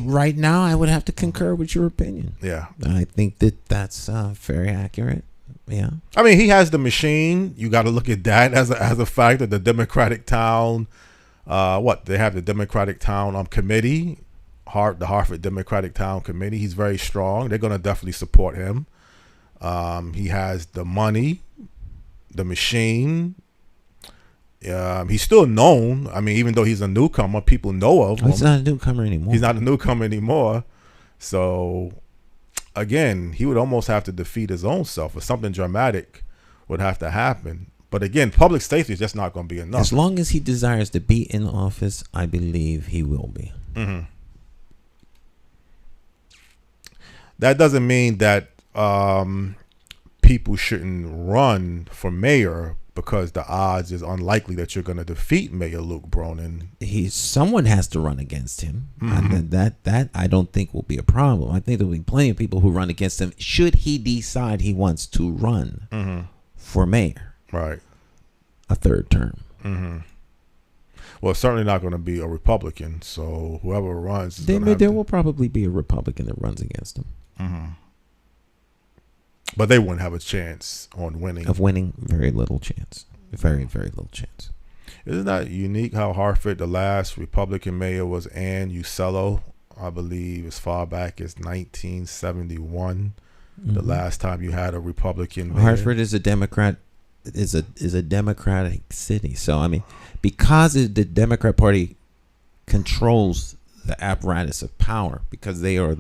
right now I would have to concur with your opinion. Yeah, I think that's very accurate. Yeah, I mean, he has the machine. You got to look at that as a fact that the Democratic town, they have the Democratic town committee, the Hartford Democratic Town Committee. He's very strong. They're going to definitely support him. He has the money, the machine. He's still known. I mean, even though he's a newcomer, people know of him. He's not a newcomer anymore. He's not a newcomer anymore. So, again, he would almost have to defeat his own self, or something dramatic would have to happen. But again, public safety is just not going to be enough. As long as he desires to be in office, I believe he will be. Mm-hmm. That doesn't mean that people shouldn't run for mayor, because the odds is unlikely that you're going to defeat Mayor Luke Bronin. Someone has to run against him. Mm-hmm. That I don't think will be a problem. I think there will be plenty of people who run against him should he decide he wants to run for mayor. Right. A third term. Mm-hmm. Well, it's certainly not going to be a Republican. So whoever runs, there will probably be a Republican that runs against him. Mm-hmm. But they wouldn't have a chance on winning. Of winning, very little chance. Very, very little chance. Isn't that unique how Hartford, the last Republican mayor was Ann Usello, I believe, as far back as 1971. Mm-hmm. The last time you had a Republican mayor. Hartford is a Democrat. Is a Democratic city. So I mean, because the Democrat Party controls the apparatus of power, because they are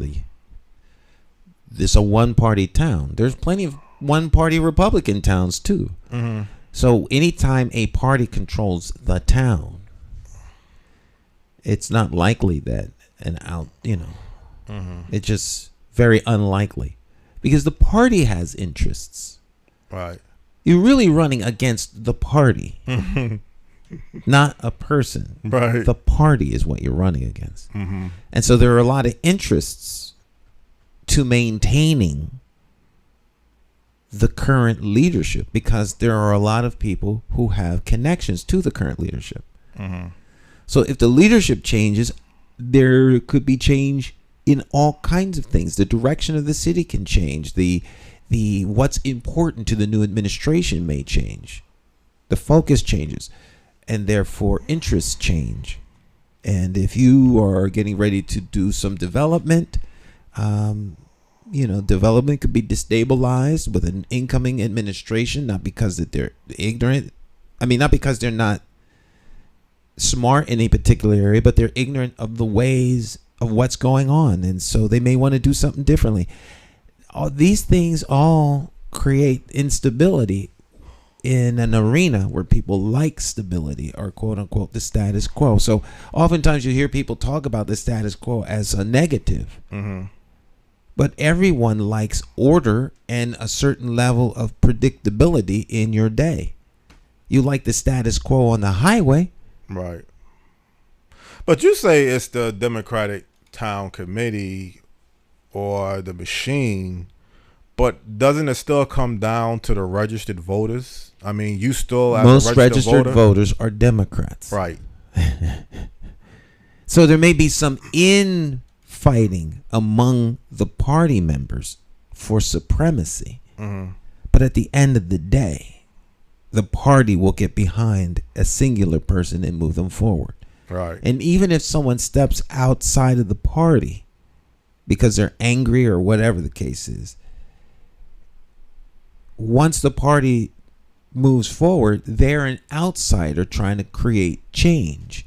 this a one-party town. There's plenty of one-party Republican towns too. Mm-hmm. So anytime a party controls the town, it's not likely that it's just very unlikely, because the party has interests. Right. You're really running against the party, not a person. Right. The party is what you're running against. Mm-hmm. And so there are a lot of interests to maintaining the current leadership, because there are a lot of people who have connections to the current leadership. Mm-hmm. So if the leadership changes, there could be change in all kinds of things. The direction of the city can change. The what's important to the new administration may change. The focus changes, and therefore interests change. And if you are getting ready to do some development, development could be destabilized with an incoming administration, not because that they're ignorant. I mean, not because they're not smart in a particular area, but they're ignorant of the ways of what's going on. And so they may want to do something differently. All these things all create instability in an arena where people like stability, or quote unquote the status quo. So oftentimes you hear people talk about the status quo as a negative. Mm-hmm. But everyone likes order and a certain level of predictability in your day. You like the status quo on the highway. Right. But you say it's the Democratic Town Committee or the machine, but doesn't it still come down to the registered voters? I mean, you still, as most a registered voters are Democrats. Right. So there may be some infighting among the party members for supremacy. Mm-hmm. But at the end of the day, the party will get behind a singular person and move them forward. Right. And even if someone steps outside of the party because they're angry or whatever the case is, once the party moves forward, they're an outsider trying to create change,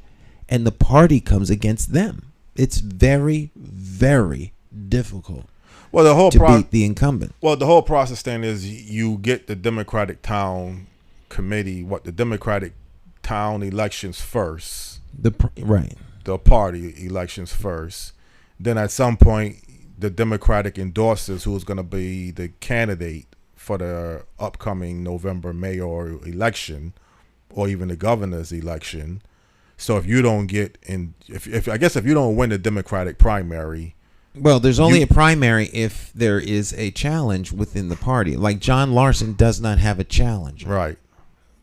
and the party comes against them. It's very, very difficult to beat the incumbent. Well, the whole process then is you get the Democratic Town Committee, the Democratic Town elections first. The party elections first. Then at some point, the Democratic endorses who's going to be the candidate for the upcoming November mayoral election, or even the governor's election. So if you don't get in, if you don't win the Democratic primary, well, there's only a primary if there is a challenge within the party. Like John Larson does not have a challenge. Right.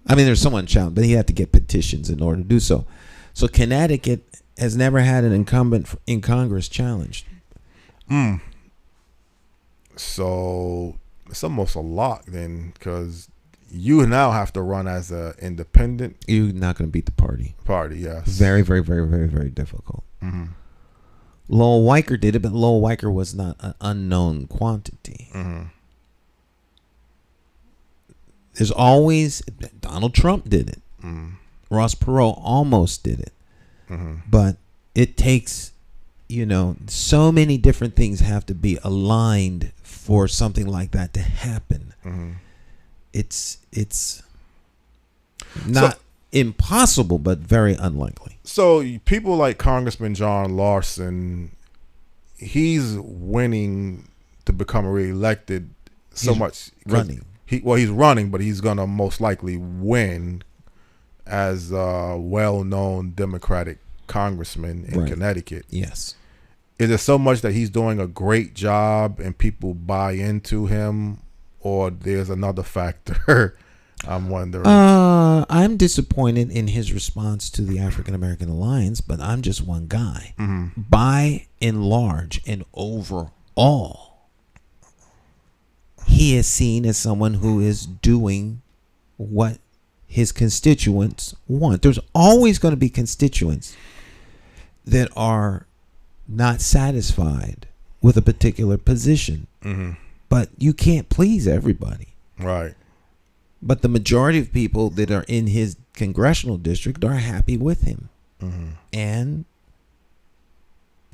I mean, there's someone challenged, but he had to get petitions in order to do so. So Connecticut has never had an incumbent in Congress challenged. So it's almost a lock then, because you now have to run as an independent. You're not going to beat the party. Yes. Very, very, very, very, very difficult. Mm-hmm. Lowell Weicker did it, but Lowell Weicker was not an unknown quantity. Mm-hmm. There's always Donald Trump did it. Mm-hmm. Ross Perot almost did it. Mm-hmm. But it takes, so many different things have to be aligned for something like that to happen. Mm-hmm. It's not impossible, but very unlikely. So people like Congressman John Larson, he's winning to become reelected running. He's running, but he's going to most likely win as a well-known Democratic congressman in Connecticut. Yes. Is it so much that he's doing a great job and people buy into him, or there's another factor I'm wondering. I'm disappointed in his response to the African American Alliance, but I'm just one guy. Mm-hmm. By and large and overall, he is seen as someone who is doing what his constituents want. There's always going to be constituents that are not satisfied with a particular position. Mm-hmm. But you can't please everybody. Right. But the majority of people that are in his congressional district are happy with him. Mm-hmm. And,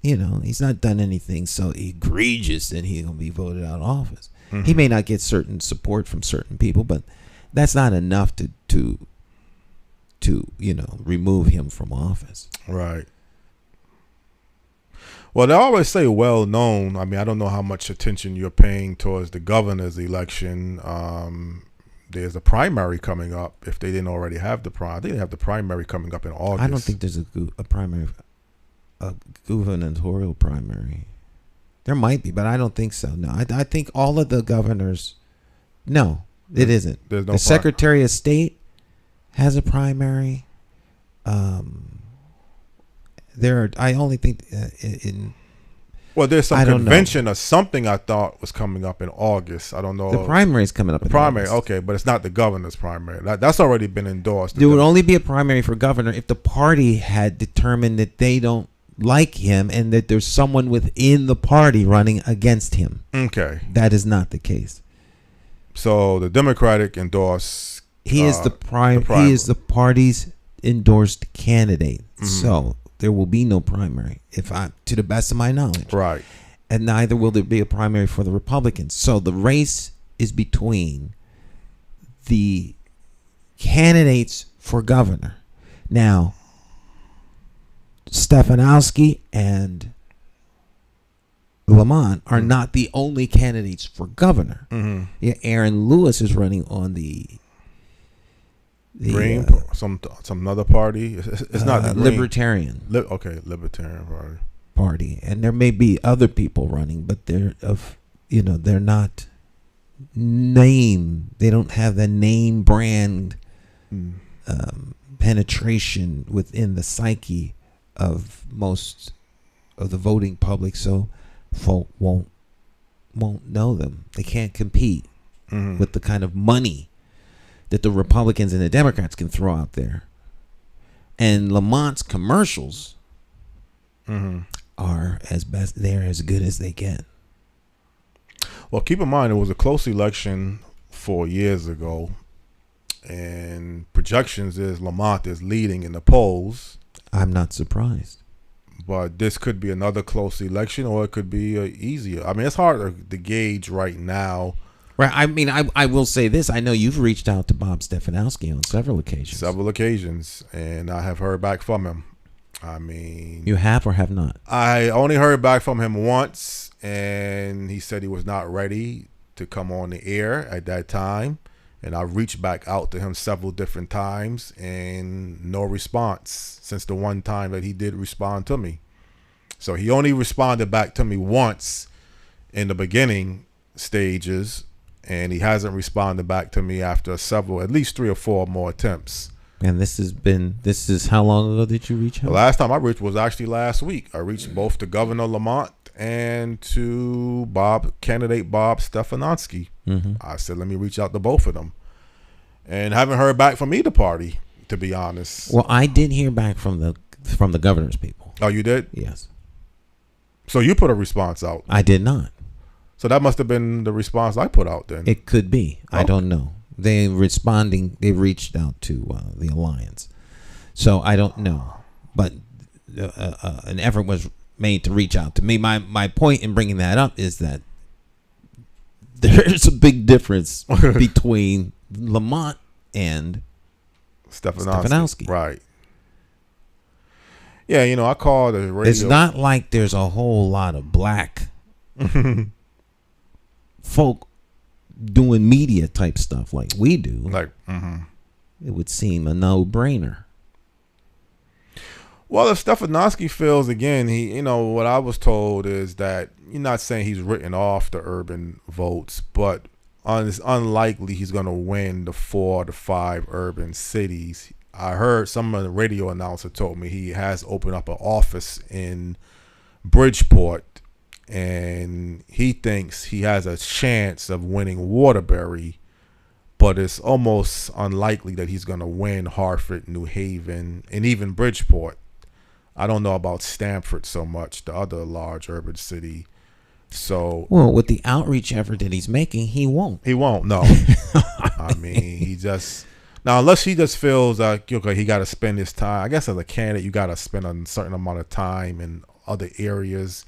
you know, he's not done anything so egregious that he's going to be voted out of office. Mm-hmm. He may not get certain support from certain people, but that's not enough to you know, remove him from office. Right. Well, they always say well known. I mean, I don't know how much attention you're paying towards the governor's election. There's a primary coming up. If they didn't already have the primary, they have the primary coming up in August. I don't think there's a primary, a gubernatorial primary. There might be, but I don't think so. No, I think all of the governors. No, it isn't. There's no the Secretary of State has a primary. I only think in. Well, there's some convention or something I thought was coming up in August. I don't know. The primary is coming up. The primary, okay, but it's not the governor's primary. That's already been endorsed. There would only be a primary for governor if the party had determined that they don't like him and that there's someone within the party running against him. Okay. That is not the case. So the Democratic endorsed. He is he is the party's endorsed candidate. Mm-hmm. So there will be no primary, to the best of my knowledge. Right. And neither will there be a primary for the Republicans. So the race is between the candidates for governor. Now, Stefanowski and Lamont are not the only candidates for governor. Mm-hmm. Yeah, Aaron Lewis is running on the Green, some other party. It's not the Green. Libertarian. Libertarian party, and there may be other people running, but they're not name. They don't have the name brand penetration within the psyche of most of the voting public, so folk won't know them. They can't compete with the kind of money that the Republicans and the Democrats can throw out there. And Lamont's commercials are they're as good as they get. Well, keep in mind it was a close election 4 years ago, and projections is Lamont is leading in the polls. I'm not surprised. But this could be another close election, or it could be easier. I mean, it's hard to gauge right now. Right. I mean, I will say this. I know you've reached out to Bob Stefanowski on several occasions. And I have heard back from him. I mean... You have or have not? I only heard back from him once, and he said he was not ready to come on the air at that time. And I reached back out to him several different times, and no response since the one time that he did respond to me. So he only responded back to me once in the beginning stages, and he hasn't responded back to me after at least 3 or 4 more attempts. And this is how long ago did you reach him? The last time I reached was actually last week. I reached both to Governor Lamont and to candidate Bob Stefanowski. I said, let me reach out to both of them. And haven't heard back from either party, to be honest. Well, I did hear back from the governor's people. Oh, you did? Yes. So you put a response out? I did not. So that must have been the response I put out then. It could be. I don't know. They reached out to the Alliance. So I don't know. But an effort was made to reach out to me. My point in bringing that up is that there's a big difference between Lamont and Stefanowski. Right. Yeah, I called the radio. It's not like there's a whole lot of black folk doing media type stuff like we do. It would seem a no-brainer. Well, if Stefanowski feels, again, what I was told is that you're not saying he's written off the urban votes, but it's unlikely he's going to win the 4 to 5 urban cities. I heard some of the radio announcer told me he has opened up an office in Bridgeport, and he thinks he has a chance of winning Waterbury, but it's almost unlikely that he's going to win Hartford, New Haven, and even Bridgeport. I don't know about Stamford so much, the other large urban city. So, well, with the outreach effort that he's making, he won't. He won't. No, I mean, he just now unless he just feels like okay, he got to spend his time. I guess as a candidate, you got to spend a certain amount of time in other areas,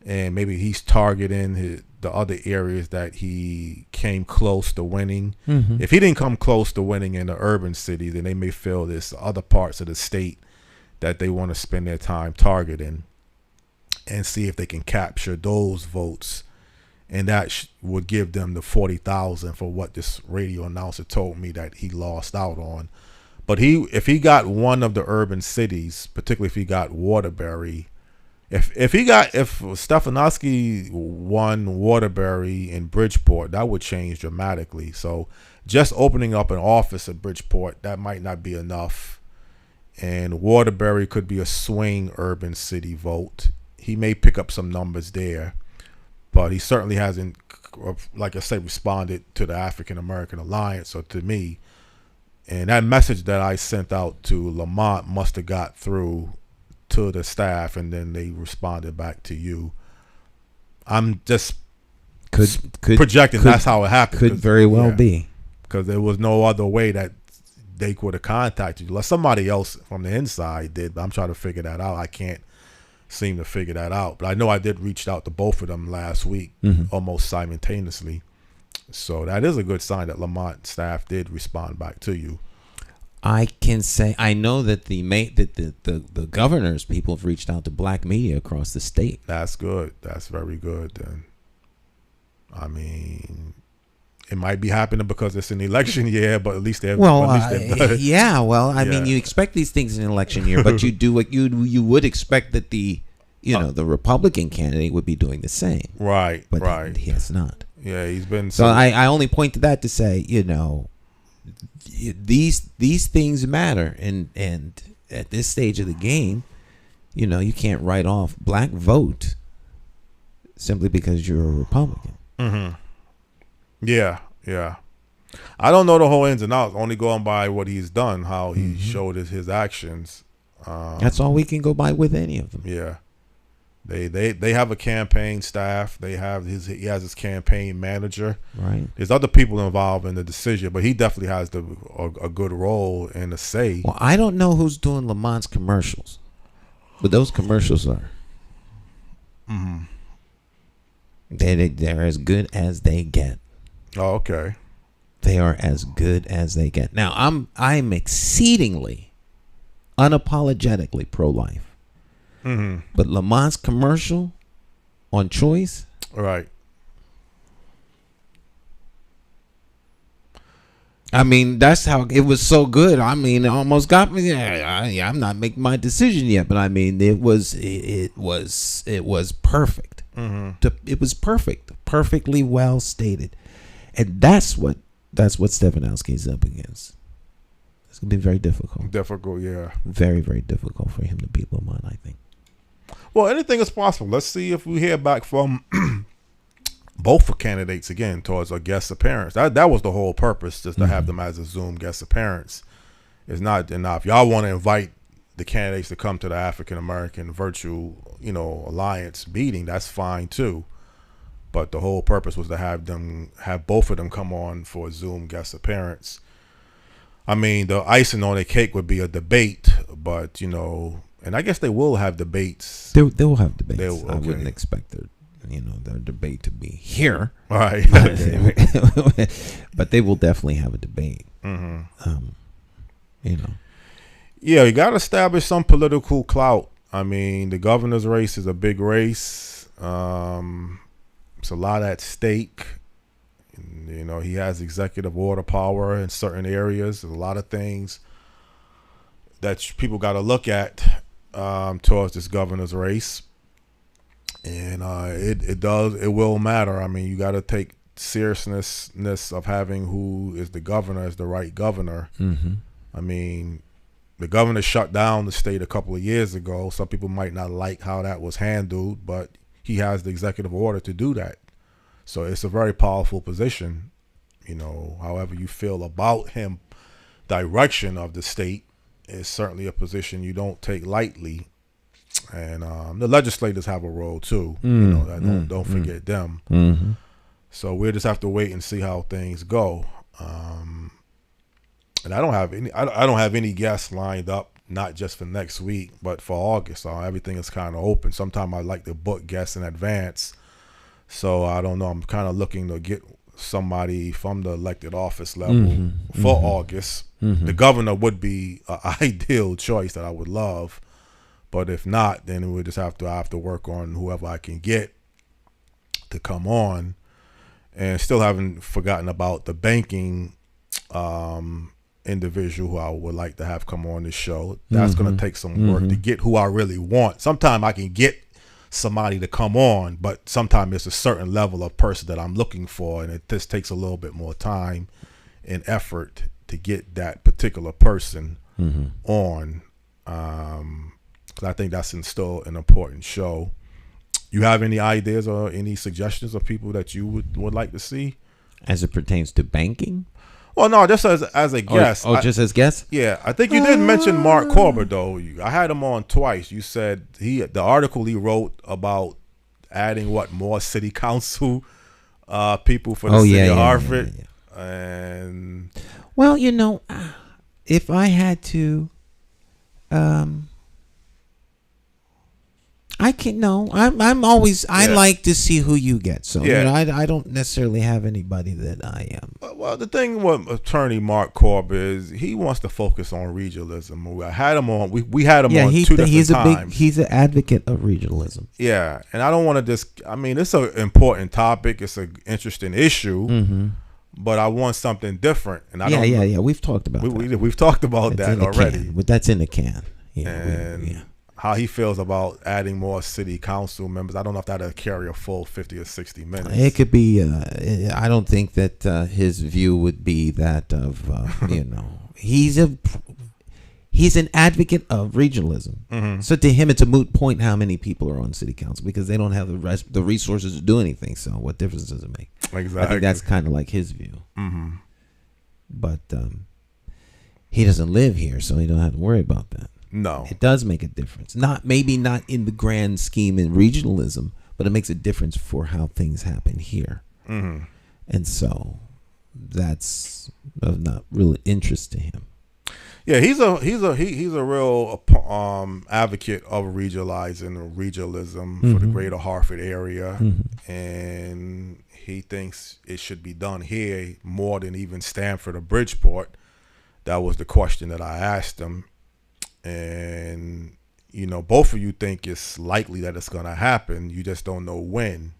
and maybe he's targeting the other areas that he came close to winning. Mm-hmm. If he didn't come close to winning in the urban city, then they may feel there's other parts of the state that they want to spend their time targeting and see if they can capture those votes, and that would give them the 40,000 for what this radio announcer told me that he lost out on. But if he got one of the urban cities, particularly if he got Waterbury, if Stefanowski won Waterbury and Bridgeport, that would change dramatically. So just opening up an office at Bridgeport, that might not be enough, and Waterbury could be a swing urban city vote. He may pick up some numbers there, but he certainly hasn't, like I say, responded to the African American Alliance or to me. And that message that I sent out to Lamont must have got through to the staff, and then they responded back to you. I'm just projecting that's how it happened. Could very well be. Because there was no other way that they could have contacted you. Like somebody else from the inside did, but I'm trying to figure that out. I can't seem to figure that out, but I know I did reach out to both of them last week, almost simultaneously. So that is a good sign that Lamont staff did respond back to you. I can say I know that the governor's people have reached out to black media across the state. That's good. That's very good. Then, I mean, it might be happening because it's an election year, but at least they've yeah. Well, I mean, you expect these things in an election year, but you do what you would expect that the Republican candidate would be doing the same, right? But right. He has not. Yeah, he's been. So I only point to that to say, these things matter, and at this stage of the game, you can't write off black vote simply because you're a Republican. Mm-hmm. Yeah. I don't know the whole ins and outs, only going by what he's done, how he showed his actions. That's all we can go by with any of them. Yeah. They have a campaign staff. He has his campaign manager. Right. There's other people involved in the decision, but he definitely has a good role and a say. Well, I don't know who's doing Lamont's commercials, but those commercials are. Mm-hmm. They're as good as they get. Oh, okay. They are as good as they get. Now, I'm exceedingly, unapologetically pro-life. Mm-hmm. But Lamont's commercial on Choice, right? I mean, that's how it was so good. I mean, it almost got me. I'm not making my decision yet, but I mean, it was perfect. Mm-hmm. It was perfectly well stated, and that's what Stefanowski is up against. It's gonna be very difficult. Difficult, yeah. Very, very difficult for him to beat Lamont, I think. Well, anything is possible. Let's see if we hear back from both candidates again towards a guest appearance. That was the whole purpose, just to have them as a Zoom guest appearance. It's not enough. Y'all want to invite the candidates to come to the African American Virtual, Alliance meeting. That's fine too. But the whole purpose was to have both of them come on for a Zoom guest appearance. I mean, the icing on the cake would be a debate, but and I guess they will have debates. They will have debates. Okay. I wouldn't expect their debate to be here. Right. But they will definitely have a debate. Mm-hmm. Yeah, you got to establish some political clout. I mean, the governor's race is a big race. It's a lot at stake. He has executive order power in certain areas. There's a lot of things that people got to look at towards this governor's race, and it will matter. I mean, you got to take seriousness of having who is the governor as the right governor. Mm-hmm. I mean, the governor shut down the state a couple of years ago. Some people might not like how that was handled, but he has the executive order to do that. So it's a very powerful position. You know, however you feel about him, direction of the state is certainly a position you don't take lightly. And the legislators have a role too. You know, don't forget them. Mm-hmm. So we'll just have to wait and see how things go. And I don't have any guests lined up, not just for next week, but for August. So everything is kind of open. Sometimes I like to book guests in advance. So I don't know. I'm kind of looking to get somebody from the elected office level for August. The governor would be an ideal choice that I would love. But if not, then we'll just have to work on whoever I can get to come on. And still haven't forgotten about the banking individual who I would like to have come on this show. That's going to take some work to get who I really want. Sometimes I can get somebody to come on, but sometimes it's a certain level of person that I'm looking for, and it just takes a little bit more time and effort to get that particular person on. Because I think that's still an important show. You have any ideas or any suggestions of people that you would like to see? As it pertains to banking? Well, no, just as a guest. Just as guest? Yeah, I think you did mention Mark Corber, though. I had him on twice. You said the article he wrote about adding more city council people for the city of Hartford. Yeah. And well, you know, if I had to, I'm always. I like to see who you get. So you know, I don't necessarily have anybody that I am. Well, the thing with Attorney Mark Corber is he wants to focus on regionalism. I had him on. We had him on two different times. He's an advocate of regionalism. Yeah, and I don't want to just. I mean, it's an important topic. It's an interesting issue. But I want something different. And I don't. We've talked about that. We've talked about that already. But that's in the can. Yeah. How he feels about adding more city council members. I don't know if that'll carry a full 50 or 60 minutes. It could be. I don't think that his view would be that of, he's an advocate of regionalism. So to him, it's a moot point how many people are on city council because they don't have the resources to do anything. So what difference does it make? Exactly. I think that's kind of like his view. But he doesn't live here, so he don't have to worry about that. No, it does make a difference. Maybe not in the grand scheme in regionalism, but it makes a difference for how things happen here. And so that's of not real interest to him. Yeah, he's a real advocate of regionalism for the greater Hartford area, and he thinks it should be done here more than even Stamford or Bridgeport. That was the question that I asked him. And, both of you think it's likely that it's going to happen. You just don't know when.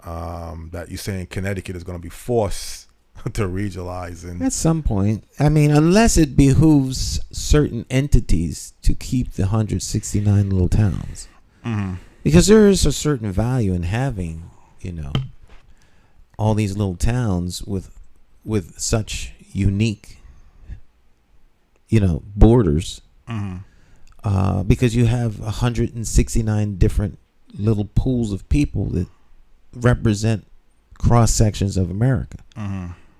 That you're saying Connecticut is going to be forced to regionalize. And at some point, I mean, unless it behooves certain entities to keep the 169 little towns. Because there is a certain value in having, all these little towns with such unique, borders. Because you have 169 different little pools of people that represent cross sections of America.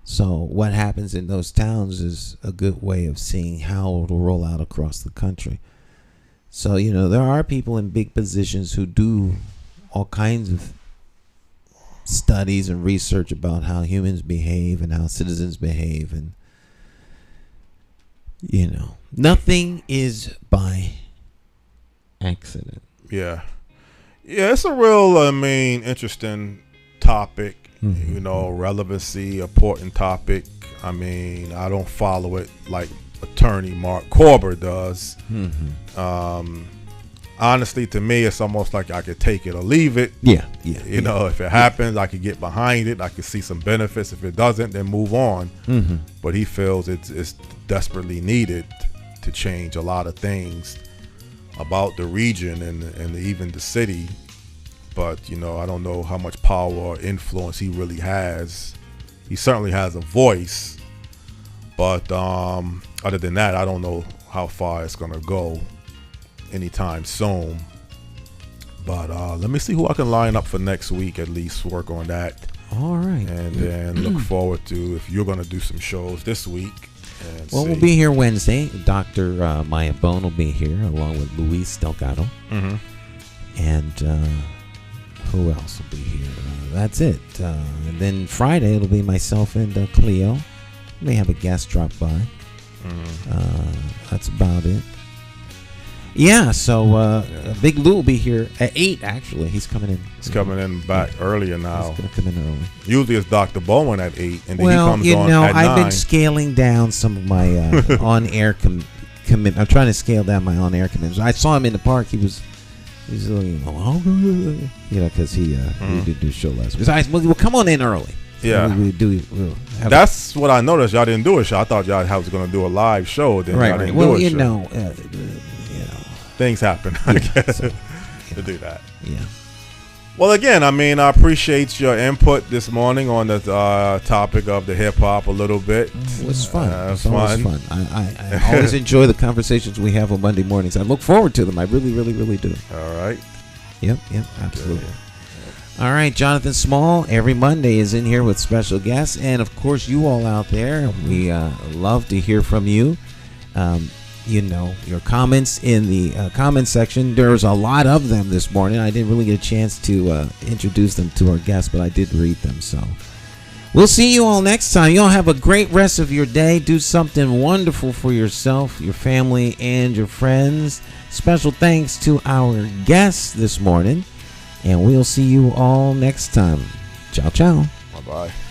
So what happens in those towns is a good way of seeing how it'll roll out across the country. So, there are people in big positions who do all kinds of studies and research about how humans behave and how citizens behave, and nothing is by accident. Yeah, it's a real, interesting topic. Relevancy, important topic. I mean, I don't follow it like Attorney Mark Corber does. Honestly, to me, it's almost like I could take it or leave it. If it happens, I could get behind it. I could see some benefits. If it doesn't, then move on. But he feels it's desperately needed to change a lot of things about the region and even the city but I don't know how much power or influence he really has. He certainly has a voice, but other than that, I don't know how far it's gonna go anytime soon. But let me see who I can line up for next week, at least work on that. All right. And then look forward to if you're going to do some shows this week. We'll be here Wednesday. Dr. Maya Bone will be here along with Luis Delgado. Mm-hmm. And who else will be here? That's it. And then Friday it'll be myself and Cleo. May have a guest drop by. That's about it. Yeah, so Big Lou will be here at 8, actually. He's coming in. He's coming in back earlier now. He's going to come in early. Usually it's Dr. Bowen at 8, and then he comes on at 9. I've been scaling down some of my on-air commitment. I'm trying to scale down my on-air commitments. I saw him in the park. He's because he did do a show last week. So we'll come on in early. Yeah, that's what I noticed. Y'all didn't do a show. I thought y'all was going to do a live show. Then right, y'all didn't well, do a show. Things happen, I guess, to do that. Yeah. Well, again, I appreciate your input this morning on the topic of the hip hop a little bit. It was fun. It's always fun. I always enjoy the conversations we have on Monday mornings. I look forward to them. I really, really, really do. All right. Yep, absolutely. All right, Jonathan Small, every Monday is in here with special guests. And, of course, you all out there, we love to hear from you. Your comments in the comment section. There's a lot of them this morning. I didn't really get a chance to introduce them to our guests, but I did read them. So we'll see you all next time. You all have a great rest of your day. Do something wonderful for yourself, your family, and your friends. Special thanks to our guests this morning. And we'll see you all next time. Ciao, ciao. Bye-bye.